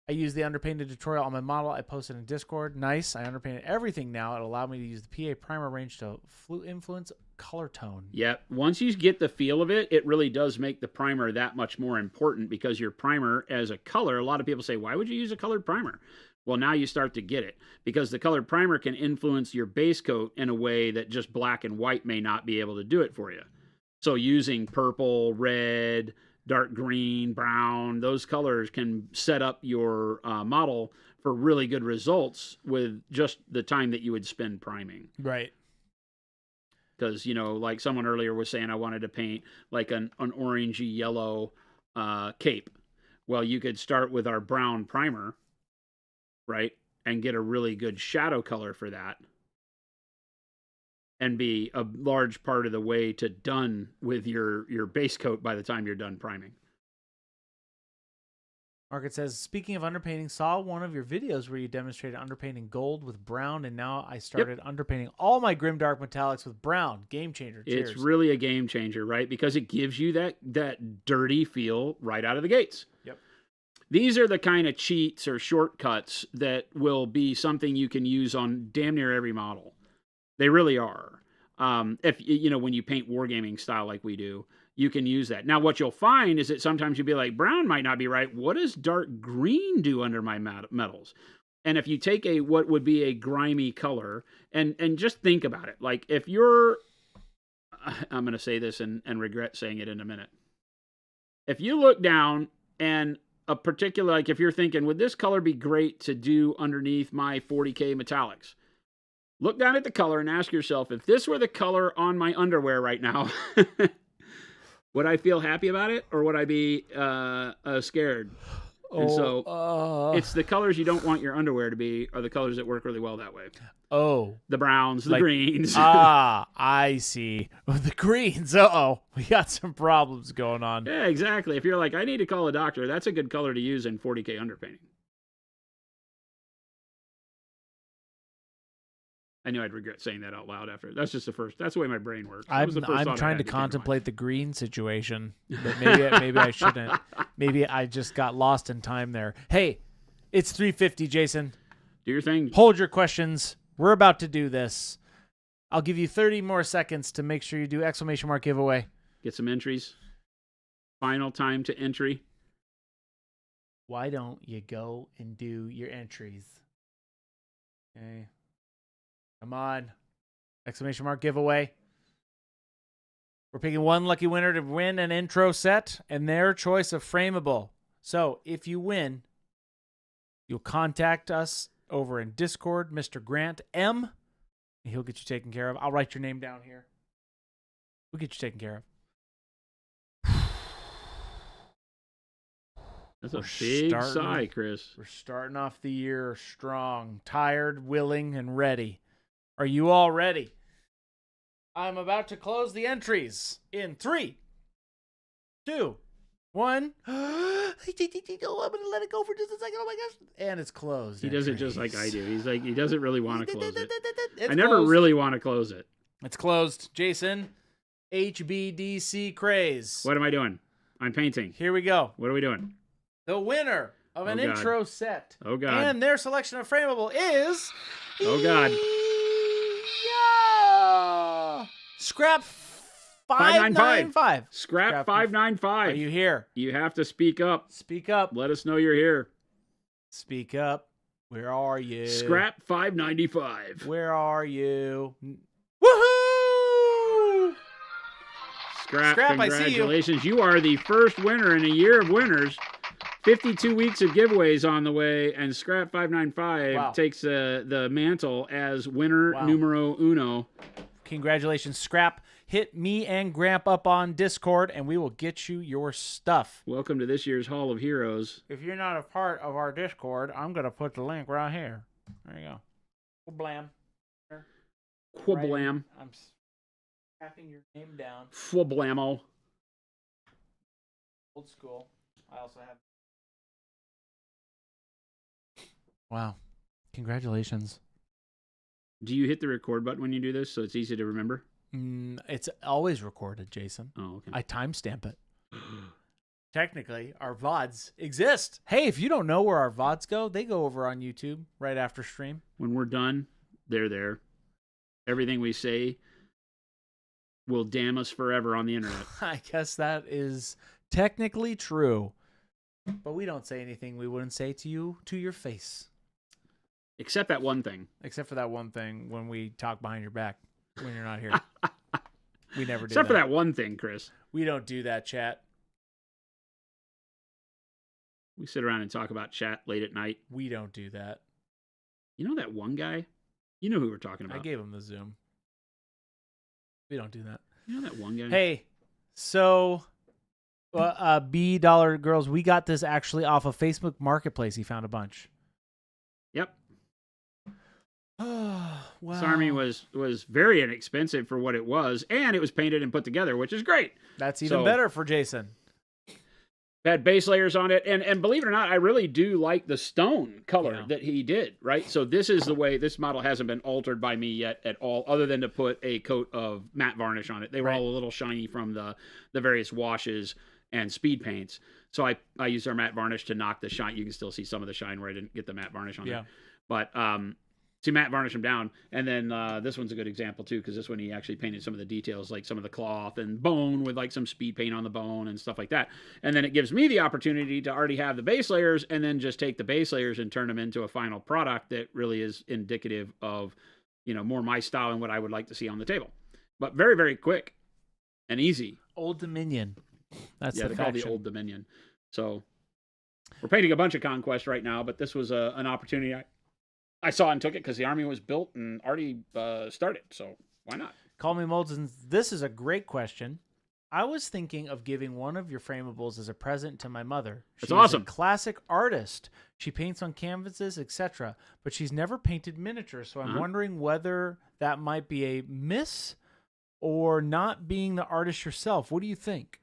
I use the underpainted tutorial on my model. I posted in Discord. Nice. I underpainted everything now. It allowed me to use the PA primer range to influence color tone. Yep. Once you get the feel of it, it really does make the primer that much more important, because your primer as a color, a lot of people say, why would you use a colored primer? Well, now you start to get it, because the colored primer can influence your base coat in a way that just black and white may not be able to do it for you. So using purple, red, dark green, brown, those colors can set up your model for really good results with just the time that you would spend priming. Right. Because, like someone earlier was saying, I wanted to paint like an orangey yellow cape. Well, you could start with our brown primer, right, and get a really good shadow color for that, and be a large part of the way to done with your base coat by the time you're done priming. Market says, speaking of underpainting, saw one of your videos where you demonstrated underpainting gold with brown, and now I started underpainting all my grimdark metallics with brown. Game changer. Cheers. It's really a game changer, right? Because it gives you that dirty feel right out of the gates. Yep. These are the kind of cheats or shortcuts that will be something you can use on damn near every model. They really are. If when you paint wargaming style like we do, you can use that. Now, what you'll find is that sometimes you'll be like, brown might not be right. What does dark green do under my metals? And if you take what would be a grimy color and just think about it, like if you're, I'm going to say this and regret saying it in a minute. If you look down and a particular, like if you're thinking, would this color be great to do underneath my 40K metallics? Look down at the color and ask yourself, if this were the color on my underwear right now, would I feel happy about it, or would I be scared? And so it's the colors you don't want your underwear to be are the colors that work really well that way. Oh. The browns, the greens. I see. The greens. We got some problems going on. Yeah, exactly. If you're like, I need to call a doctor, that's a good color to use in 40K underpainting. I knew I'd regret saying that out loud after. That's just the first. That's the way my brain works. I'm trying to contemplate the green situation, but maybe I shouldn't. Maybe I just got lost in time there. Hey, it's 3:50, Jason. Do your thing. Hold your questions. We're about to do this. I'll give you 30 more seconds to make sure you do ! Giveaway. Get some entries. Final time to entry. Why don't you go and do your entries? Okay. Come on. ! Giveaway. We're picking one lucky winner to win an intro set and their choice of frameable. So if you win, you'll contact us over in Discord, Mr. Grant M. And he'll get you taken care of. I'll write your name down here. We'll get you taken care of. That's a big sigh, Chris. We're starting off the year strong, tired, willing, and ready. Are you all ready? I'm about to close the entries in 3, 2, 1. I'm going to let it go for just a second. Oh my gosh. And it's closed. He does it just like I do. He's like, he doesn't really want to close it. It's I never closed. really want to close it. It's closed. Jason, HBDC craze. What am I doing? I'm painting. Here we go. What are we doing? The winner of an intro set. Oh, God. And their selection of frameable is... Oh, God. Yeah! Scrap 595. Scrap 595. Are you here? You have to speak up. Speak up. Let us know you're here. Speak up. Where are you? Scrap 595. Where are you? Woohoo! Scrap, I see you. congratulations. You are the first winner in a year of winners. 52 weeks of giveaways on the way, and Scrap 595 takes the mantle as winner numero uno. Congratulations, Scrap. Hit me and Gramp up on Discord, and we will get you your stuff. Welcome to this year's Hall of Heroes. If you're not a part of our Discord, I'm going to put the link right here. There you go. Blam. Quablam. I'm tapping your name down. Fwablamo. Old school. I also have... Wow. Congratulations. Do you hit the record button when you do this so it's easy to remember? It's always recorded, Jason. Oh, okay. I timestamp it. Technically, our VODs exist. Hey, if you don't know where our VODs go, they go over on YouTube right after stream. When we're done, they're there. Everything we say will damn us forever on the internet. I guess that is technically true. But we don't say anything we wouldn't say to you to your face. Except that one thing. Except for that one thing when we talk behind your back when you're not here. We never do Except for that one thing, Chris. We don't do that, chat. We sit around and talk about chat late at night. We don't do that. You know that one guy? You know who we're talking about. I gave him the Zoom. We don't do that. You know that one guy? Hey, so B Dollar Girls, we got this actually off of Facebook Marketplace. He found a bunch. Yep. Wow. This army was very inexpensive for what it was, and it was painted and put together, which is great. That's even better for Jason. Had base layers on it, and believe it or not, I really do like the stone color that he did, right? So this is the way, this model hasn't been altered by me yet at all, other than to put a coat of matte varnish on it. They were all a little shiny from the various washes and speed paints. So I used our matte varnish to knock the shine. You can still see some of the shine where I didn't get the matte varnish on there. But to matte varnish them down. And then this one's a good example too, because this one he actually painted some of the details, like some of the cloth and bone with like some speed paint on the bone and stuff like that. And then it gives me the opportunity to already have the base layers and then just take the base layers and turn them into a final product that really is indicative of, you know, more my style and what I would like to see on the table. But very, very quick and easy. Old Dominion. That's they call it the Old Dominion. So we're painting a bunch of Conquest right now, but this was an opportunity I saw and took it because the army was built and already started. So why not? Call me Molds. This is a great question. I was thinking of giving one of your framables as a present to my mother. That's awesome. She's a classic artist. She paints on canvases, etc., but she's never painted miniatures. So I'm wondering whether that might be a miss or not being the artist yourself. What do you think?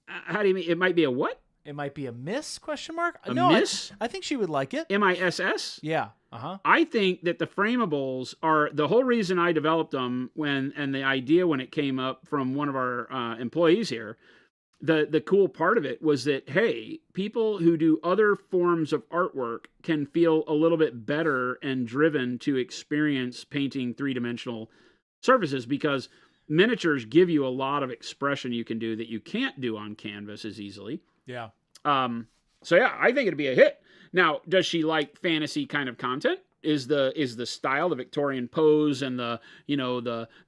How do you mean? It might be a what? It might be a miss? Question mark? A miss? I think she would like it. MISS? Yeah. I think that the framables are the whole reason I developed them and the idea when it came up from one of our employees here. The cool part of it was that, hey, people who do other forms of artwork can feel a little bit better and driven to experience painting three-dimensional surfaces because miniatures give you a lot of expression you can do that you can't do on canvas as easily. Yeah. So yeah, I think it'd be a hit. Now, does she like fantasy kind of content? Is the style, the Victorian pose and the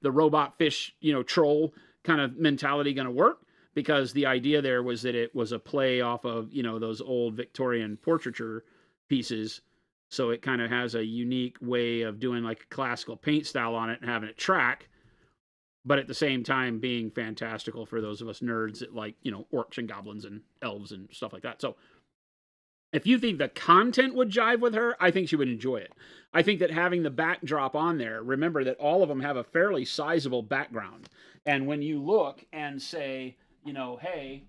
robot fish, troll kind of mentality going to work? Because the idea there was that it was a play off of, those old Victorian portraiture pieces. So it kind of has a unique way of doing like a classical paint style on it and having it track, but at the same time being fantastical for those of us nerds that like, orcs and goblins and elves and stuff like that. So if you think the content would jive with her, I think she would enjoy it. I think that having the backdrop on there, remember that all of them have a fairly sizable background. And when you look and say, hey,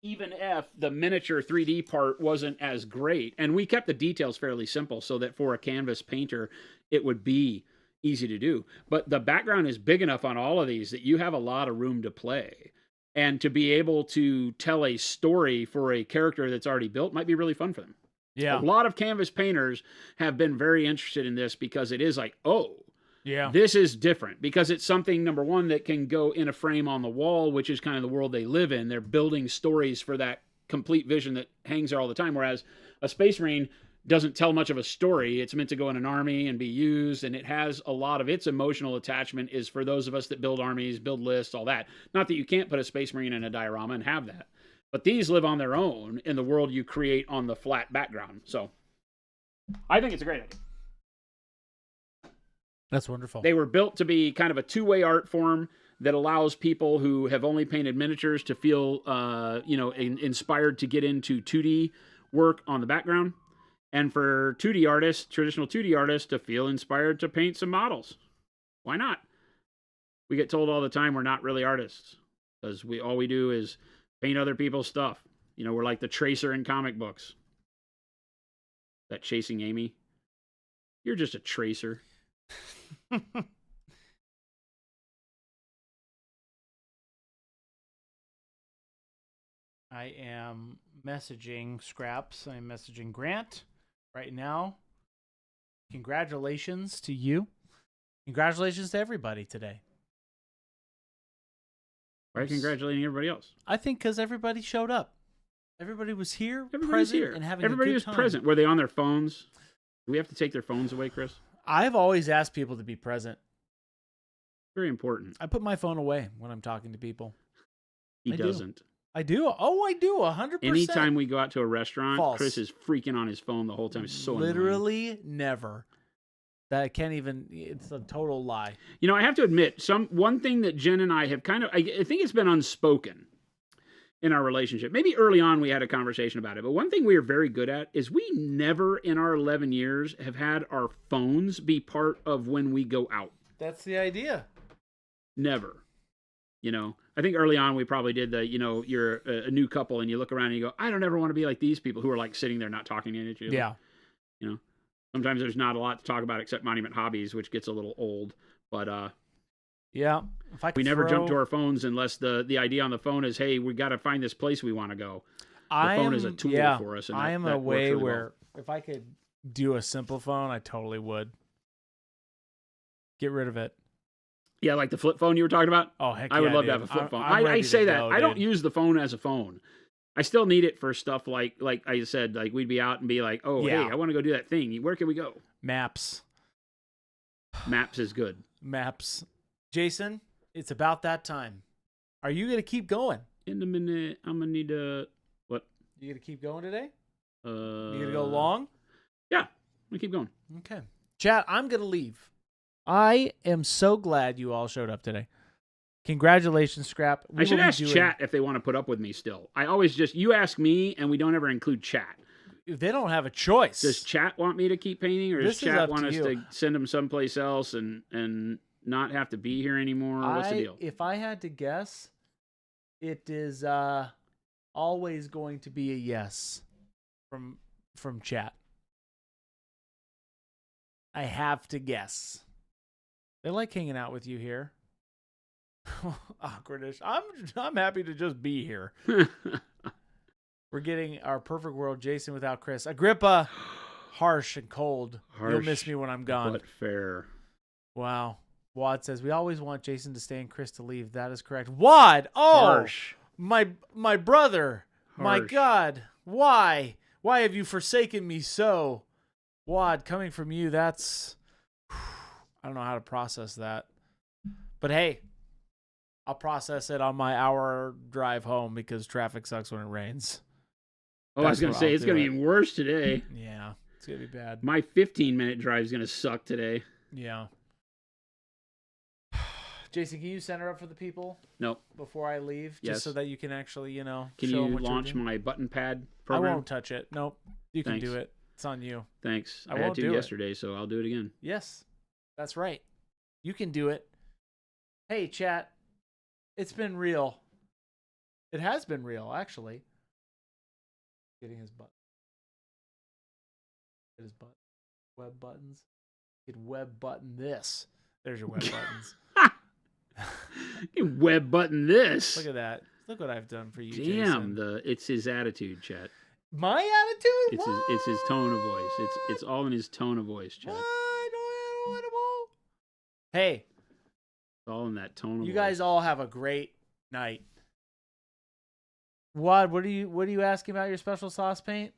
even if the miniature 3D part wasn't as great, and we kept the details fairly simple so that for a canvas painter, it would be, easy to do. But the background is big enough on all of these that you have a lot of room to play. And to be able to tell a story for a character that's already built might be really fun for them. Yeah. A lot of canvas painters have been very interested in this because it is like, oh, yeah, this is different. Because it's something, number one, that can go in a frame on the wall, which is kind of the world they live in. They're building stories for that complete vision that hangs there all the time. Whereas a Space Marine doesn't tell much of a story. It's meant to go in an army and be used, and it has a lot of its emotional attachment is for those of us that build armies, build lists, all that. Not that you can't put a Space Marine in a diorama and have that, but these live on their own in the world you create on the flat background. So I think it's a great idea. that's wonderful. They were built to be kind of a two-way art form that allows people who have only painted miniatures to feel, inspired to get into 2D work on the background. And for 2D artists, traditional 2D artists, to feel inspired to paint some models. Why not? We get told all the time we're not really artists because all we do is paint other people's stuff. We're like the tracer in comic books. That Chasing Amy. You're just a tracer. I am messaging Scraps. I'm messaging Grant right now. Congratulations to you. Congratulations to everybody today. Why are you congratulating everybody else? I think because everybody showed up. Everybody was here, Everybody's present, here. and having Everybody a good was time. present. Were they on their phones? Do we have to take their phones away, Chris? I've always asked people to be present. Very important. I put my phone away when I'm talking to people. He I do. doesn't. I do. Oh, I do. 100%. Anytime we go out to a restaurant, False. Chris is freaking on his phone the whole time. It's so annoying. Literally never. That I can't even. It's a total lie. I have to admit, one thing that Jen and I have kind of, I think it's been unspoken in our relationship. Maybe early on we had a conversation about it, but one thing we are very good at is we never in our 11 years have had our phones be part of when we go out. That's the idea. Never. I think early on we probably did you're a new couple and you look around and you go, I don't ever want to be like these people who are like sitting there not talking to each other. Yeah. Sometimes there's not a lot to talk about except Monument Hobbies, which gets a little old. But yeah, if I could we never jump to our phones unless the idea on the phone is, hey, we got to find this place we want to go. The phone is a tool for us. And I am that a way really where if I could do a simple phone, I totally would. Get rid of it. Yeah, like the flip phone you were talking about? Oh, heck I would yeah, love dude. to have a flip phone. I'm I ready say to that. go, I don't dude. use the phone as a phone. I still need it for stuff like I said, like we'd be out and be like, oh, Yeah. hey, I want to go do that thing. Where can we go? Maps. Maps is good. Maps. Jason, it's about that time. Are you going to keep going? In a minute, I'm going to need what? You going to keep going today? You You going to go long? Yeah, I'm going to keep going. Okay. Chat, I'm going to leave. I am so glad you all showed up today. Congratulations, Scrap. I should ask chat if they want to put up with me still. I always you ask me, and we don't ever include chat. They don't have a choice. Does chat want me to keep painting, or does This is chat up want to us you. to send them someplace else and not have to be here anymore? What's the deal? If I had to guess, it is always going to be a yes from chat. I have to guess. They like hanging out with you here. Awkwardish. I'm happy to just be here. We're getting our perfect world, Jason without Chris. Agrippa, harsh and cold. You'll miss me when I'm gone. But fair. Wow. Wad says, we always want Jason to stay and Chris to leave. That is correct. Wad! Oh! Harsh. My brother. My Harsh. God. Why? Why have you forsaken me so? Wad, coming from you, that's... I don't know how to process that. But hey, I'll process it on my hour drive home because traffic sucks when it rains. Oh, I was going to say, it's going to be be even worse today. Yeah, it's going to be bad. My 15-minute drive is going to suck today. Yeah. Jason, can you center up for the people Nope. before I leave? Yes. Just so that you can actually, Can show them you what you're launch doing? my button pad I program? won't touch it. Nope. You can Thanks. do it. It's on you. Thanks. I I had won't to do it. yesterday, so I'll do it again. Yes, that's right. You can do it. Hey, chat. It's been real. It has been real, actually. Getting his butt. Get his butt. Web buttons. You could web button this. There's your web buttons. You web button this. Look at that. Look what I've done for you, Damn, Jason. it's his attitude, chat. My attitude? It's his tone of voice. It's all in his tone of voice, chat. What? Hey, It's all in that tone of voice. you guys all have a great night. What are you asking about your special sauce paint?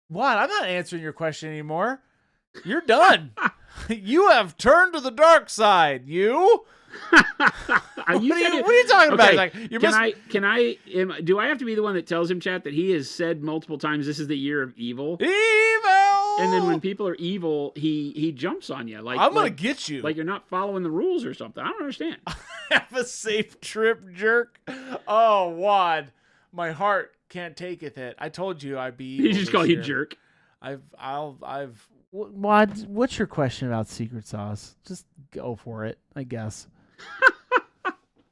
What? I'm not answering your question anymore. You're done. You have turned to the dark side. You? What are you talking about? Like, do I have to be the one that tells him, chat, that he has said multiple times this is the year of evil? Evil! And then when people are evil, he jumps on you. Like, I'm going to get you. Like you're not following the rules or something. I don't understand. Have a safe trip, jerk. Oh, Wad. My heart can't taketh it. I told you I'd be evil. He just call you jerk. Wad, what's your question about secret sauce? Just go for it, I guess.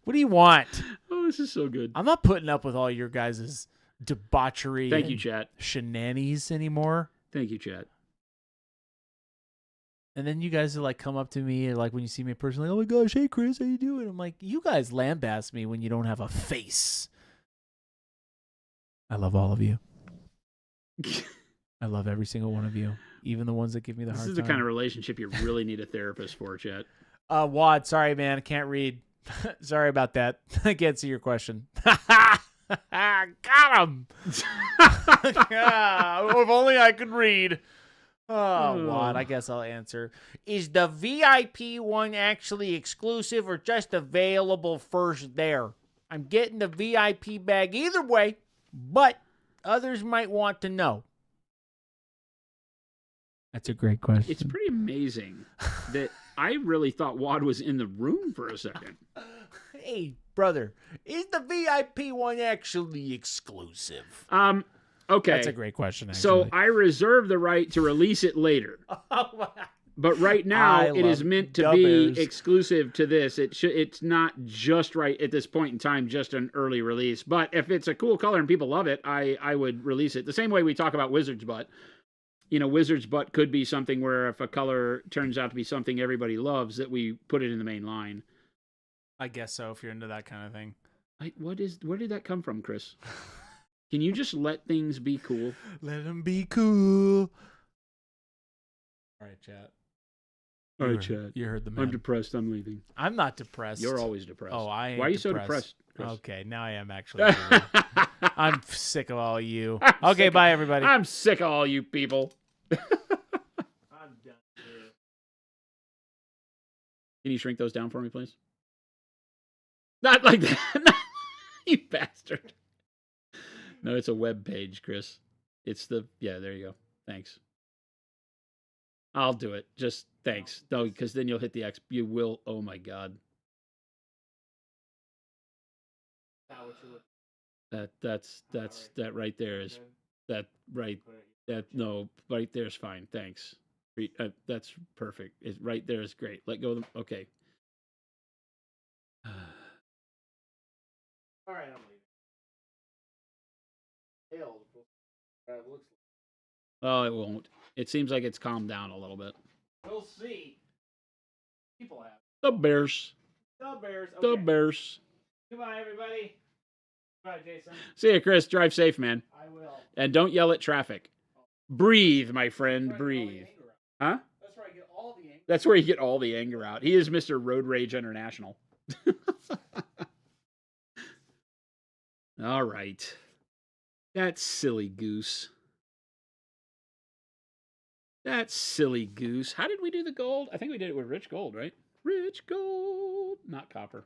What do you want? Oh, this is so good. I'm not putting up with all your guys' debauchery. Thank you, chat. Shenanigans anymore. Thank you, chat. And then you guys are like, come up to me and like when you see me personally, oh my gosh, hey Chris, how you doing? I'm like, you guys lambast me when you don't have a face. I love all of you. I love every single one of you, even the ones that give me the hard time. This is the kind of relationship you really need a therapist for, chat. Wad, sorry, man. I can't read. Sorry about that. I can't see your question. Got him. If only I could read. Oh, Wad, I guess I'll answer. Is the VIP one actually exclusive or just available first there? I'm getting the VIP bag either way, but others might want to know. That's a great question. It's pretty amazing that I really thought Wad was in the room for a second. Hey, brother, is the VIP one actually exclusive? Okay. That's a great question, actually. So I reserve the right to release it later. But right now, it is meant to be exclusive to this. It's not just right at this point in time, just an early release. But if it's a cool color and people love it, I would release it. The same way we talk about Wizard's Butt. You know, Wizard's Butt could be something where if a color turns out to be something everybody loves, that we put it in the main line. I guess so, if you're into that kind of thing. Where did that come from, Chris? Can you just let things be cool? Let them be cool. All right, chat. All right, chat. You heard the man. I'm depressed. I'm leaving. I'm not depressed. You're always depressed. Oh, I am. Why are you so depressed, Chris? Okay, now I am actually. I'm sick of all you. Okay, bye, everybody. I'm sick of all you people. I'm done here. Can you shrink those down for me, please? Not like that. You bastard. No, it's a web page, Chris. It's yeah, there you go. Thanks. I'll do it. Just thanks. No, because then you'll hit the X. You will. Oh my God. That right there is that right. No, right there's fine. Thanks. That's perfect. Right there is great. Let go of them. Okay. All right, I'm leaving. Oh, it won't. It seems like it's calmed down a little bit. We'll see. People have. The Bears. The Bears. Okay. The Bears. Goodbye, everybody. Bye, Jason. See ya, Chris. Drive safe, man. I will. And don't yell at traffic. Breathe, my friend. Breathe. Huh? That's where I get all the anger. That's where you get all the anger out. He is Mr. Road Rage International. All right. That silly goose. That silly goose. How did we do the gold? I think we did it with rich gold, right? Rich gold. Not copper.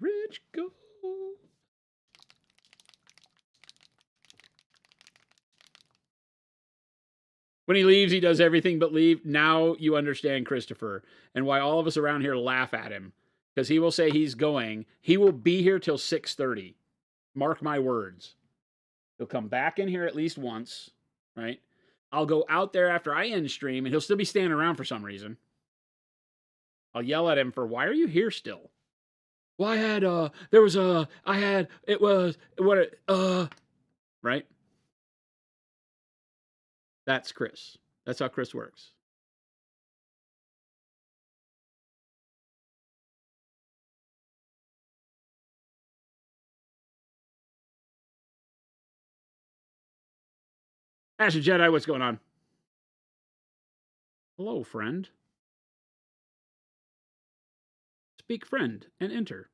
Rich gold. When he leaves, he does everything but leave. Now you understand Christopher and why all of us around here laugh at him. Because he will say he's going. He will be here till 6:30. Mark my words. He'll come back in here at least once, right? I'll go out there after I end stream, and he'll still be standing around for some reason. I'll yell at him for, why are you here still? Well, right? That's Chris. That's how Chris works. Asher Jedi, what's going on? Hello, friend. Speak friend and enter.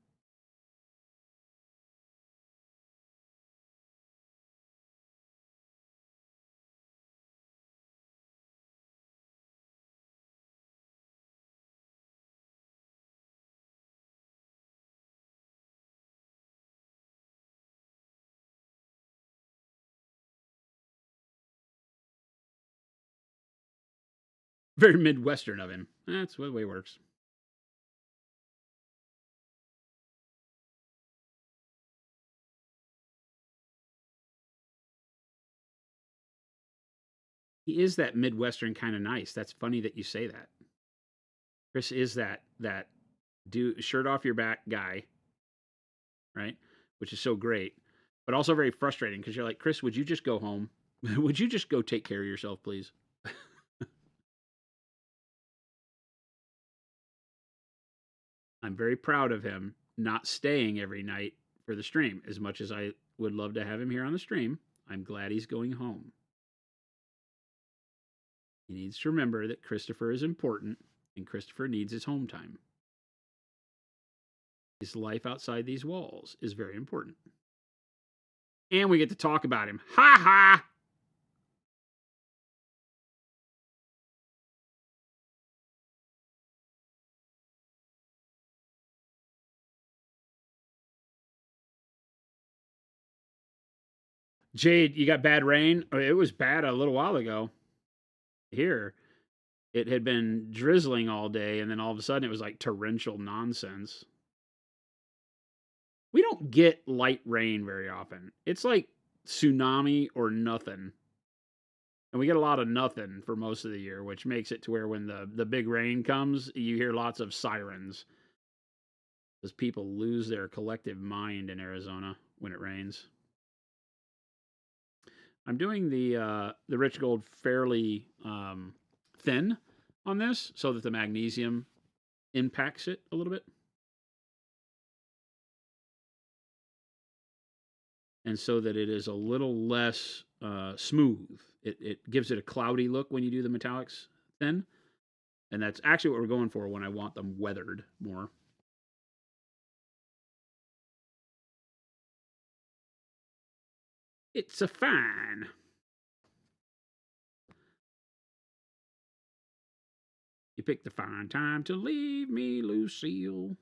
Very Midwestern of him. That's the way it works. He is that Midwestern kind of nice. That's funny that you say that. Chris is that do shirt off your back guy, right? Which is so great, but also very frustrating because you're like, Chris, would you just go home? Would you just go take care of yourself, please? I'm very proud of him not staying every night for the stream. As much as I would love to have him here on the stream, I'm glad he's going home. He needs to remember that Christopher is important and Christopher needs his home time. His life outside these walls is very important. And we get to talk about him. Ha ha! Jade, you got bad rain? It was bad a little while ago. Here, it had been drizzling all day, and then all of a sudden it was like torrential nonsense. We don't get light rain very often. It's like tsunami or nothing. And we get a lot of nothing for most of the year, which makes it to where when the big rain comes, you hear lots of sirens. Because people lose their collective mind in Arizona when it rains. I'm doing the rich gold fairly thin on this so that the magnesium impacts it a little bit. And so that it is a little less smooth. It gives it a cloudy look when you do the metallics thin. And that's actually what we're going for when I want them weathered more. It's a fine. You picked the fine time to leave me, Lucille.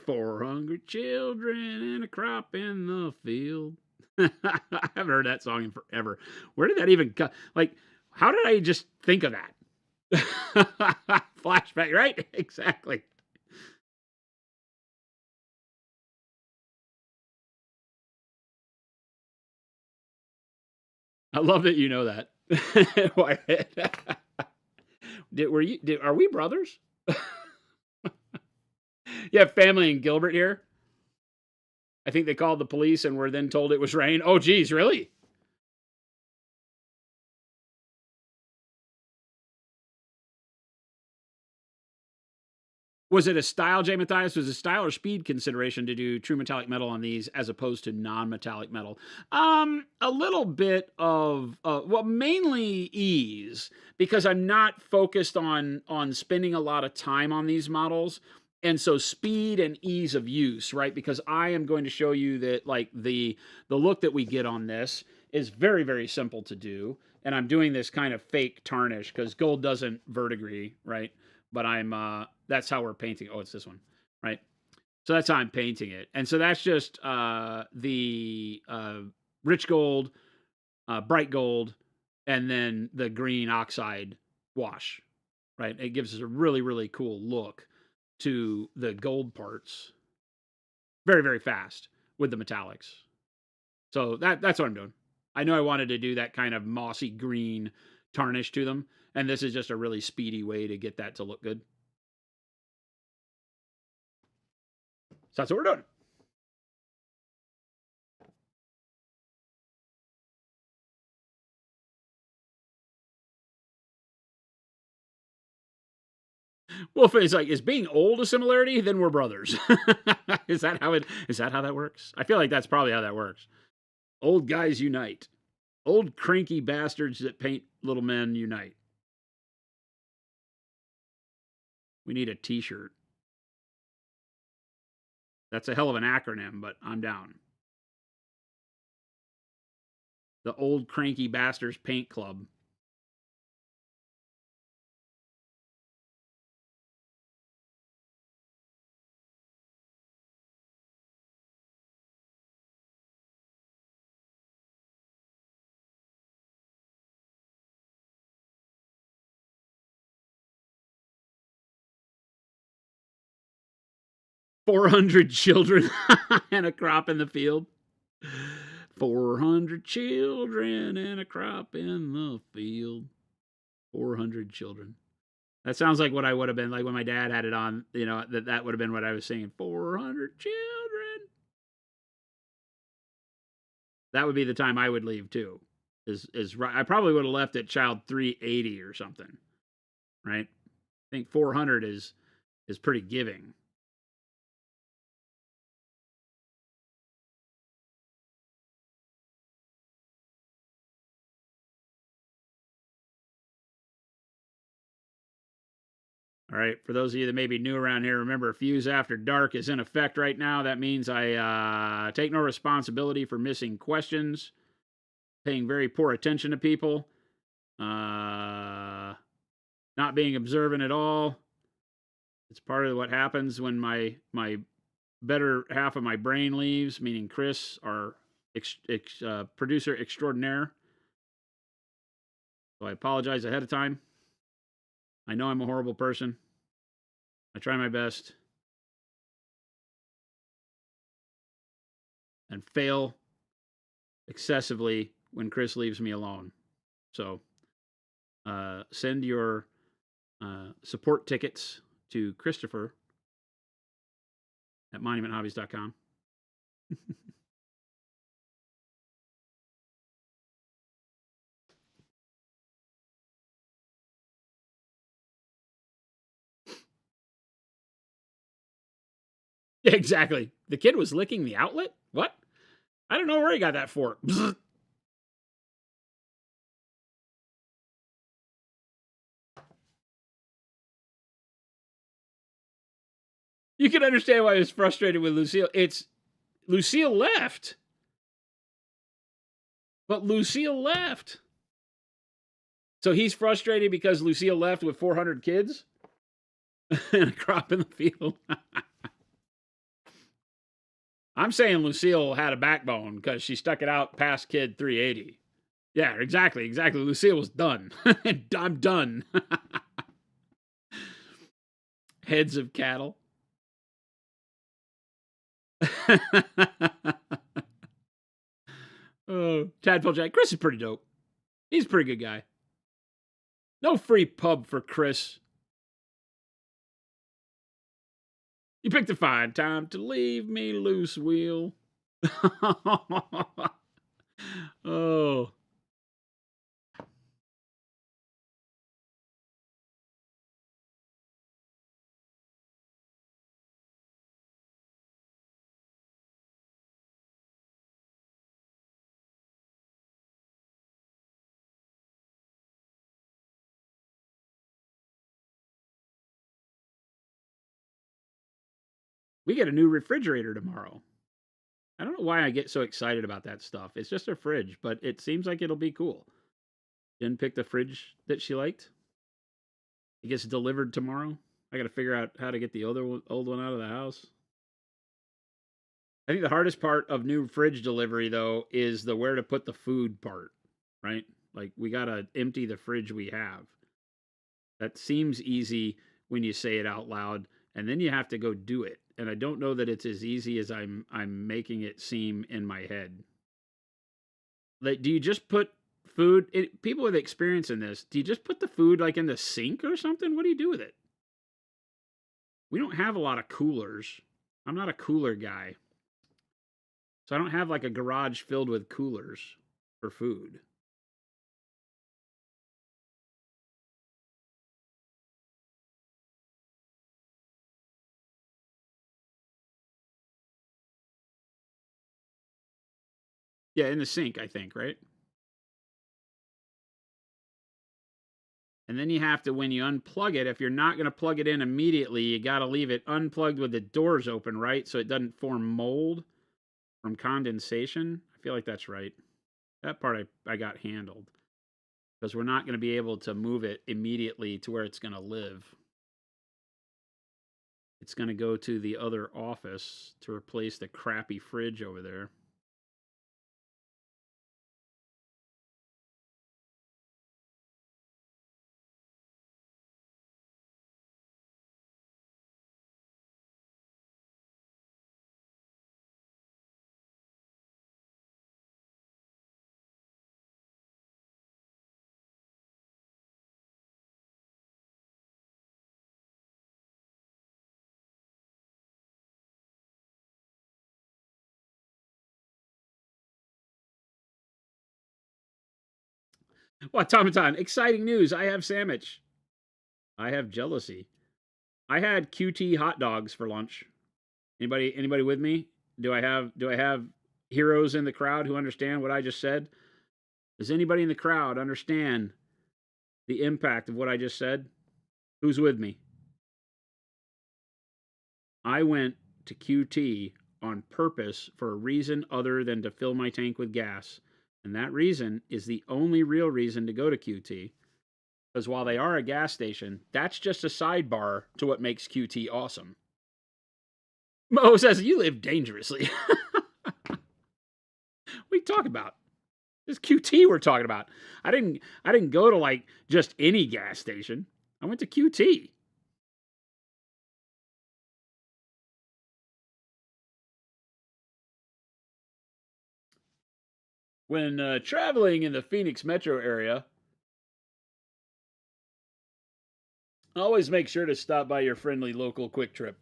Four hungry children and a crop in the field. I haven't heard that song in forever. Where did that even come? Like, how did I just think of that? Flashback, right? Exactly. I love that you know that. Are we brothers? You have family in Gilbert here? I think they called the police and were then told it was rain. Oh, geez, really? Was it a style, Jay Matthias? Was it a style or speed consideration to do true metallic metal on these as opposed to non-metallic metal? A little bit of, well, mainly ease, because I'm not focused on spending a lot of time on these models. And so speed and ease of use, right? Because I am going to show you that like the look that we get on this is very, very simple to do. And I'm doing this kind of fake tarnish because gold doesn't verdigris, right? But I'm that's how we're painting. Oh, it's this one, right? So that's how I'm painting it. And so that's just the rich gold, bright gold, and then the green oxide wash, right? It gives us a really, really cool look to the gold parts very, very fast with the metallics. So that's what I'm doing. I know I wanted to do that kind of mossy green tarnish to them, and this is just a really speedy way to get that to look good. So that's what we're doing. Wolf is like, is being old a similarity? Then we're brothers. Is that how that works? I feel like that's probably how that works. Old guys unite. Old cranky bastards that paint little men unite. We need a t-shirt. That's a hell of an acronym, but I'm down. The Old Cranky Bastards Paint Club. $400 children and a crop in the field. 400 children and a crop in the field. 400 children. That sounds like what I would have been like when my dad had it on. You know, that would have been what I was singing. 400 children. That would be the time I would leave too. Is right. I probably would have left at child 380 or something. Right? I think 400 is pretty giving. All right, for those of you that may be new around here, remember Fuse After Dark is in effect right now. That means I take no responsibility for missing questions, paying very poor attention to people, not being observant at all. It's part of what happens when my better half of my brain leaves, meaning Chris, our producer extraordinaire. So I apologize ahead of time. I know I'm a horrible person. I try my best. And fail excessively when Chris leaves me alone. So send your support tickets to Christopher at monumenthobbies.com. Yeah, exactly. The kid was licking the outlet? What? I don't know where he got that for. You can understand why he was frustrated with Lucille. Lucille left. But Lucille left. So he's frustrated because Lucille left with 400 kids and a crop in the field. I'm saying Lucille had a backbone because she stuck it out past kid 380. Yeah, exactly. Lucille was done. I'm done. Heads of cattle. Oh, Tadpole Jack. Chris is pretty dope. He's a pretty good guy. No free pub for Chris. You picked a fine time to leave me loose, Will. Oh. We get a new refrigerator tomorrow. I don't know why I get so excited about that stuff. It's just a fridge, but it seems like it'll be cool. Jen picked the fridge that she liked. It gets delivered tomorrow. I got to figure out how to get the old one out of the house. I think the hardest part of new fridge delivery though is the where to put the food part, right? Like we gotta empty the fridge we have. That seems easy when you say it out loud, and then you have to go do it. And I don't know that it's as easy as I'm making it seem in my head. Like, do you just put food? People with experience in this, do you just put the food like in the sink or something? What do you do with it? We don't have a lot of coolers. I'm not a cooler guy. So I don't have like a garage filled with coolers for food. Yeah, in the sink, I think, right? And then you have to, when you unplug it, if you're not going to plug it in immediately, you got to leave it unplugged with the doors open, right? So it doesn't form mold from condensation. I feel like that's right. That part I got handled because we're not going to be able to move it immediately to where it's going to live. It's going to go to the other office to replace the crappy fridge over there. Automaton, exciting news. I have sandwich. I have jealousy. I had QT hot dogs for lunch. Anybody with me? Do I have heroes in the crowd who understand what I just said? Does anybody in the crowd understand the impact of what I just said? Who's with me? I went to QT on purpose for a reason other than to fill my tank with gas. And that reason is the only real reason to go to QT. Because while they are a gas station, that's just a sidebar to what makes QT awesome. Mo says, you live dangerously. What are you talking about? This QT we're talking about. I didn't go to like just any gas station. I went to QT. When traveling in the Phoenix metro area, always make sure to stop by your friendly local Quick Trip.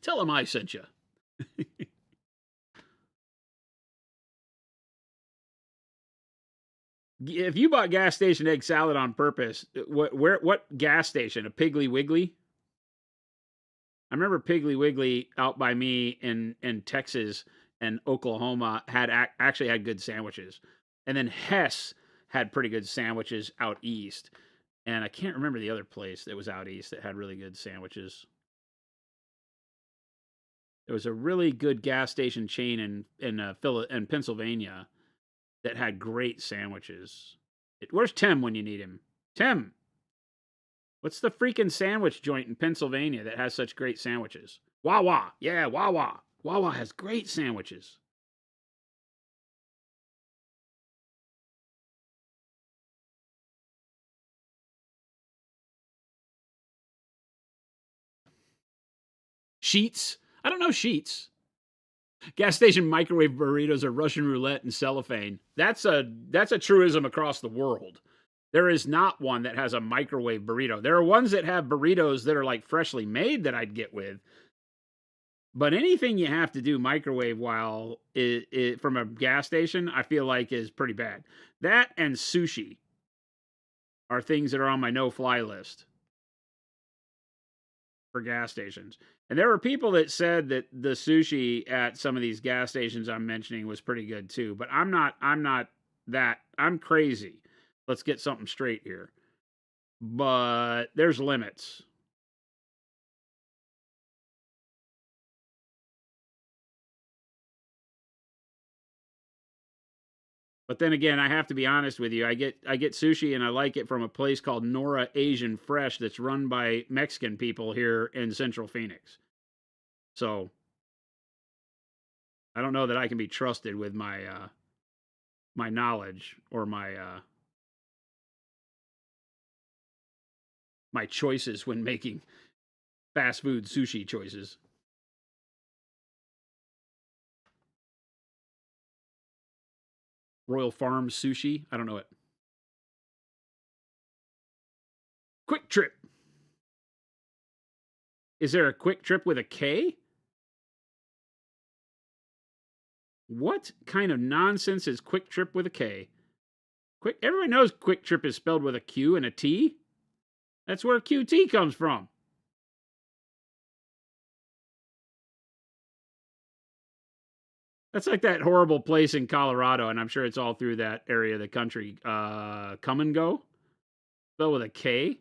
Tell them I sent you. If you bought gas station egg salad on purpose, what gas station? A Piggly Wiggly? I remember Piggly Wiggly out by me in Texas and Oklahoma actually had good sandwiches, and then Hess had pretty good sandwiches out east. And I can't remember the other place that was out east that had really good sandwiches. There was a really good gas station chain in Pennsylvania that had great sandwiches. Where's Tim when you need him? Tim, what's the freaking sandwich joint in Pennsylvania that has such great sandwiches? Wawa. Yeah, Wawa. Wawa has great sandwiches. Sheets. I don't know Sheets. Gas station microwave burritos are Russian roulette and cellophane. That's a truism across the world. There is not one that has a microwave burrito. There are ones that have burritos that are like freshly made that I'd get with. But anything you have to do microwave while from a gas station, I feel like is pretty bad. That and sushi are things that are on my no-fly list for gas stations. And there were people that said that the sushi at some of these gas stations I'm mentioning was pretty good too. But I'm not that. I'm crazy. Let's get something straight here. But there's limits. But then again, I have to be honest with you. I get sushi and I like it from a place called Nora Asian Fresh that's run by Mexican people here in Central Phoenix. So I don't know that I can be trusted with my my knowledge or my choices when making fast food sushi choices. Royal Farms Sushi. I don't know it. Quick Trip. Is there a Quick Trip with a K? What kind of nonsense is Quick Trip with a K? Quick. Everybody knows Quick Trip is spelled with a Q and a T. That's where QT comes from. That's like that horrible place in Colorado, and I'm sure it's all through that area of the country. Come and Go, spelled with a K.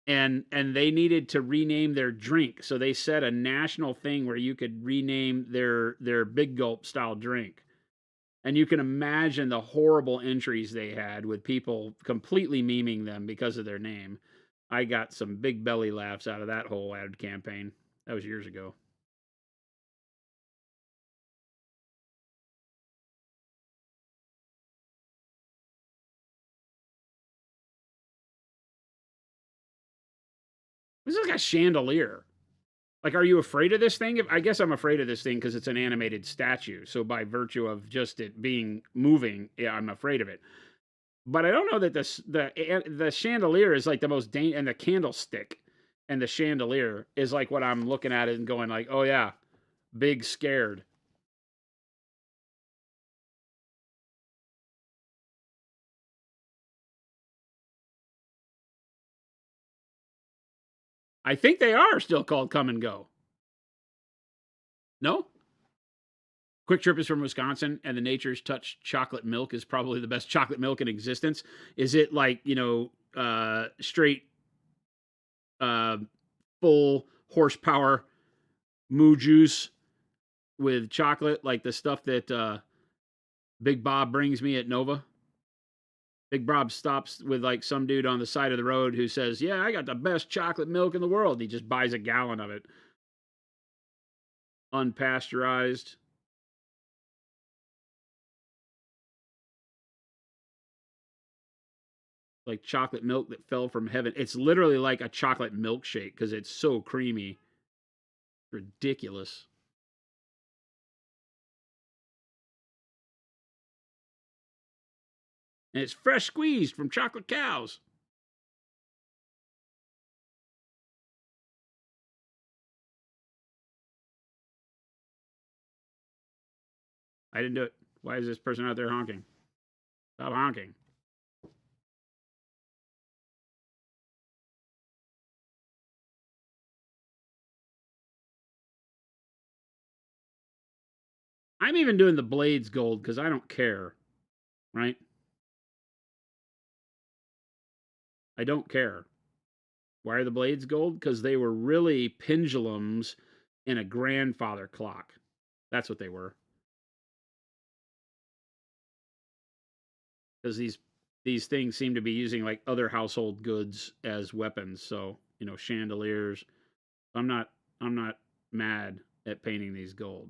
And they needed to rename their drink, so they set a national thing where you could rename their Big Gulp style drink. And you can imagine the horrible entries they had with people completely memeing them because of their name. I got some big belly laughs out of that whole ad campaign. That was years ago. This is like a chandelier. Like, are you afraid of this thing? I guess I'm afraid of this thing because it's an animated statue. So by virtue of just it being moving, yeah, I'm afraid of it. But I don't know that the chandelier is like the most and the candlestick and the chandelier is like what I'm looking at it and going like, oh yeah, big scared. I think they are still called Come and Go. No? Quick Trip is from Wisconsin, and the Nature's Touch chocolate milk is probably the best chocolate milk in existence. Is it like, straight full horsepower moo juice with chocolate, like the stuff that Big Bob brings me at Nova? Big Bob stops with like some dude on the side of the road who says, yeah, I got the best chocolate milk in the world. And he just buys a gallon of it. Unpasteurized. Like chocolate milk that fell from heaven. It's literally like a chocolate milkshake because it's so creamy. Ridiculous. And it's fresh squeezed from chocolate cows. I didn't do it. Why is this person out there honking? Stop honking. I'm even doing the blades gold because I don't care. Right? I don't care. Why are the blades gold? Because they were really pendulums in a grandfather clock. That's what they were. Because these things seem to be using like other household goods as weapons. So, chandeliers. I'm not mad at painting these gold.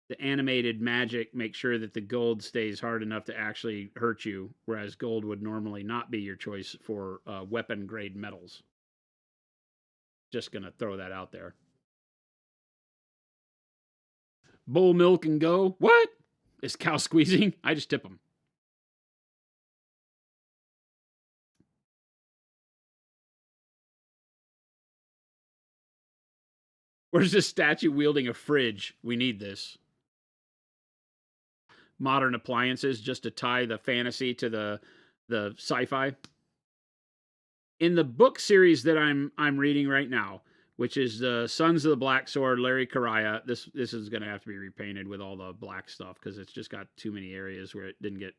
The animated magic makes sure that the gold stays hard enough to actually hurt you, whereas gold would normally not be your choice for weapon grade metals. Just gonna throw that out there. Bull milk and go. What? Is cow squeezing? I just tip them. Where's this statue wielding a fridge? We need this. Modern appliances just to tie the fantasy to the sci-fi. In the book series that I'm reading right now, which is the Sons of the Black Sword, Larry Correia. This is going to have to be repainted with all the black stuff because it's just got too many areas where it didn't get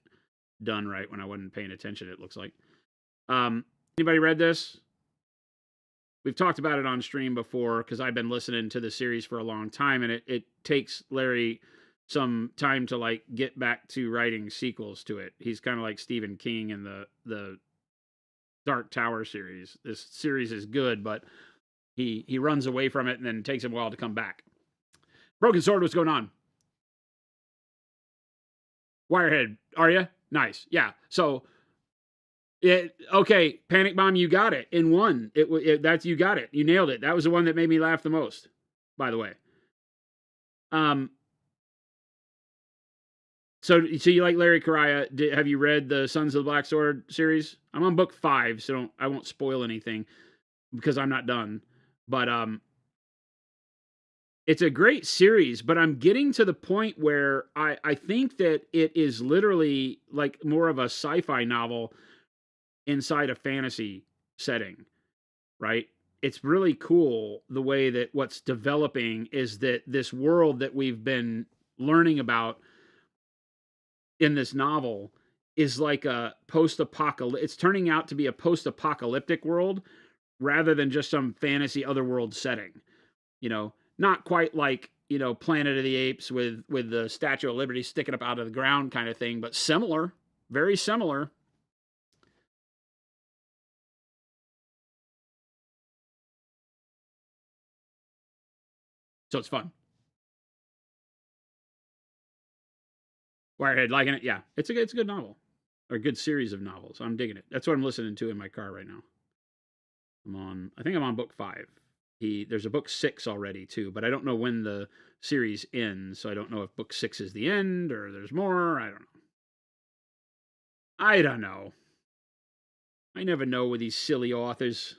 done right when I wasn't paying attention, it looks like. Anybody read this? We've talked about it on stream before because I've been listening to the series for a long time, and it takes Larry some time to like get back to writing sequels to it. He's kind of like Stephen King in the Dark Tower series. This series is good, but He runs away from it and then takes him a while to come back. Broken Sword, what's going on? Wirehead, are you? Nice. Yeah. So, okay, Panic Bomb, you got it in one. That's you got it. You nailed it. That was the one that made me laugh the most, by the way. So you like Larry Correia? Have you read the Sons of the Black Sword series? I'm on book 5, so I won't spoil anything because I'm not done. But it's a great series, but I'm getting to the point where I think that it is literally like more of a sci-fi novel inside a fantasy setting, right? It's really cool the way that what's developing is that this world that we've been learning about in this novel is like a post-apocalyptic. It's turning out to be a post-apocalyptic world rather than just some fantasy otherworld setting. You know, not quite like, you know, Planet of the Apes with the Statue of Liberty sticking up out of the ground kind of thing, but similar, very similar. So it's fun. Wirehead liking it? Yeah, it's a good novel, or a good series of novels. I'm digging it. That's what I'm listening to in my car right now. I think I'm on book 5. There's a book 6 already too, but I don't know when the series ends, so I don't know if book 6 is the end or there's more. I don't know. I never know with these silly authors.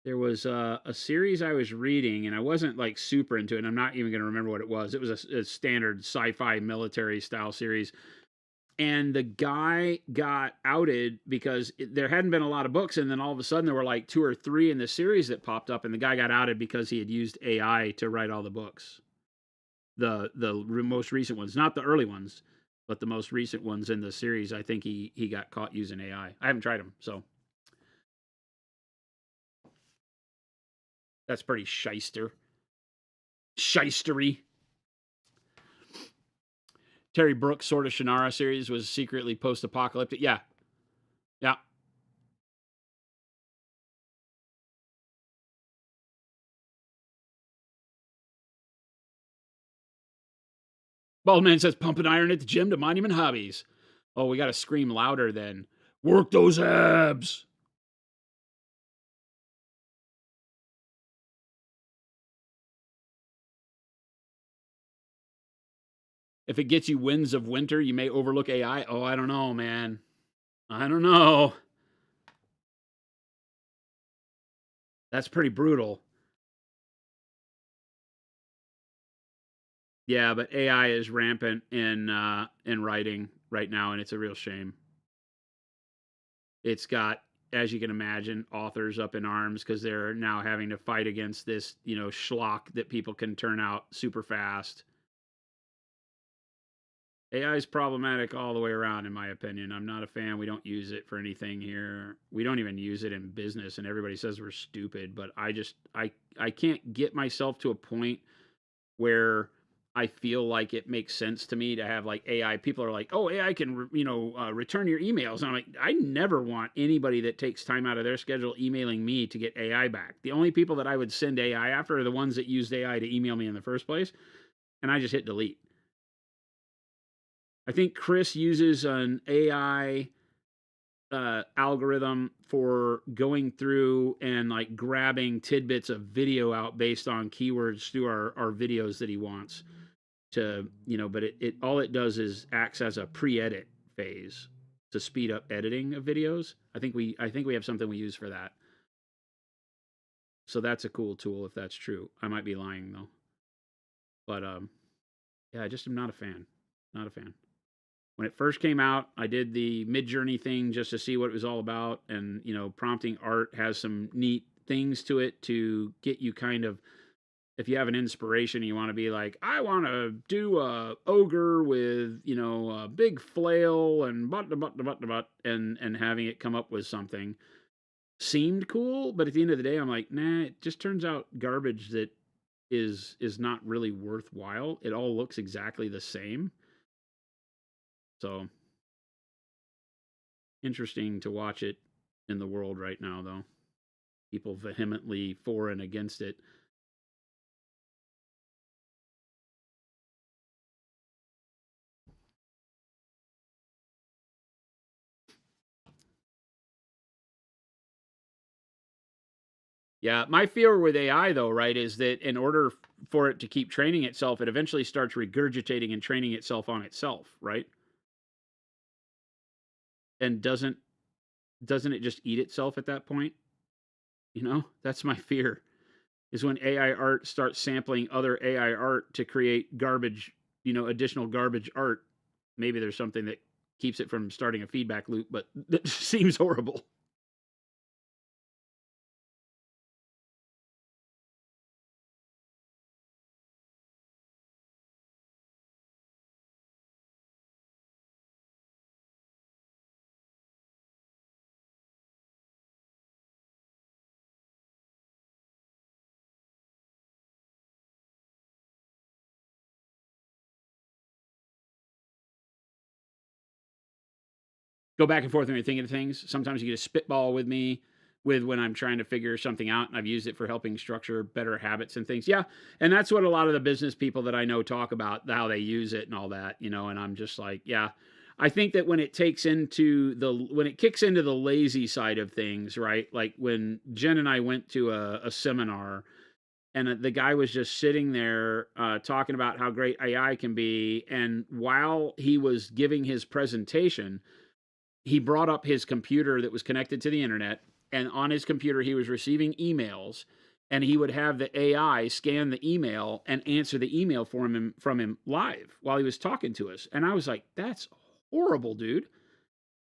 There was a series I was reading, and I wasn't like super into it. And I'm not even going to remember what it was. It was a standard sci-fi military style series, and the guy got outed because there hadn't been a lot of books, and then all of a sudden there were like 2 or 3 in the series that popped up, and the guy got outed because he had used AI to write all the books. The most recent ones, not the early ones, but the most recent ones in the series. I think he got caught using AI. I haven't tried them, so that's pretty shystery. Terry Brooks' Sword of Shannara series was secretly post-apocalyptic. Yeah. Baldman says, pump an iron at the gym to Monument Hobbies. Oh, we got to scream louder then. Work those abs. If it gets you winds of winter, you may overlook AI. Oh, I don't know, man. I don't know. That's pretty brutal. Yeah, but AI is rampant in writing right now, and it's a real shame. It's got, as you can imagine, authors up in arms because they're now having to fight against this, you know, schlock that people can turn out super fast. AI is problematic all the way around, in my opinion. I'm not a fan. We don't use it for anything here. We don't even use it in business, and everybody says we're stupid. But I can't get myself to a point where I feel like it makes sense to me to have like AI. People are like, oh, AI can return your emails, and I'm like, I never want anybody that takes time out of their schedule emailing me to get AI back. The only people that I would send AI after are the ones that used AI to email me in the first place, and I just hit delete. I think Chris uses an AI algorithm for going through and like grabbing tidbits of video out based on keywords through our videos that he wants to, you know, but it all it does is acts as a pre-edit phase to speed up editing of videos. I think we have something we use for that. So that's a cool tool if that's true. I might be lying though. But yeah, I just am not a fan. Not a fan. When it first came out, I did the Mid-Journey thing just to see what it was all about. And, you know, prompting art has some neat things to it to get you kind of, if you have an inspiration, you want to be like, I want to do a ogre with, you know, a big flail and and having it come up with something seemed cool. But at the end of the day, I'm like, nah, it just turns out garbage that is not really worthwhile. It all looks exactly the same. So interesting to watch it in the world right now, though. people vehemently for and against it. Yeah, my fear with AI though, right, is that in order for it to keep training itself, it eventually starts regurgitating and training itself on itself, right? And doesn't it just eat itself at that point? You know, that's my fear. Is when AI art starts sampling other AI art to create garbage, additional garbage art. Maybe there's something that keeps it from starting a feedback loop, but that seems horrible. Go back and forth when you're thinking of things. Sometimes you get a spitball with me with when I'm trying to figure something out, and I've used it for helping structure better habits and things. Yeah, and that's what a lot of the business people that I know talk about, how they use it and all that, and I'm just like, yeah. I think that when it kicks into the lazy side of things, right? Like when Jen and I went to a seminar, and the guy was just sitting there talking about how great AI can be, and while he was giving his presentation, he brought up his computer that was connected to the internet, and on his computer he was receiving emails, and he would have the AI scan the email and answer the email for him from him live while he was talking to us. And I was like, that's horrible, dude.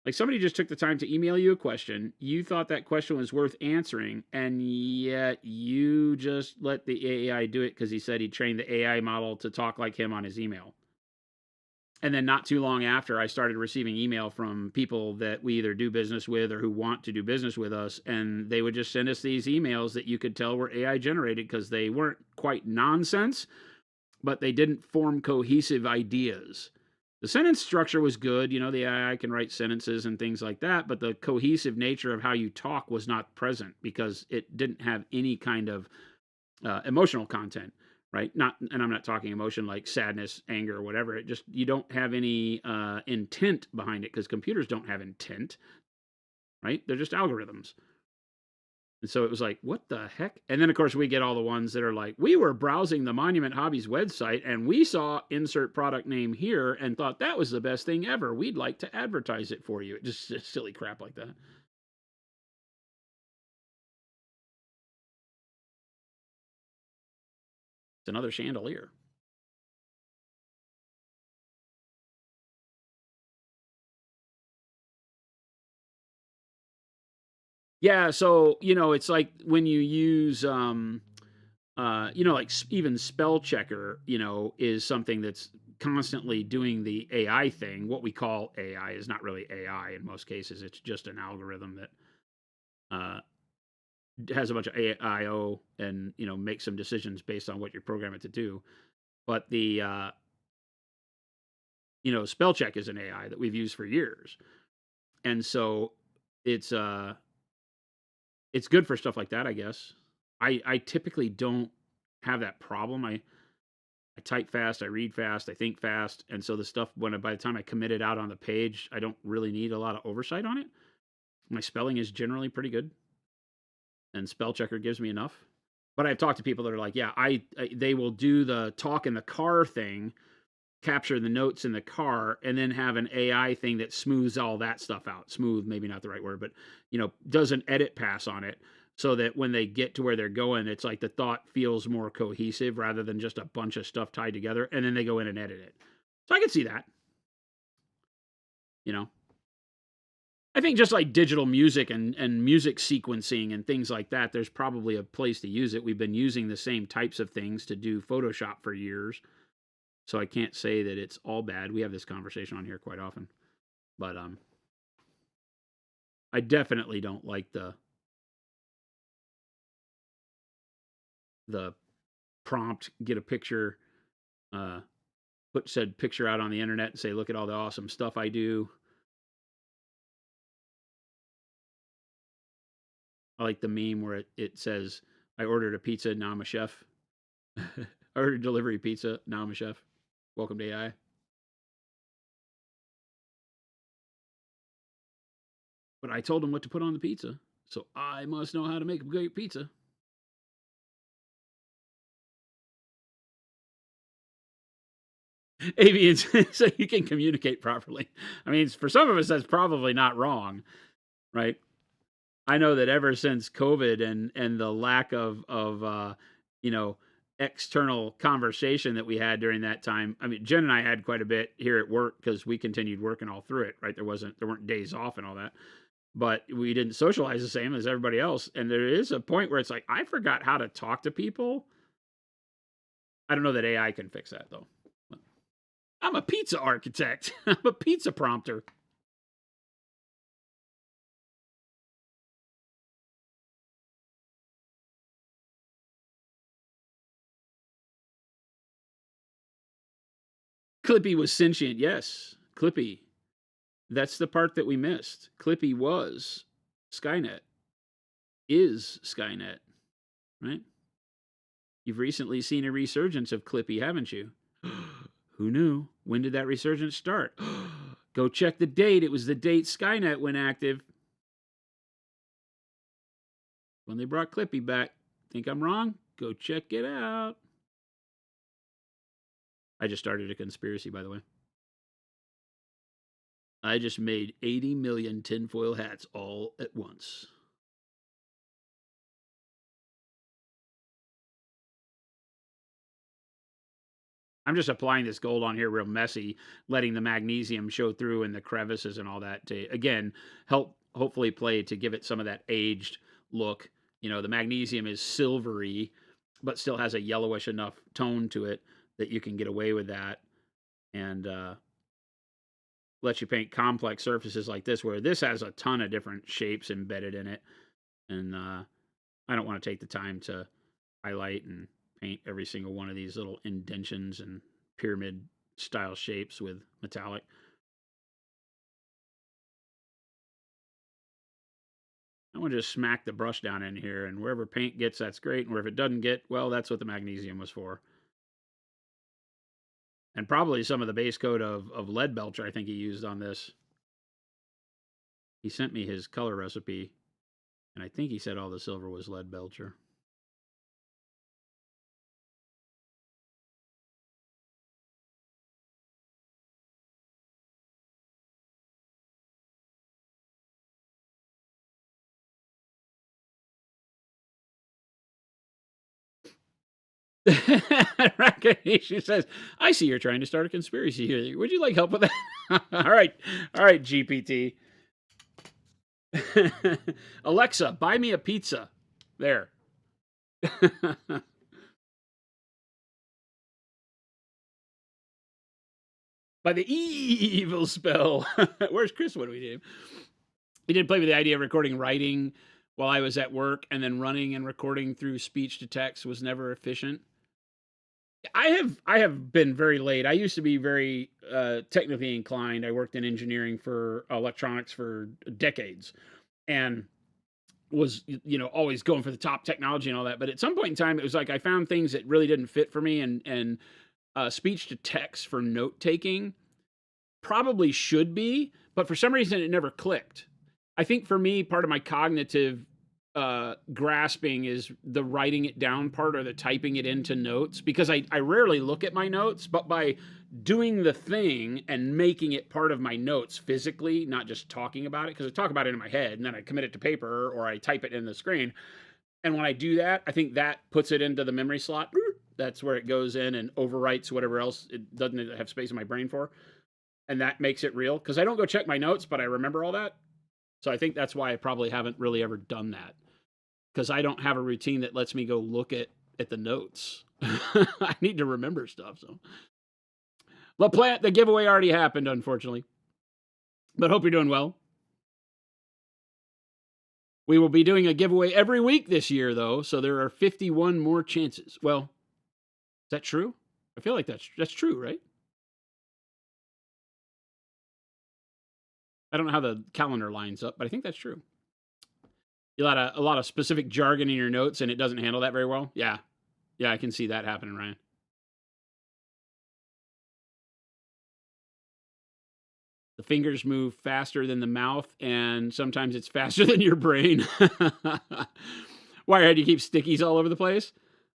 Like, somebody just took the time to email you a question, you thought that question was worth answering, and yet you just let the AI do it because he said he trained the AI model to talk like him on his email. And then not too long after, I started receiving email from people that we either do business with or who want to do business with us, and they would just send us these emails that you could tell were AI generated because they weren't quite nonsense, but they didn't form cohesive ideas. The sentence structure was good, the AI can write sentences and things like that, but the cohesive nature of how you talk was not present because it didn't have any kind of emotional content, right? And I'm not talking emotion like sadness, anger, or whatever. It just, you don't have any intent behind it because computers don't have intent, right? They're just algorithms. And so it was like, what the heck? And then, of course, we get all the ones that are like, we were browsing the Monument Hobbies website and we saw insert product name here and thought that was the best thing ever. We'd like to advertise it for you. It just silly crap like that. It's another chandelier. Yeah, so it's like when you use like even spell checker, is something that's constantly doing the AI thing. What we call AI is not really AI in most cases. It's just an algorithm that has a bunch of AIO and makes some decisions based on what you program it to do. But the spell check is an AI that we've used for years, and so it's it's good for stuff like that, I guess. I typically don't have that problem. I type fast, I read fast, I think fast, and so the stuff by the time I commit it out on the page, I don't really need a lot of oversight on it. My spelling is generally pretty good, and spell checker gives me enough. But I've talked to people that are like, yeah, they will do the talk in the car thing, capture the notes in the car, and then have an AI thing that smooths all that stuff out. Smooth, maybe not the right word, but does an edit pass on it so that when they get to where they're going, it's like the thought feels more cohesive rather than just a bunch of stuff tied together, and then they go in and edit it. So I can see that. I think just like digital music and music sequencing and things like that, there's probably a place to use it. We've been using the same types of things to do Photoshop for years. So I can't say that it's all bad. We have this conversation on here quite often. But I definitely don't like the prompt, get a picture, put said picture out on the internet and say, look at all the awesome stuff I do. I like the meme where it says, I ordered a pizza, now I'm a chef. I ordered delivery pizza, now I'm a chef. Welcome to AI. But I told him what to put on the pizza, so I must know how to make a great pizza. Avians, so you can communicate properly. I mean, for some of us, that's probably not wrong, right? I know that ever since COVID and the lack of you know, external conversation that we had during that time. I mean, Jen and I had quite a bit here at work because we continued working all through it, right? There weren't days off and all that, but we didn't socialize the same as everybody else. And there is a point where it's like, I forgot how to talk to people. I don't know that AI can fix that though. I'm a pizza architect. I'm a pizza prompter. Clippy was sentient. Yes, Clippy. That's the part that we missed. Clippy was Skynet. Is Skynet, right? You've recently seen a resurgence of Clippy, haven't you? Who knew? When did that resurgence start? Go check the date. It was the date Skynet went active. When they brought Clippy back. Think I'm wrong? Go check it out. I just started a conspiracy, by the way. I just made 80 million tinfoil hats all at once. I'm just applying this gold on here real messy, letting the magnesium show through in the crevices and all that to, again, help hopefully play to give it some of that aged look. You know, the magnesium is silvery, but still has a yellowish enough tone to it that you can get away with that. And let you paint complex surfaces like this, where this has a ton of different shapes embedded in it. And I don't want to take the time to highlight and paint every single one of these little indentions and pyramid style shapes with metallic. I want to just smack the brush down in here, and wherever paint gets, that's great. And wherever it doesn't get, well, that's what the magnesium was for. And probably some of the base coat of lead belcher I think he used on this. He sent me his color recipe, and I think he said all the silver was lead belcher. Rakanishi says, I see you're trying to start a conspiracy here. Would you like help with that? All right, GPT. Alexa, buy me a pizza. There. By the evil spell. Where's Chris? What do we do? He did play with the idea of recording writing while I was at work, and then running and recording through speech to text was never efficient. I have been very late. I used to be very technically inclined. I worked in engineering for electronics for decades, and was always going for the top technology and all that. But at some point in time, it was like I found things that really didn't fit for me, and speech to text for note taking probably should be, but for some reason it never clicked. I think for me, part of my cognitive grasping is the writing it down part or the typing it into notes, because I rarely look at my notes, but by doing the thing and making it part of my notes physically, not just talking about it, because I talk about it in my head and then I commit it to paper or I type it in the screen. And when I do that, I think that puts it into the memory slot. That's where it goes in and overwrites whatever else it doesn't have space in my brain for. And that makes it real, because I don't go check my notes, but I remember all that. So I think that's why I probably haven't really ever done that, because I don't have a routine that lets me go look at the notes. I need to remember stuff. So LaPlante, the giveaway already happened, unfortunately. But hope you're doing well. We will be doing a giveaway every week this year, though, so there are 51 more chances. Well, is that true? I feel like that's true, right? I don't know how the calendar lines up, but I think that's true. A lot of specific jargon in your notes, and it doesn't handle that very well. Yeah, I can see that happening, Ryan. The fingers move faster than the mouth, and sometimes it's faster than your brain. Wirehead, you keep stickies all over the place?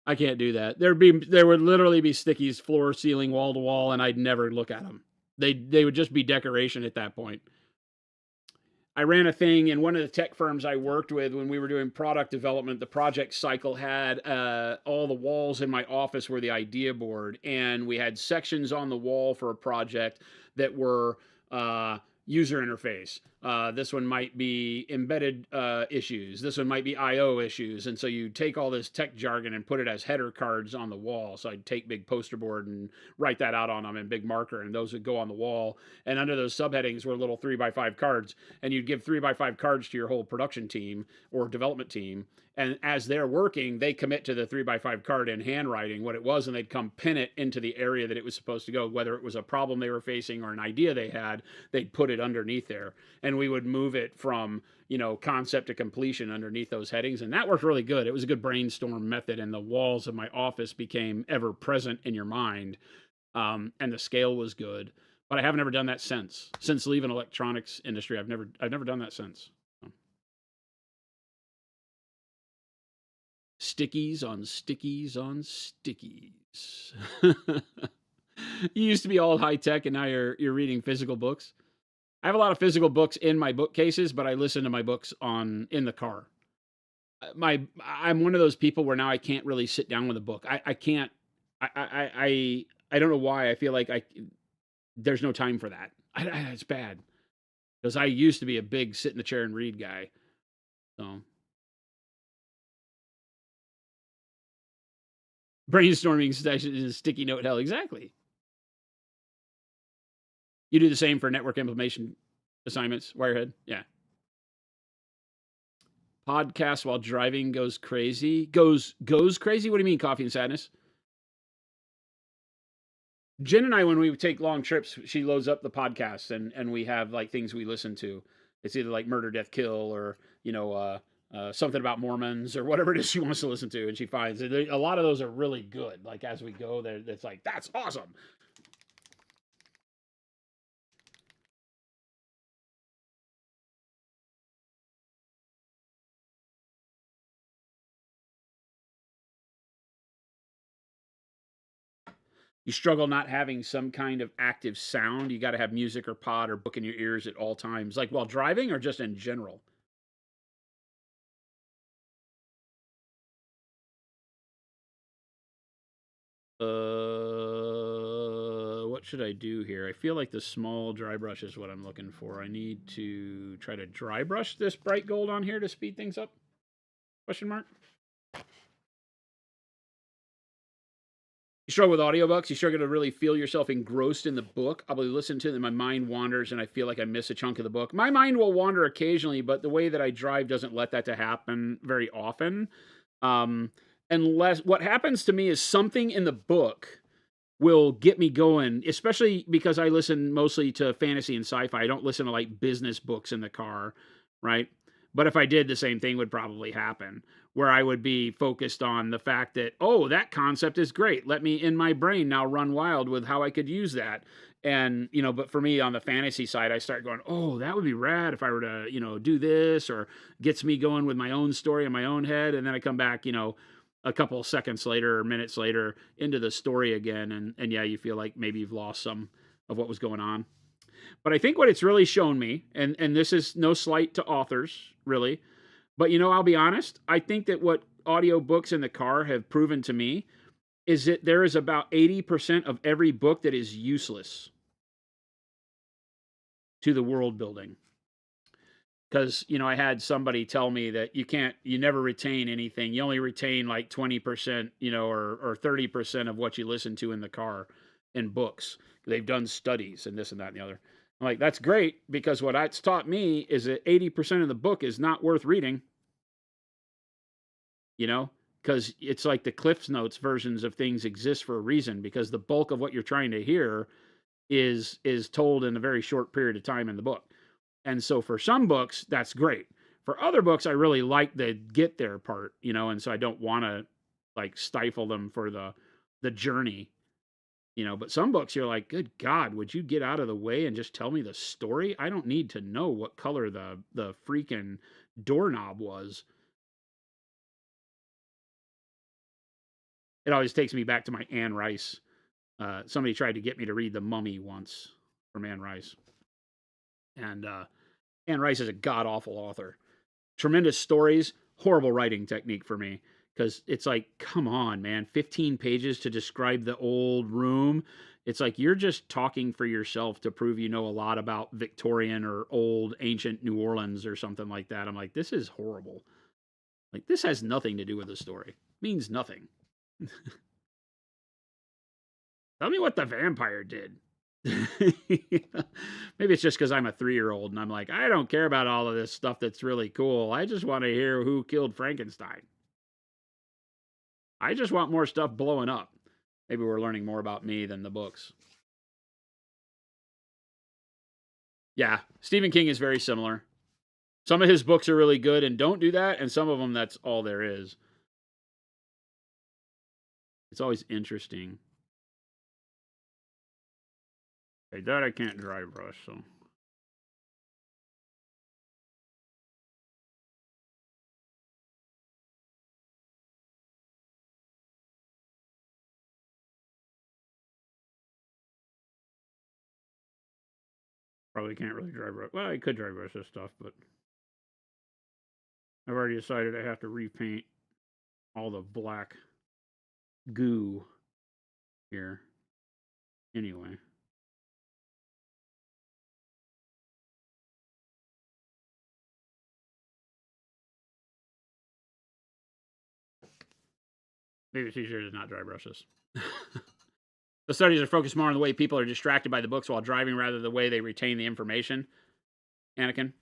I can't do that. There would literally be stickies floor, ceiling, wall to wall, and I'd never look at them. They would just be decoration at that point. I ran a thing in one of the tech firms I worked with when we were doing product development. The project cycle had all the walls in my office were the idea board, and we had sections on the wall for a project that were user interface. This one might be embedded issues. This one might be I/O issues. And so you take all this tech jargon and put it as header cards on the wall. So I'd take big poster board and write that out on them in big marker, and those would go on the wall. And under those subheadings were little 3x5 cards, and you'd give 3x5 cards to your whole production team or development team. And as they're working, they commit to the 3x5 card in handwriting what it was, and they'd come pin it into the area that it was supposed to go. Whether it was a problem they were facing or an idea they had, they'd put it underneath there. And we would move it from, concept to completion underneath those headings. And that worked really good. It was a good brainstorm method, and the walls of my office became ever present in your mind. And the scale was good. But I haven't ever done that since leaving electronics industry. I've never done that since. Stickies on stickies on stickies. You used to be all high tech, and now you're reading physical books. I have a lot of physical books in my bookcases, but I listen to my books in the car. I'm one of those people where now I can't really sit down with a book. I can't. I don't know why. I feel like there's no time for that. It's bad because I used to be a big sit in the chair and read guy. So. Brainstorming session is sticky note hell. Exactly. You do the same for network implementation assignments, Wirehead? Yeah. Podcast while driving goes crazy. Goes crazy? What do you mean, Coffee and Sadness? Jen and I, when we take long trips, she loads up the podcasts, and we have like things we listen to. It's either like Murder, Death, Kill, or something about Mormons or whatever it is she wants to listen to, and she finds a lot of those are really good. Like as we go there, it's like, that's awesome. You struggle not having some kind of active sound. You got to have music or pod or book in your ears at all times, like while driving or just in general. What should I do here? I feel like the small dry brush is what I'm looking for. I need to try to dry brush this bright gold on here to speed things up? Question mark? You struggle with audiobooks? You struggle to really feel yourself engrossed in the book? I'll listen to them, my mind wanders, and I feel like I miss a chunk of the book. My mind will wander occasionally, but the way that I drive doesn't let that to happen very often. Unless what happens to me is something in the book will get me going, especially because I listen mostly to fantasy and sci-fi. I don't listen to like business books in the car, right? But if I did, the same thing would probably happen, where I would be focused on the fact that, oh, that concept is great. Let me, in my brain, now run wild with how I could use that. And, but for me on the fantasy side, I start going, oh, that would be rad if I were to, do this, or gets me going with my own story in my own head. And then I come back, a couple of seconds later or minutes later into the story again. And yeah, you feel like maybe you've lost some of what was going on. But I think what it's really shown me, and this is no slight to authors, really, but I'll be honest, I think that what audiobooks in the car have proven to me is that there is about 80% of every book that is useless to the world building. Because, I had somebody tell me that you never retain anything. You only retain like 20%, or 30% of what you listen to in the car in books. They've done studies and this and that and the other. I'm like, that's great, because what it's taught me is that 80% of the book is not worth reading. Because it's like the Cliff's Notes versions of things exist for a reason, because the bulk of what you're trying to hear is told in a very short period of time in the book. And so for some books, that's great. For other books, I really like the get there part, and so I don't want to like stifle them for the journey, but some books you're like, good God, would you get out of the way and just tell me the story? I don't need to know what color the freaking doorknob was. It always takes me back to my Anne Rice. Somebody tried to get me to read The Mummy once from Anne Rice. And Anne Rice is a god-awful author. Tremendous stories, horrible writing technique for me. Because it's like, come on, man, 15 pages to describe the old room. It's like you're just talking for yourself to prove you know a lot about Victorian or old ancient New Orleans or something like that. I'm like, this is horrible. Like, this has nothing to do with the story. It means nothing. Tell me what the vampire did. Maybe it's just because I'm a 3-year-old and I'm like, I don't care about all of this stuff that's really cool. I just want to hear who killed Frankenstein. I just want more stuff blowing up. Maybe we're learning more about me than the books. Yeah, Stephen King is very similar. Some of his books are really good and don't do that, and some of them, that's all there is. It's always interesting. Okay, that I can't dry brush, so. Probably can't really dry brush. Well, I could dry brush this stuff, but I've already decided I have to repaint all the black goo here anyway. Maybe it's easier to not dry brush this. The studies are focused more on the way people are distracted by the books while driving rather than the way they retain the information. Anakin,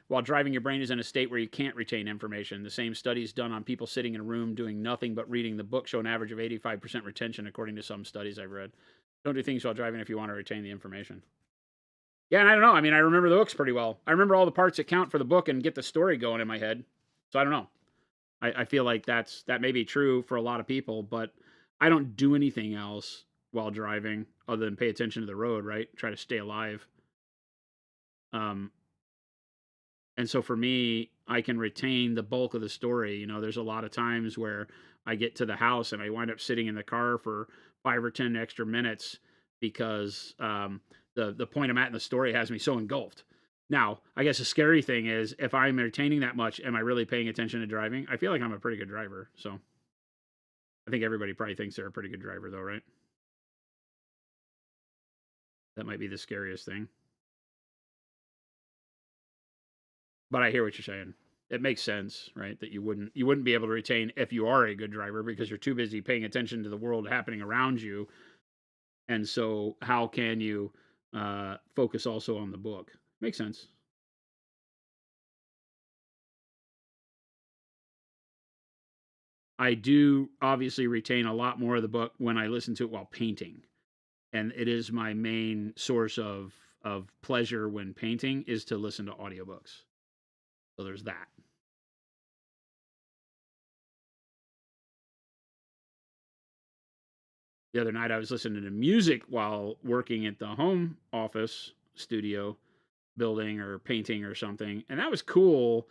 while driving, your brain is in a state where you can't retain information. The same studies done on people sitting in a room doing nothing but reading the book show an average of 85% retention, according to some studies I've read. Don't do things while driving if you want to retain the information. Yeah, and I don't know. I mean, I remember the books pretty well. I remember all the parts that count for the book and get the story going in my head. So I don't know. I feel like that may be true for a lot of people, but I don't do anything else while driving other than pay attention to the road, right? Try to stay alive. And so for me, I can retain the bulk of the story. There's a lot of times where I get to the house and I wind up sitting in the car for 5 or 10 extra minutes because the point I'm at in the story has me so engulfed. Now, I guess the scary thing is if I'm retaining that much, am I really paying attention to driving? I feel like I'm a pretty good driver. So I think everybody probably thinks they're a pretty good driver though, right? That might be the scariest thing. But I hear what you're saying. It makes sense, right? That you wouldn't be able to retain if you are a good driver because you're too busy paying attention to the world happening around you. And so how can you focus also on the book? Makes sense. I do obviously retain a lot more of the book when I listen to it while painting. And it is my main source of pleasure when painting is to listen to audiobooks. So there's that. The other night I was listening to music while working at the home office studio building or painting or something, and that was cool,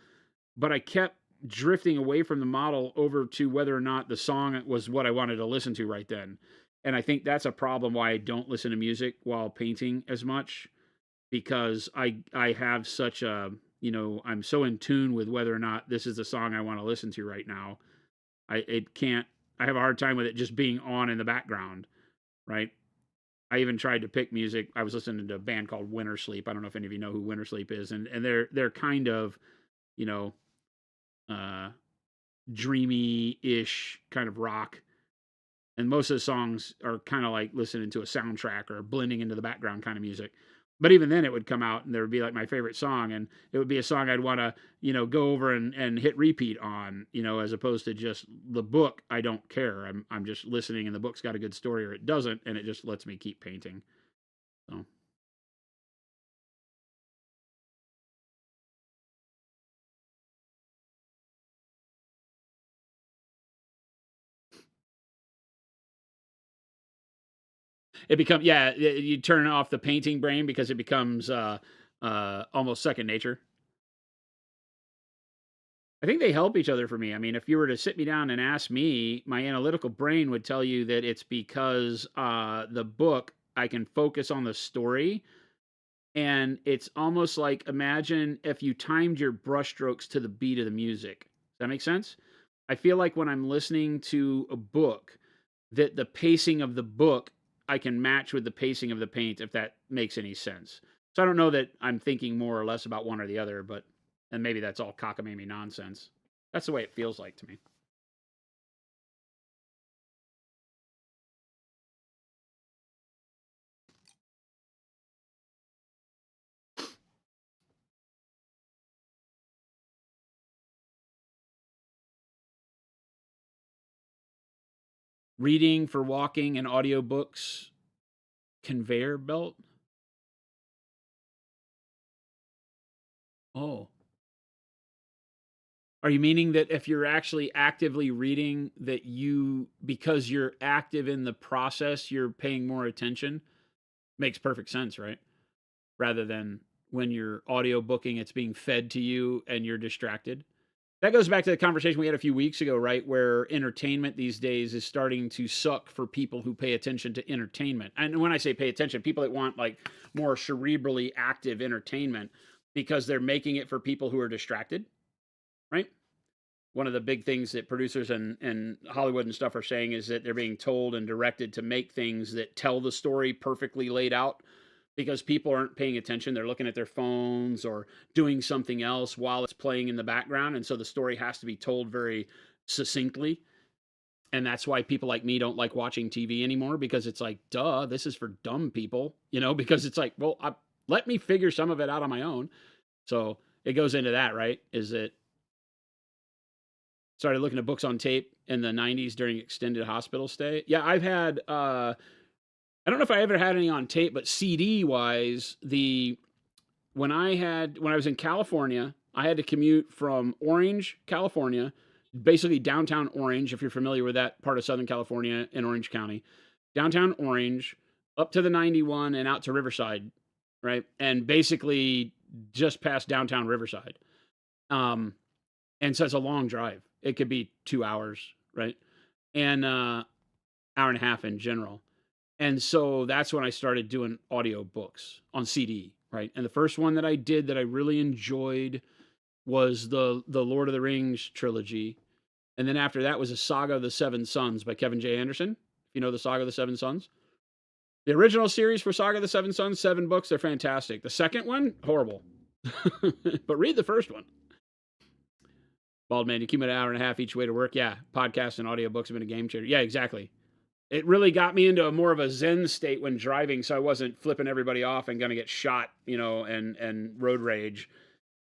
but I kept drifting away from the model over to whether or not the song was what I wanted to listen to right then. And I think that's a problem why I don't listen to music while painting as much, because I have such a, I'm so in tune with whether or not this is the song I want to listen to right now. I have a hard time with it just being on in the background, right? I even tried to pick music. I was listening to a band called Winter Sleep. I don't know if any of you know who Winter Sleep is, and they're kind of, you know, dreamy-ish kind of rock. And most of the songs are kind of like listening to a soundtrack or blending into the background kind of music. But even then it would come out and there would be like my favorite song, and it would be a song I'd want to, go over and hit repeat on, as opposed to just the book. I don't care. I'm just listening and the book's got a good story or it doesn't, and it just lets me keep painting. So it becomes, yeah, you turn off the painting brain because it becomes almost second nature. I think they help each other for me. I mean, if you were to sit me down and ask me, my analytical brain would tell you that it's because the book, I can focus on the story. And it's almost like, imagine if you timed your brushstrokes to the beat of the music. Does that make sense? I feel like when I'm listening to a book, that the pacing of the book I can match with the pacing of the paint, if that makes any sense. So I don't know that I'm thinking more or less about one or the other, but and maybe that's all cockamamie nonsense. That's the way it feels like to me. Reading for walking and audiobooks, conveyor belt. Oh. Are you meaning that if you're actually actively reading, that you, because you're active in the process, you're paying more attention? Makes perfect sense, right? Rather than when you're audio booking, it's being fed to you and you're distracted. That goes back to the conversation we had a few weeks ago, right? Where entertainment these days is starting to suck for people who pay attention to entertainment. And when I say pay attention, people that want like more cerebrally active entertainment, because they're making it for people who are distracted, right? One of the big things that producers and Hollywood and stuff are saying is that they're being told and directed to make things that tell the story perfectly laid out, because people aren't paying attention. They're looking at their phones or doing something else while it's playing in the background. And so the story has to be told very succinctly. And that's why people like me don't like watching TV anymore, because it's like, duh, this is for dumb people, because it's like, well, let me figure some of it out on my own. So it goes into that, right? Is that started looking at books on tape in the 90s during extended hospital stay. Yeah, I've had I don't know if I ever had any on tape, but CD wise, when I was in California, I had to commute from Orange, California, basically downtown Orange, if you're familiar with that part of Southern California in Orange County, downtown Orange, up to the 91 and out to Riverside, right? And basically just past downtown Riverside. And so it's a long drive. It could be 2 hours, right? And hour and a half in general. And so that's when I started doing audio books on CD, right? And the first one that I did that I really enjoyed was the Lord of the Rings trilogy. And then after that was a Saga of the Seven Sons by Kevin J. Anderson. If you know the Saga of the Seven Sons. The original series for Saga of the Seven Sons, 7 books, they're fantastic. The second one, horrible. But read the first one. Bald man, you keep it an hour and a half each way to work. Yeah, podcasts and audiobooks have been a game changer. Yeah, exactly. It really got me into more of a Zen state when driving, so I wasn't flipping everybody off and going to get shot, and road rage.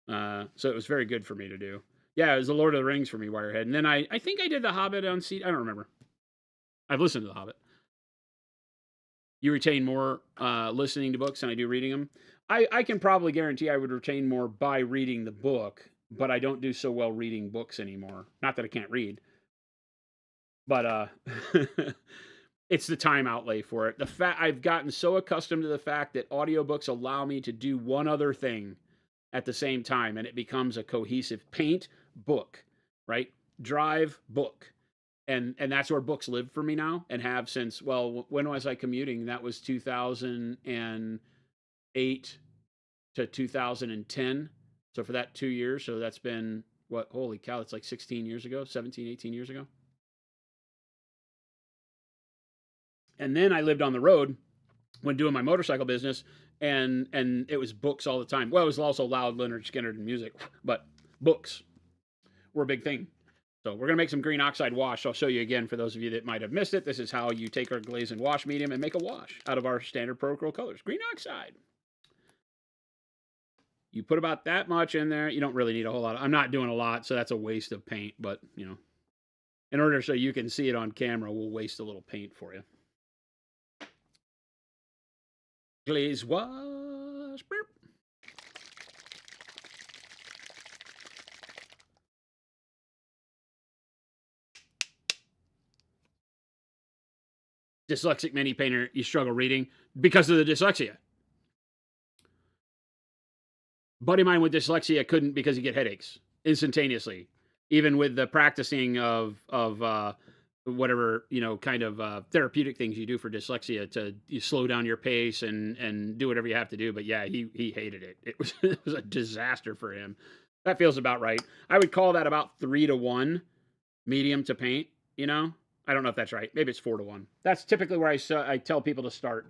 So it was very good for me to do. Yeah, it was the Lord of the Rings for me, Wirehead. And then I think I did The Hobbit on CD. I don't remember. I've listened to The Hobbit. You retain more listening to books than I do reading them. I can probably guarantee I would retain more by reading the book, but I don't do so well reading books anymore. Not that I can't read. But it's the time outlay for it. I've gotten so accustomed to the fact that audiobooks allow me to do one other thing at the same time, and it becomes a cohesive paint book, right? Drive book. And that's where books live for me now, and have since, well, when was I commuting? That was 2008 to 2010. So for that 2 years, so that's been what, holy cow, that's like 16 years ago, 17, 18 years ago. And then I lived on the road when doing my motorcycle business, and it was books all the time. Well, it was also loud Leonard Skinner and music, but books were a big thing. So we're going to make some green oxide wash. I'll show you again for those of you that might have missed it. This is how you take our glaze and wash medium and make a wash out of our standard Pro colors. Green oxide. You put about that much in there. You don't really need a whole lot. I'm not doing a lot, so that's a waste of paint. But, in order so you can see it on camera, we'll waste a little paint for you. Glaze wash. Burp. dyslexic mini painter, you struggle reading because of the dyslexia. Buddy of mine with dyslexia couldn't because he get headaches instantaneously, even with the practicing of whatever kind of therapeutic things you do for dyslexia to slow down your pace and do whatever you have to do. But yeah, he hated it. It was a disaster for him. That feels about right. I would call that about 3-to-1 medium to paint. I don't know if that's right. Maybe it's 4-to-1. That's typically where I tell people to start.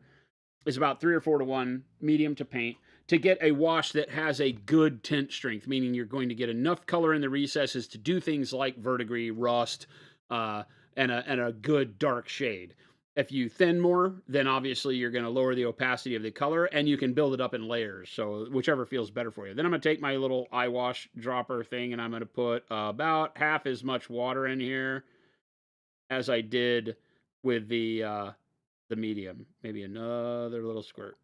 Is about 3 or 4-to-1 medium to paint to get a wash that has a good tint strength, meaning you're going to get enough color in the recesses to do things like verdigris, rust, and a good dark shade. If you thin more, then obviously you're going to lower the opacity of the color, and you can build it up in layers, so whichever feels better for you. Then I'm going to take my little eye wash dropper thing, and I'm going to put about half as much water in here as I did with the medium. Maybe another little squirt.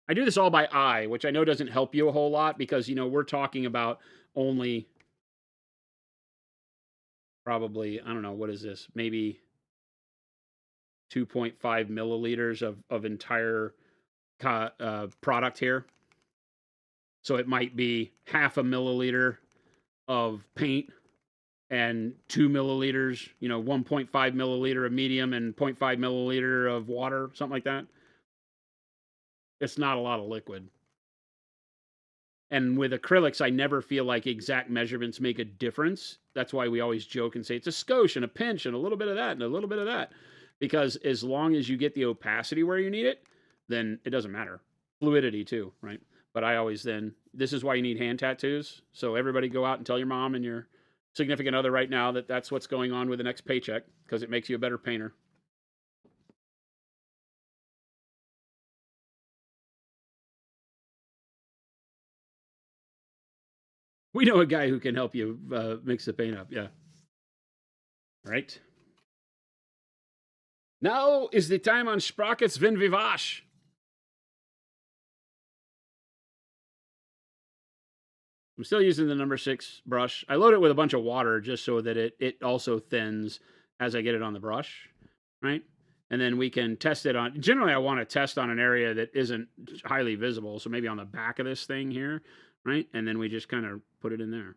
I do this all by eye, which I know doesn't help you a whole lot because, we're talking about only probably, I don't know, what is this? Maybe 2.5 milliliters of entire product here. So it might be half a milliliter of paint and 2 milliliters, 1.5 milliliter of medium and 0.5 milliliter of water, something like that. It's not a lot of liquid. And with acrylics, I never feel like exact measurements make a difference. That's why we always joke and say it's a skosh and a pinch and a little bit of that and a little bit of that. Because as long as you get the opacity where you need it, then it doesn't matter. Fluidity too, right? But I always this is why you need hand tattoos. So everybody go out and tell your mom and your significant other right now that that's what's going on with the next paycheck because it makes you a better painter. We know a guy who can help you mix the paint up. Yeah. All right. Now is the time on Sprockets Vin Vivash. I'm still using the number 6 brush. I load it with a bunch of water just so that it also thins as I get it on the brush, right? And then we can test it on, generally I want to test on an area that isn't highly visible. So maybe on the back of this thing here, right? And then we just kind of put it in there.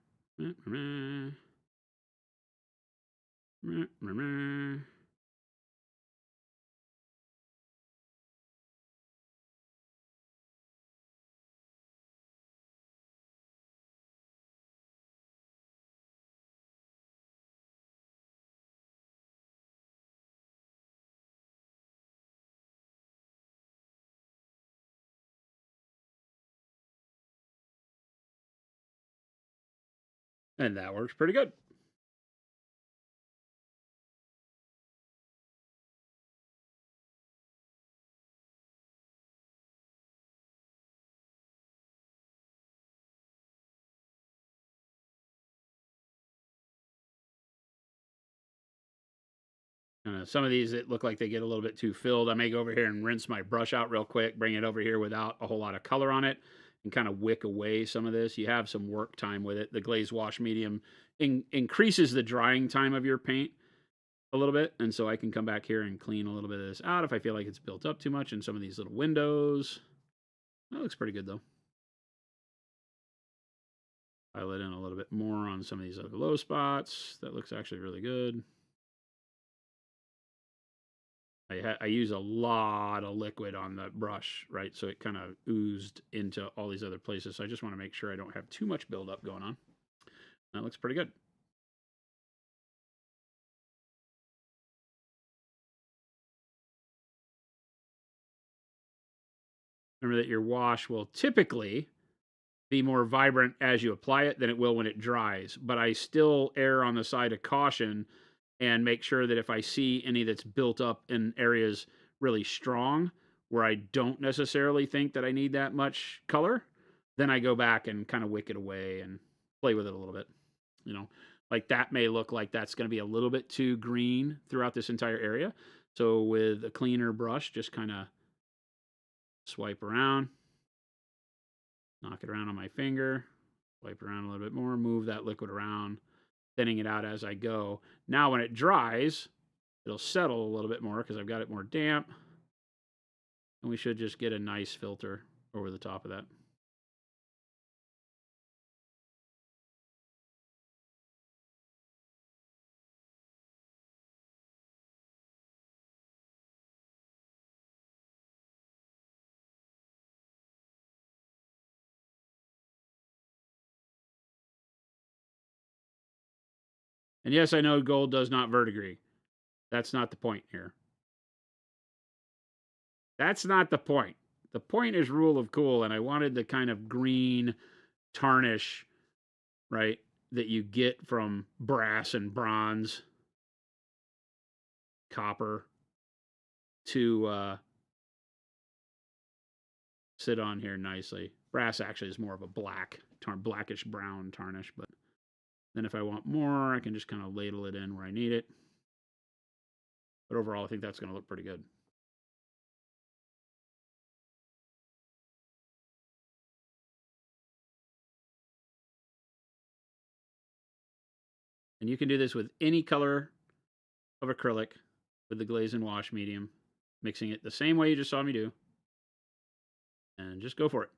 And that works pretty good. Some of these that look like they get a little bit too filled, I may go over here and rinse my brush out real quick, bring it over here without a whole lot of color on it, and kind of wick away some of this. You have some work time with it. The glaze wash medium increases the drying time of your paint a little bit, and so I can come back here and clean a little bit of this out if I feel like it's built up too much in some of these little windows. That looks pretty good though. Pile it in a little bit more on some of these other low spots. That looks actually really good. I use a lot of liquid on the brush, right? So it kind of oozed into all these other places. So I just want to make sure I don't have too much buildup going on. That looks pretty good. Remember that your wash will typically be more vibrant as you apply it than it will when it dries. But I still err on the side of caution and make sure that if I see any that's built up in areas really strong where I don't necessarily think that I need that much color, then I go back and kind of wick it away and play with it a little bit. Like that may look like that's going to be a little bit too green throughout this entire area. So with a cleaner brush, just kind of swipe around, knock it around on my finger, wipe around a little bit more, move that liquid around, thinning it out as I go. Now when it dries, it'll settle a little bit more because I've got it more damp. And we should just get a nice filter over the top of that. And yes, I know gold does not verdigris. That's not the point here. That's not the point. The point is rule of cool, and I wanted the kind of green tarnish, right, that you get from brass and bronze, copper, to sit on here nicely. Brass actually is more of a blackish brown tarnish, but then if I want more, I can just kind of ladle it in where I need it. But overall, I think that's going to look pretty good. And you can do this with any color of acrylic with the glaze and wash medium, mixing it the same way you just saw me do. And just go for it.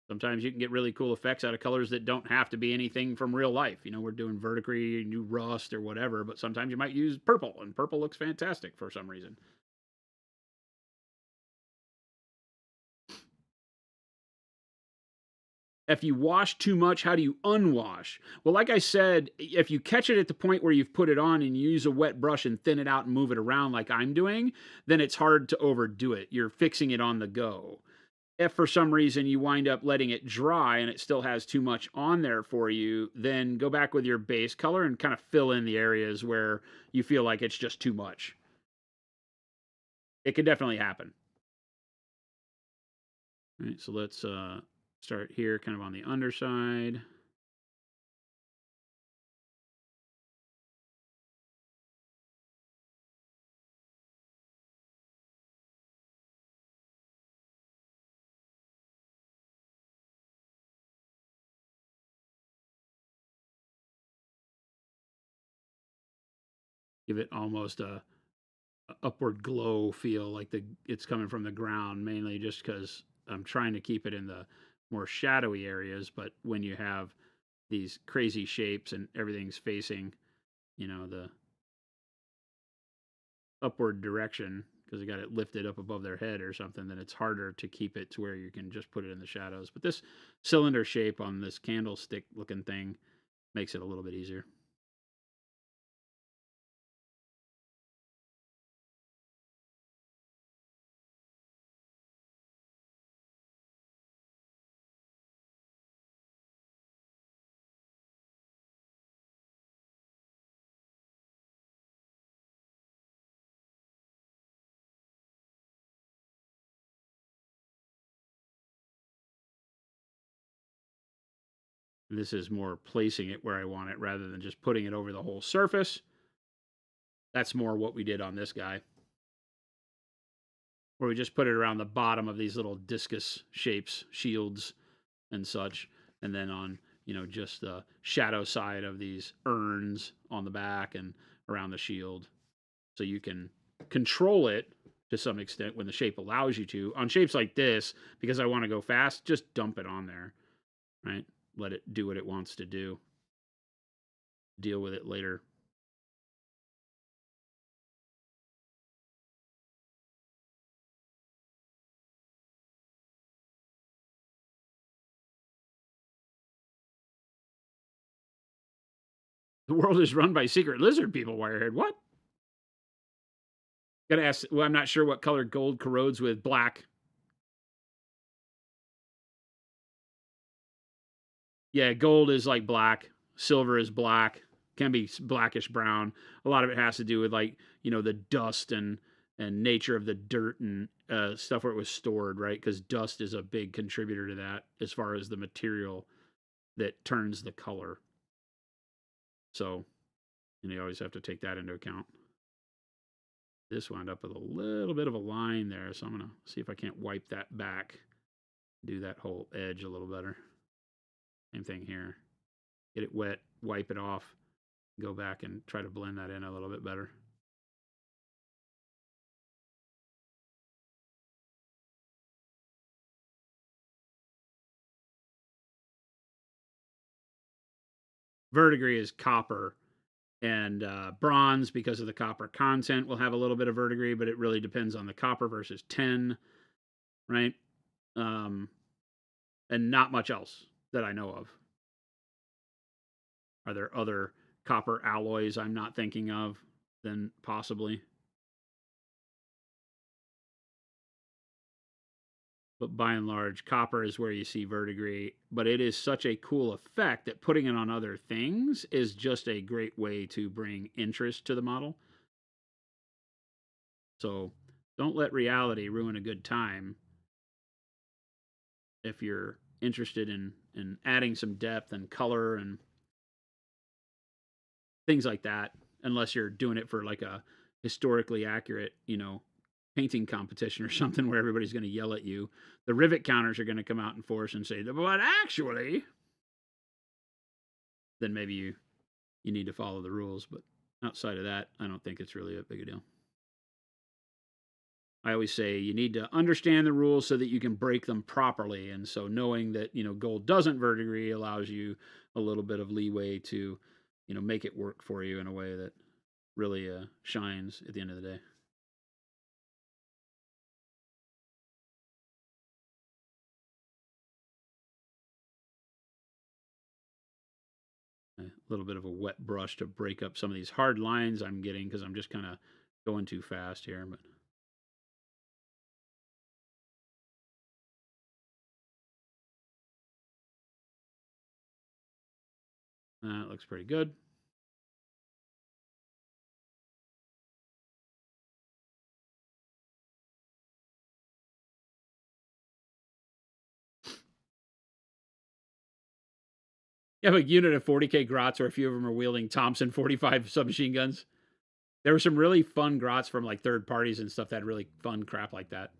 Sometimes you can get really cool effects out of colors that don't have to be anything from real life. You know, we're doing verdigris, new rust, or whatever, but sometimes you might use purple, and purple looks fantastic for some reason. If you wash too much, how do you unwash? Well, like I said, if you catch it at the point where you've put it on and you use a wet brush and thin it out and move it around like I'm doing, then it's hard to overdo it. You're fixing it on the go. If for some reason you wind up letting it dry and it still has too much on there for you, then go back with your base color and kind of fill in the areas where you feel like it's just too much. It can definitely happen. All right, so let's start here kind of on the underside. Give it almost a upward glow feel, like it's coming from the ground, mainly just because I'm trying to keep it in the more shadowy areas. But when you have these crazy shapes and everything's facing, you know, the upward direction because they got it lifted up above their head or something, then it's harder to keep it to where you can just put it in the shadows. But this cylinder shape on this candlestick looking thing makes it a little bit easier. This is more placing it where I want it rather than just putting it over the whole surface. That's more what we did on this guy, where we just put it around the bottom of these little discus shapes, shields and such, and then on, you know, just the shadow side of these urns on the back and around the shield. So you can control it to some extent when the shape allows you to. On shapes like this, because I want to go fast, just dump it on there, right? Let it do what it wants to do. Deal with it later. The world is run by secret lizard people, Wirehead. What? Gotta ask. Well, I'm not sure what color gold corrodes with black. Yeah, gold is like black. Silver is black. Can be blackish brown. A lot of it has to do with, like, you know, the dust and nature of the dirt and stuff where it was stored, right? Because dust is a big contributor to that as far as the material that turns the color. So, you always have to take that into account. This wound up with a little bit of a line there, so I'm going to see if I can't wipe that back. Do that whole edge a little better. Same thing here. Get it wet, wipe it off, Go back and try to blend that in a little bit better. Verdigris is copper, and bronze, because of the copper content, will have a little bit of verdigris, but it really depends on the copper versus tin, right? And not much else that I know of. Are there other copper alloys I'm not thinking of? Then possibly. But by and large, copper is where you see verdigris. But it is such a cool effect that putting it on other things is just a great way to bring interest to the model. So don't let reality ruin a good time. If you're interested in adding some depth and color and things like that, unless you're doing it for like a historically accurate, painting competition or something where everybody's going to yell at you. The rivet counters are going to come out in force and say, but actually, then maybe you need to follow the rules. But outside of that, I don't think it's really a big a deal. I always say you need to understand the rules so that you can break them properly. And so knowing that, gold doesn't verdigris allows you a little bit of leeway to, make it work for you in a way that really shines at the end of the day. A little bit of a wet brush to break up some of these hard lines I'm getting because I'm just kind of going too fast here. But that looks pretty good. You have a unit of 40k grots, or a few of them are wielding Thompson 45 submachine guns. There were some really fun grots from like third parties and stuff that had really fun crap like that.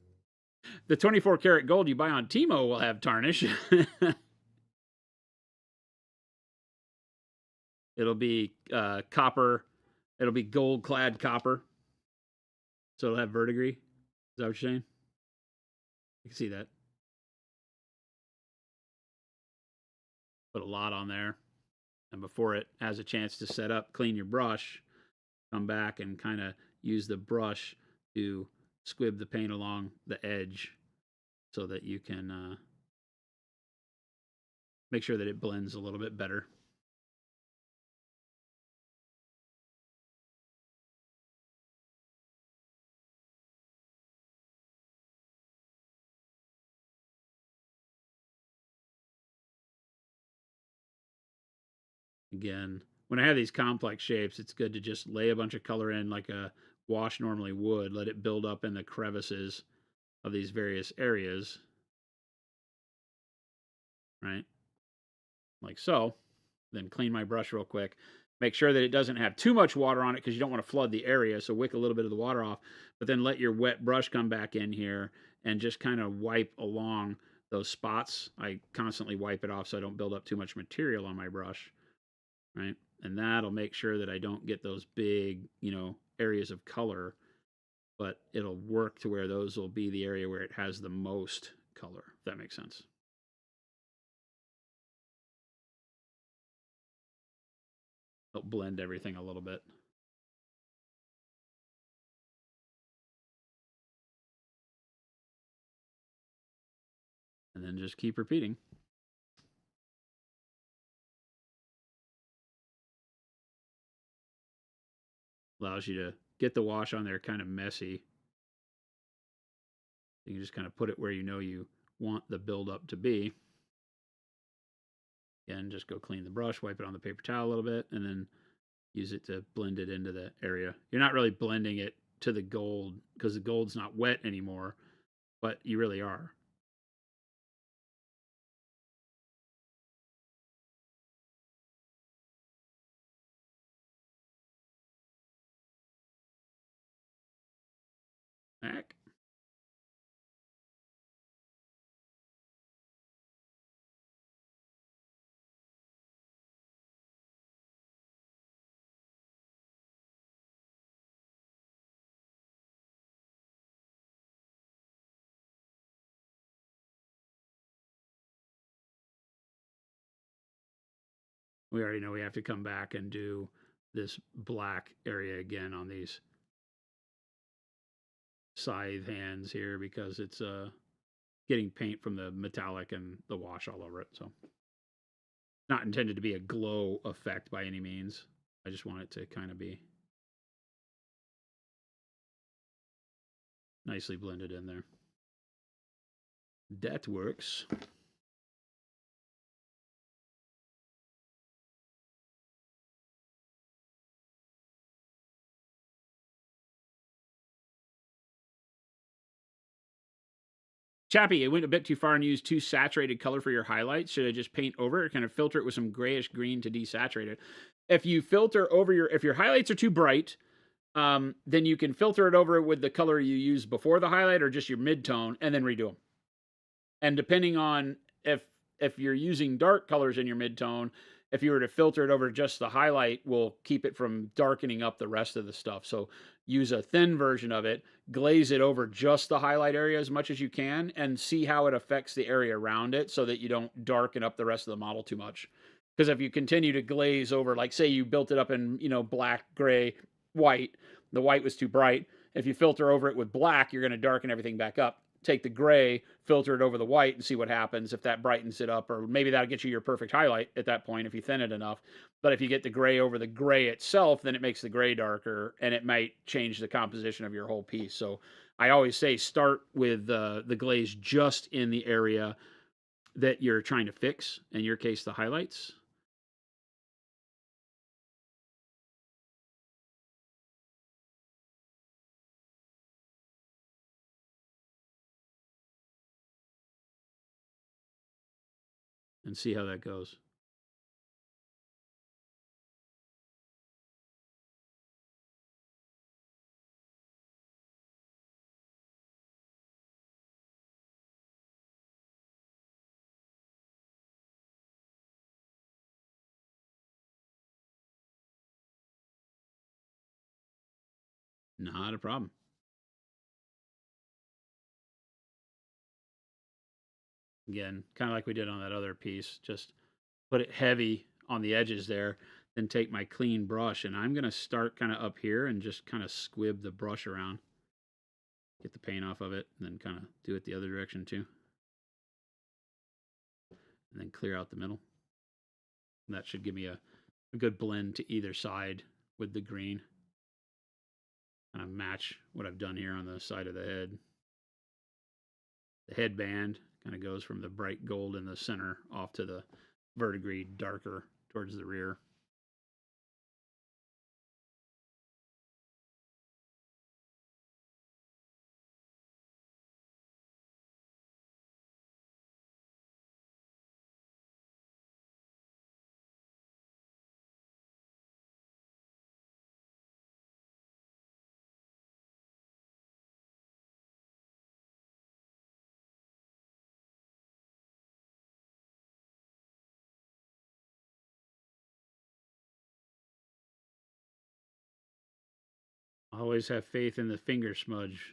The 24 karat gold you buy on Timo will have tarnish. It'll be copper. It'll be gold clad copper. So it'll have verdigris. Is that what you're saying? You can see that. Put a lot on there. And before it has a chance to set up, clean your brush, come back and kind of use the brush to squib the paint along the edge so that you can make sure that it blends a little bit better. Again, when I have these complex shapes, it's good to just lay a bunch of color in like a wash normally would, let it build up in the crevices of these various areas, right? Like so. Then clean my brush real quick. Make sure that it doesn't have too much water on it because you don't want to flood the area, so wick a little bit of the water off, but then let your wet brush come back in here and just kind of wipe along those spots. I constantly wipe it off so I don't build up too much material on my brush, right? And that'll make sure that I don't get those big, areas of color, but it'll work to where those will be the area where it has the most color, if that makes sense. Help blend everything a little bit. And then just keep repeating. Allows you to get the wash on there kind of messy. You can just kind of put it where you want the buildup to be. Again, just go clean the brush, wipe it on the paper towel a little bit, and then use it to blend it into the area. You're not really blending it to the gold because the gold's not wet anymore, but you really are. Back. we already know we have to come back and do this black area again on these scythe hands here because it's getting paint from the metallic and the wash all over it. So not intended to be a glow effect by any means. I just want it to kind of be nicely blended in there. That works. Chappie, it went a bit too far and used too saturated color for your highlights. Should I just paint over it or kind of filter it with some grayish green to desaturate it? If you filter over if your highlights are too bright, then you can filter it over with the color you used before the highlight or just your mid-tone and then redo them. And depending on if you're using dark colors in your mid-tone, if you were to filter it over just the highlight, will keep it from darkening up the rest of the stuff. So use a thin version of it, glaze it over just the highlight area as much as you can, and see how it affects the area around it so that you don't darken up the rest of the model too much. Because if you continue to glaze over, like say you built it up in, black, gray, white, the white was too bright. If you filter over it with black, you're going to darken everything back up. Take the gray, filter it over the white, and see what happens if that brightens it up, or maybe that'll get you your perfect highlight at that point if you thin it enough. But if you get the gray over the gray itself, then it makes the gray darker, and it might change the composition of your whole piece. So I always say start with the glaze just in the area that you're trying to fix, in your case, the highlights. And see how that goes. Not a problem. Again, kind of like we did on that other piece, just put it heavy on the edges there, then take my clean brush, and I'm going to start kind of up here and just kind of squib the brush around. Get the paint off of it, and then kind of do it the other direction too. And then clear out the middle. And that should give me a good blend to either side with the green. Kind of match what I've done here on the side of the head. The headband kind of goes from the bright gold in the center off to the verdigris darker towards the rear. Always have faith in the finger smudge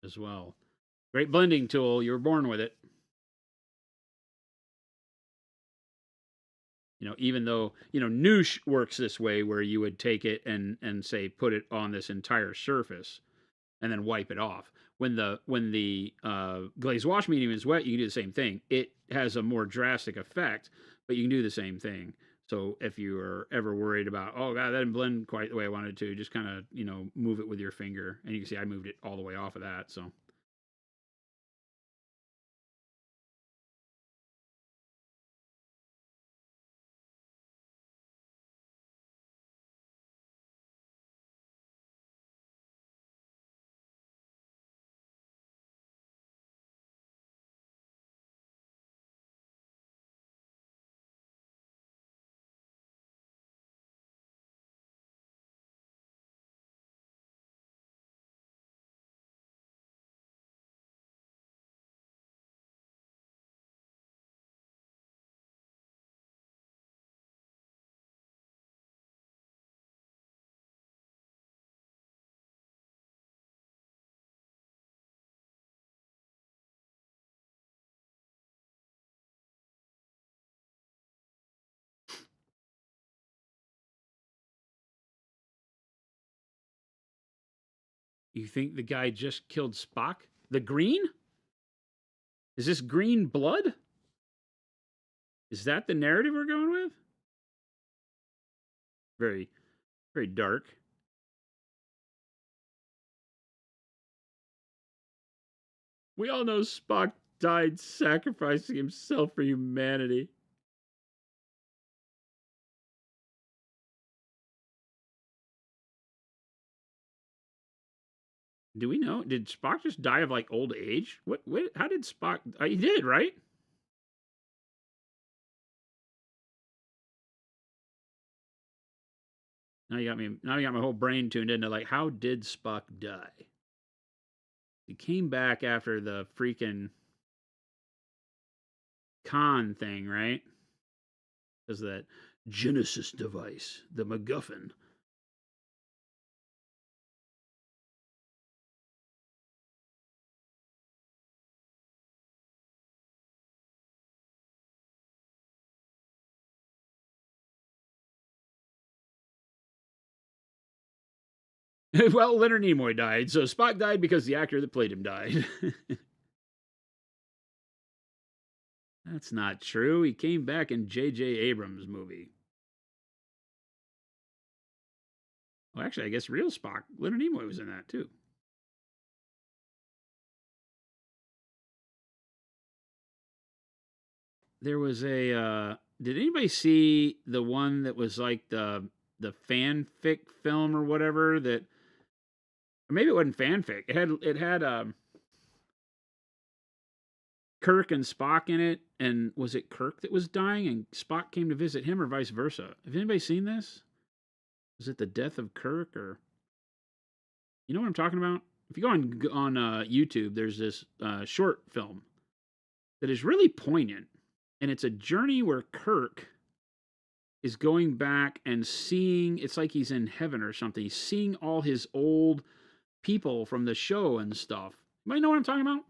as well. Great blending tool. You were born with it. Even though, Noosh works this way where you would take it and say, put it on this entire surface and then wipe it off. When the glaze wash medium is wet, you can do the same thing. It has a more drastic effect, but you can do the same thing. So if you are ever worried about, oh God, that didn't blend quite the way I wanted to, just kind of, move it with your finger. And you can see I moved it all the way off of that. So You think the guy just killed Spock? The green? Is this green blood? Is that the narrative we're going with? Very, very dark. We all know Spock died sacrificing himself for humanity. Do we know? Did Spock just die of like old age? What how did Spock he did, right? Now you got my whole brain tuned into like how did Spock die? He came back after the freaking con thing, right? Because that Genesis device, the MacGuffin. Well, Leonard Nimoy died, so Spock died because the actor that played him died. That's not true. He came back in J.J. Abrams' movie. Well, actually, I guess real Spock, Leonard Nimoy was in that too. There was a. Did anybody see the one that was like the fanfic film or whatever that? Or maybe it wasn't fanfic. It had Kirk and Spock in it, and was it Kirk that was dying and Spock came to visit him, or vice versa? Have anybody seen this? Was it the death of Kirk, or you know what I'm talking about? If you go on YouTube, there's this short film that is really poignant, and it's a journey where Kirk is going back and seeing. It's like he's in heaven or something. He's seeing all his old people from the show and stuff. Anybody know what I'm talking about?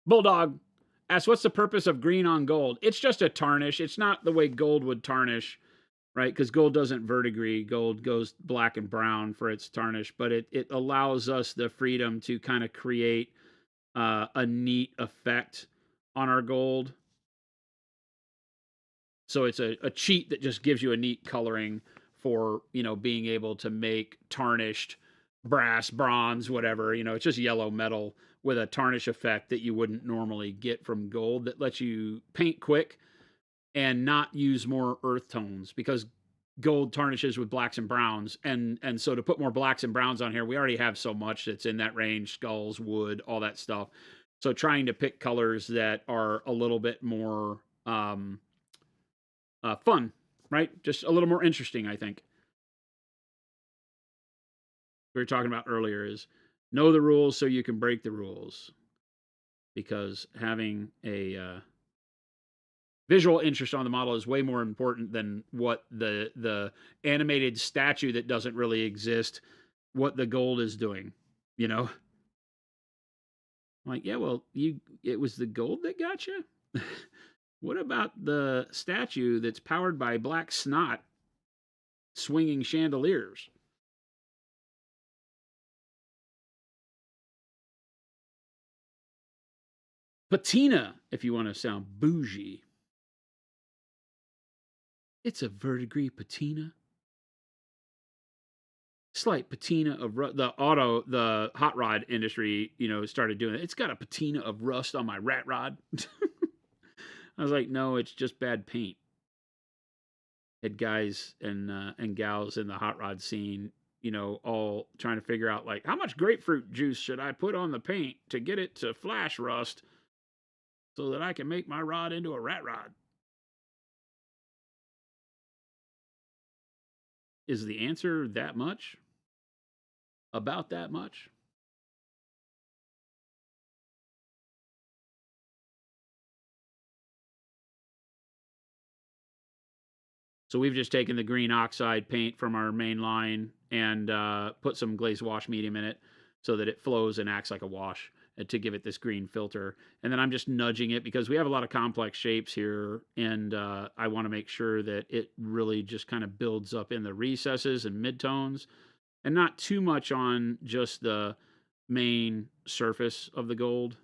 Bulldog asks, what's the purpose of green on gold? It's just a tarnish. It's not the way gold would tarnish, right? Because gold doesn't verdigris. Gold goes black and brown for its tarnish, but it allows us the freedom to kind of create a neat effect on our gold. So it's a cheat that just gives you a neat coloring for, being able to make tarnished brass, bronze, whatever. It's just yellow metal with a tarnish effect that you wouldn't normally get from gold that lets you paint quick and not use more earth tones, because gold tarnishes with blacks and browns. And so to put more blacks and browns on here, we already have so much that's in that range, skulls, wood, all that stuff. So trying to pick colors that are a little bit more fun, right? Just a little more interesting, I think. We were talking about earlier is know the rules so you can break the rules, because having a visual interest on the model is way more important than what the animated statue that doesn't really exist, what the gold is doing, Like, yeah, well, it was the gold that got you. What about the statue that's powered by black snot swinging chandeliers? Patina, if you want to sound bougie. It's a verdigris patina. Slight patina of the hot rod industry, started doing it. It's got a patina of rust on my rat rod. I was like, no, it's just bad paint. Had guys and gals in the hot rod scene, all trying to figure out like how much grapefruit juice should I put on the paint to get it to flash rust so that I can make my rod into a rat rod. Is the answer that much? About that much? So we've just taken the green oxide paint from our main line and put some glazed wash medium in it so that it flows and acts like a wash. to give it this green filter. And then I'm just nudging it because we have a lot of complex shapes here, and I want to make sure that it really just kind of builds up in the recesses and midtones, and not too much on just the main surface of the gold.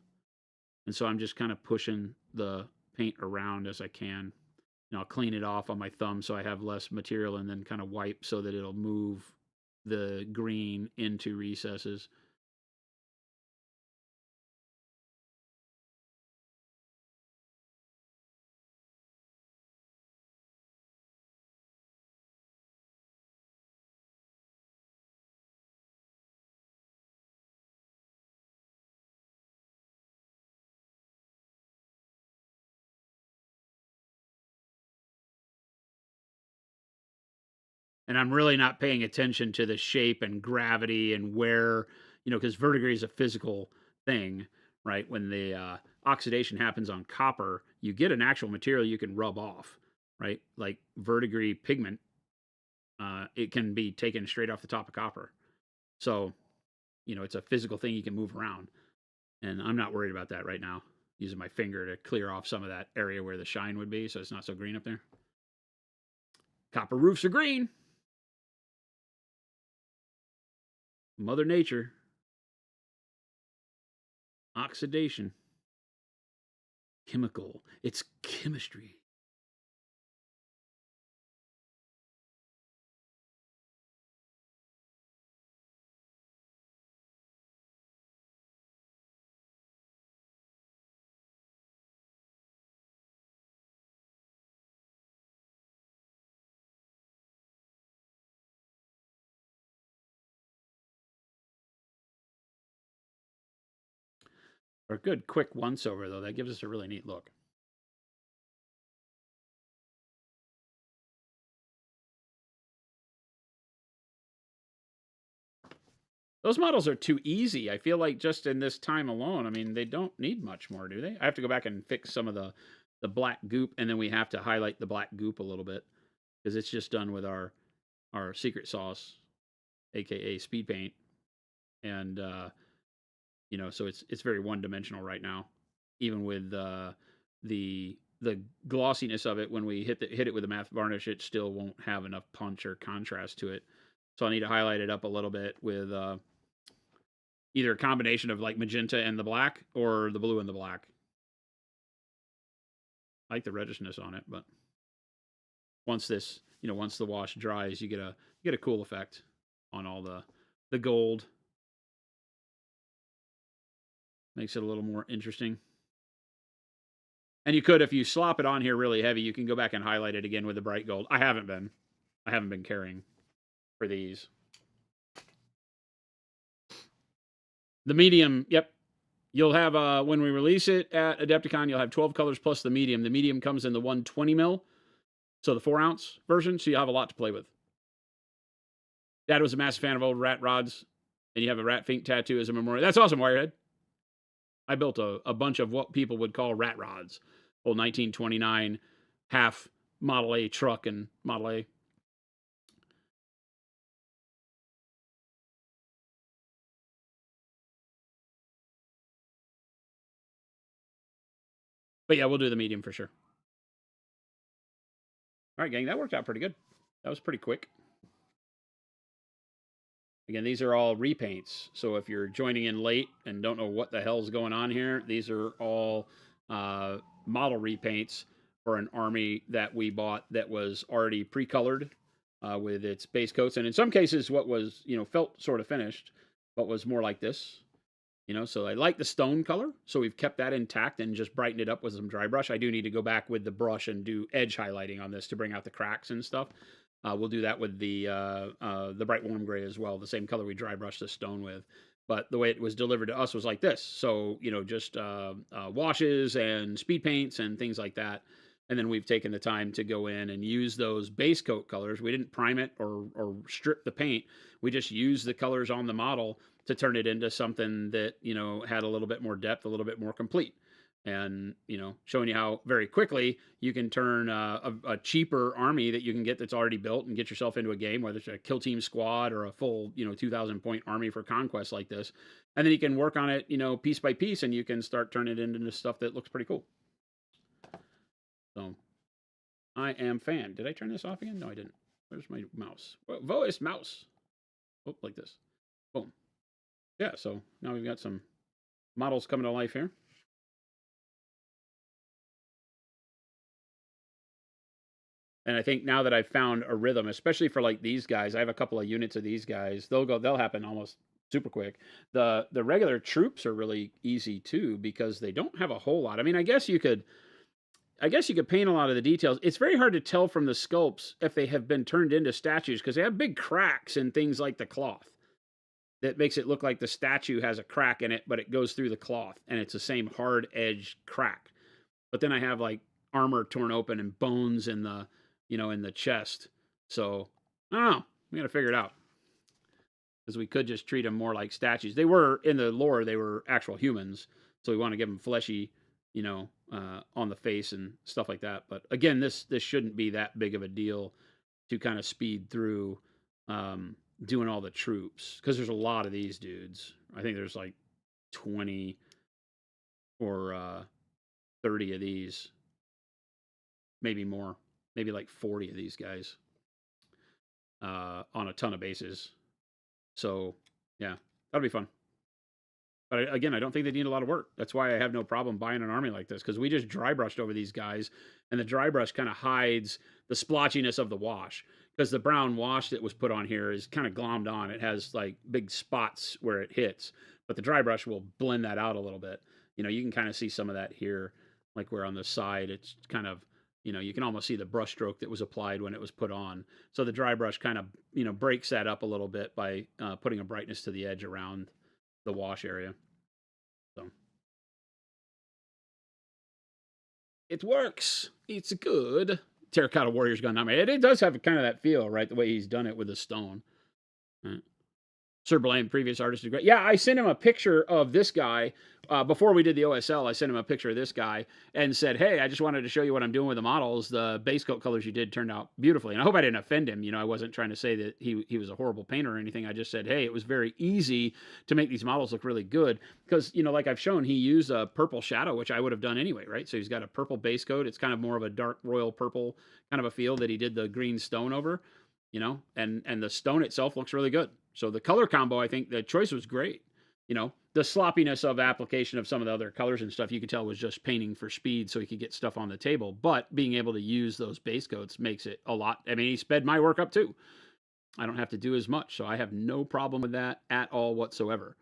And so I'm just kind of pushing the paint around as I can. I'll clean it off on my thumb so I have less material, and then kind of wipe so that it'll move the green into recesses. And I'm really not paying attention to the shape and gravity and where, because verdigris is a physical thing, right? When the oxidation happens on copper, you get an actual material you can rub off, right? Like verdigris pigment, it can be taken straight off the top of copper. So, it's a physical thing you can move around. And I'm not worried about that right now, using my finger to clear off some of that area where the shine would be so it's not so green up there. Copper roofs are green. Mother Nature. Oxidation. Chemical. It's chemistry. Or a good quick once over, though. That gives us a really neat look. Those models are too easy. I feel like just in this time alone, I mean, they don't need much more, do they? I have to go back and fix some of the black goop, and then we have to highlight the black goop a little bit because it's just done with our secret sauce, aka speed paint, and so it's very one dimensional right now. Even with the glossiness of it, when we hit it with a matte varnish, it still won't have enough punch or contrast to it. So I need to highlight it up a little bit with either a combination of like magenta and the black, or the blue and the black. I like the redishness on it, but once the wash dries, you get a cool effect on all the gold. Makes it a little more interesting. And you could, if you slop it on here really heavy, you can go back and highlight it again with the bright gold. I haven't been caring for these. The medium, yep. You'll have, when we release it at Adepticon, you'll have 12 colors plus the medium. The medium comes in the 120 mil, so the 4-ounce version, so you have a lot to play with. Dad was a massive fan of old rat rods, and you have a rat fink tattoo as a memorial. That's awesome, Wirehead. I built a bunch of what people would call rat rods. Old 1929 half Model A truck and Model A. But yeah, we'll do the medium for sure. All right, gang, that worked out pretty good. That was pretty quick. Again, these are all repaints. So if you're joining in late and don't know what the hell's going on here, these are all model repaints for an army that we bought that was already pre-colored with its base coats. And in some cases, what was, felt sort of finished, but was more like this. So I like the stone color. So we've kept that intact and just brightened it up with some dry brush. I do need to go back with the brush and do edge highlighting on this to bring out the cracks and stuff. We'll do that with the bright warm gray as well, the same color we dry brushed the stone with. But the way it was delivered to us was like this. So, just washes and speed paints and things like that. And then we've taken the time to go in and use those base coat colors. We didn't prime it or strip the paint. We just used the colors on the model to turn it into something that, had a little bit more depth, a little bit more complete. and showing you how very quickly you can turn a cheaper army that you can get that's already built and get yourself into a game, whether it's a kill team squad or a full 2,000 point army for Conquest like this, and then you can work on it piece by piece, and you can start turning it into stuff that looks pretty cool. So I am fan. Did I turn this off again? No, I didn't. Where's my mouse? Voice mouse. Oh, like this. Boom. Yeah, so now we've got some models coming to life here. And I think now that I've found a rhythm, especially for like these guys, I have a couple of units of these guys. They'll happen almost super quick. The regular troops are really easy too because they don't have a whole lot. I mean, I guess you could paint a lot of the details. It's very hard to tell from the sculpts if they have been turned into statues because they have big cracks in things like the cloth. That makes it look like the statue has a crack in it, but it goes through the cloth and it's the same hard edged crack. But then I have like armor torn open and bones in the in the chest. So I don't know. We got to figure it out because we could just treat them more like statues. They were in the lore; they were actual humans, so we want to give them fleshy, on the face and stuff like that. But again, this shouldn't be that big of a deal to kind of speed through doing all the troops because there's a lot of these dudes. I think there's like 20 or 30 of these, maybe more. Maybe like 40 of these guys on a ton of bases. So, yeah, that'll be fun. But again, I don't think they need a lot of work. That's why I have no problem buying an army like this because we just dry brushed over these guys, and the dry brush kind of hides the splotchiness of the wash because the brown wash that was put on here is kind of glommed on. It has like big spots where it hits, but the dry brush will blend that out a little bit. You can kind of see some of that here, like where on the side it's kind of you can almost see the brush stroke that was applied when it was put on. So the dry brush kind of, breaks that up a little bit by putting a brightness to the edge around the wash area. So it works. It's good. Terracotta Warrior's gun. I mean, it does have kind of that feel, right? The way he's done it with the stone. Right. Sir Blaine, previous artist, is great. Yeah, I sent him a picture of this guy before we did the OSL. I sent him a picture of this guy and said, "Hey, I just wanted to show you what I'm doing with the models. The base coat colors you did turned out beautifully." And I hope I didn't offend him. I wasn't trying to say that he was a horrible painter or anything. I just said, "Hey, it was very easy to make these models look really good because like I've shown, he used a purple shadow, which I would have done anyway, right? So he's got a purple base coat. It's kind of more of a dark royal purple kind of a feel that he did the green stone over." And the stone itself looks really good. So the color combo, I think the choice was great. The sloppiness of application of some of the other colors and stuff, you could tell was just painting for speed so he could get stuff on the table. But being able to use those base coats makes it a lot. I mean, he sped my work up too. I don't have to do as much. So I have no problem with that at all whatsoever.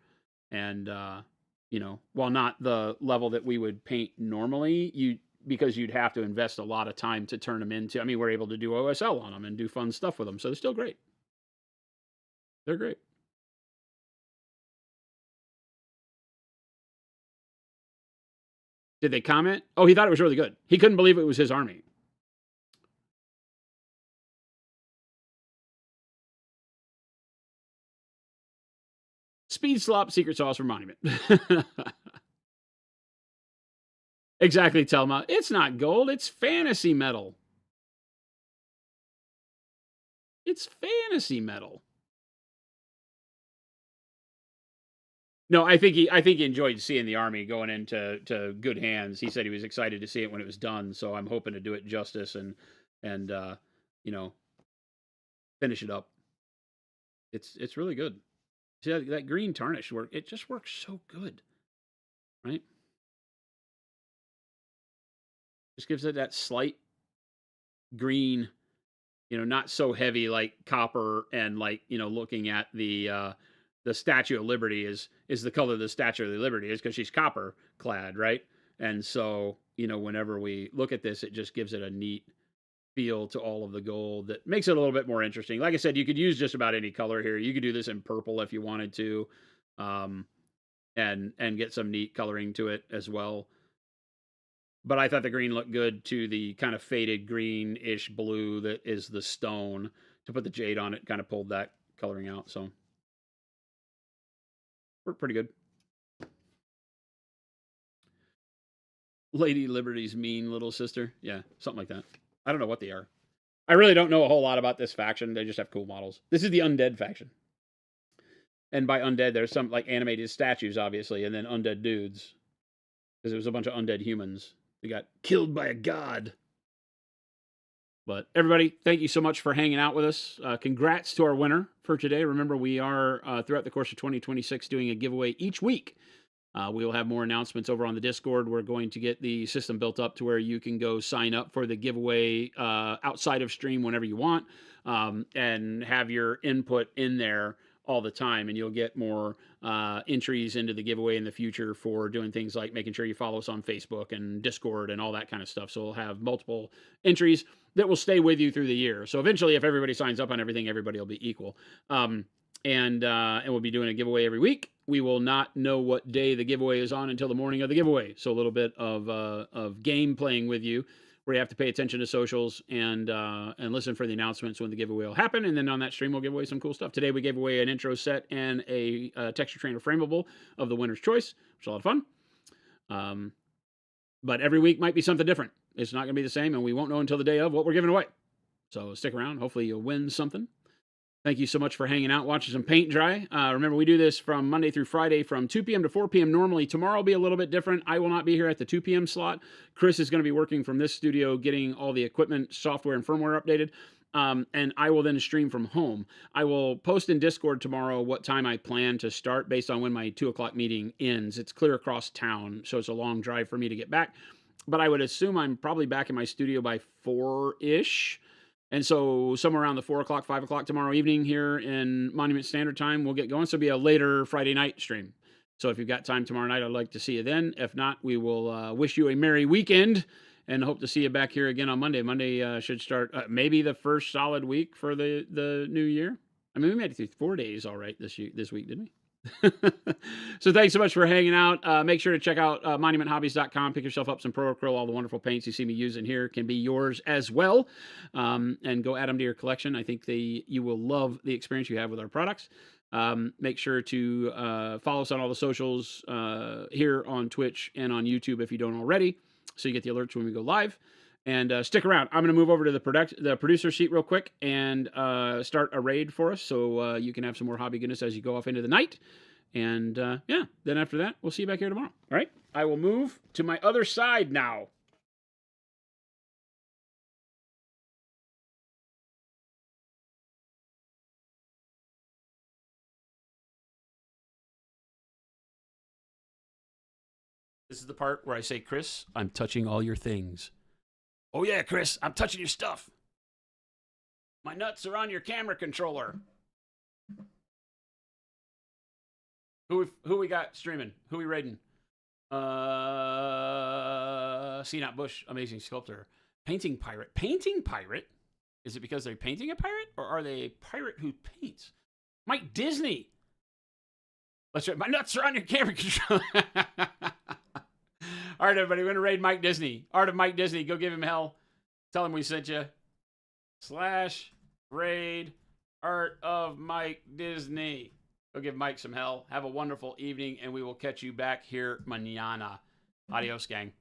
And, while not the level that we would paint normally, because you'd have to invest a lot of time to turn them into. I mean, we're able to do OSL on them and do fun stuff with them. So they're still great. They're great. Did they comment? Oh, he thought it was really good. He couldn't believe it was his army. Speed slop secret sauce for Monument. Exactly, Telma. It's not gold. It's fantasy metal. It's fantasy metal. No, I think he enjoyed seeing the army going into good hands. He said he was excited to see it when it was done. So I'm hoping to do it justice and finish it up. It's really good. See that green tarnish work? It just works so good, right? Just gives it that slight green, not so heavy like copper and like looking at the Statue of Liberty is the color of the Statue of Liberty is because she's copper clad, right? And so whenever we look at this, it just gives it a neat feel to all of the gold that makes it a little bit more interesting. Like I said, you could use just about any color here. You could do this in purple if you wanted to, and get some neat coloring to it as well. But I thought the green looked good to the kind of faded green-ish blue that is the stone. To put the jade on it, kind of pulled that coloring out. So worked pretty good. Lady Liberty's mean little sister. Yeah, something like that. I don't know what they are. I really don't know a whole lot about this faction. They just have cool models. This is the undead faction. And by undead, there's some like animated statues, obviously, and then undead dudes. Because there was a bunch of undead humans. They got killed by a god. But everybody, thank you so much for hanging out with us. Congrats to our winner for today. Remember, we are, throughout the course of 2026, doing a giveaway each week. We will have more announcements over on the Discord. We're going to get the system built up to where you can go sign up for the giveaway outside of stream whenever you want, and have your input in there all the time, and you'll get more entries into the giveaway in the future for doing things like making sure you follow us on Facebook and Discord and all that kind of stuff. So we'll have multiple entries that will stay with you through the year. So eventually, if everybody signs up on everything, everybody will be equal. And we'll be doing a giveaway every week. We will not know what day the giveaway is on until the morning of the giveaway. So a little bit of game playing with you, where you have to pay attention to socials and listen for the announcements when the giveaway will happen. And then on that stream, we'll give away some cool stuff. Today, we gave away an intro set and a texture trainer frameable of the winner's choice, which is a lot of fun. But every week might be something different. It's not going to be the same, and we won't know until the day of what we're giving away. So stick around. Hopefully, you'll win something. Thank you so much for hanging out, watching some paint dry. Remember, we do this from Monday through Friday from 2 p.m. to 4 p.m. normally. Tomorrow will be a little bit different. I will not be here at the 2 p.m. slot. Chris is going to be working from this studio, getting all the equipment, software, and firmware updated. And I will then stream from home. I will post in Discord tomorrow what time I plan to start based on when my 2 o'clock meeting ends. It's clear across town, so it's a long drive for me to get back. But I would assume I'm probably back in my studio by 4-ish. And so somewhere around the 4 o'clock, 5 o'clock tomorrow evening here in Monument Standard Time, we'll get going. So it'll be a later Friday night stream. So if you've got time tomorrow night, I'd like to see you then. If not, we will wish you a merry weekend and hope to see you back here again on Monday. Monday should start maybe the first solid week for the new year. I mean, we made it through 4 days all right this week, didn't we? So thanks so much for hanging out. Make sure to check out monumenthobbies.com. Pick yourself up some Pro Acryl. All the wonderful paints you see me using here can be yours as well. And go add them to your collection. I think you will love the experience you have with our products. Make sure to follow us on all the socials here on Twitch and on YouTube if you don't already, so you get the alerts when we go live. And stick around. I'm going to move over to the producer seat real quick and start a raid for us, so you can have some more hobby goodness as you go off into the night. And yeah, then after that, we'll see you back here tomorrow. All right? I will move to my other side now. This is the part where I say, Chris, I'm touching all your things. Oh yeah, Chris, I'm touching your stuff. My nuts are on your camera controller. Who we got streaming? Who we raiding? C. Bush, amazing sculptor. Painting pirate. Painting pirate? Is it because they're painting a pirate? Or are they a pirate who paints? Mike Disney. Let's try. My nuts are on your camera controller. All right, everybody, we're going to raid Mike Disney. Art of Mike Disney. Go give him hell. Tell him we sent you. /raid Art of Mike Disney. Go give Mike some hell. Have a wonderful evening, and we will catch you back here mañana. Adios, gang.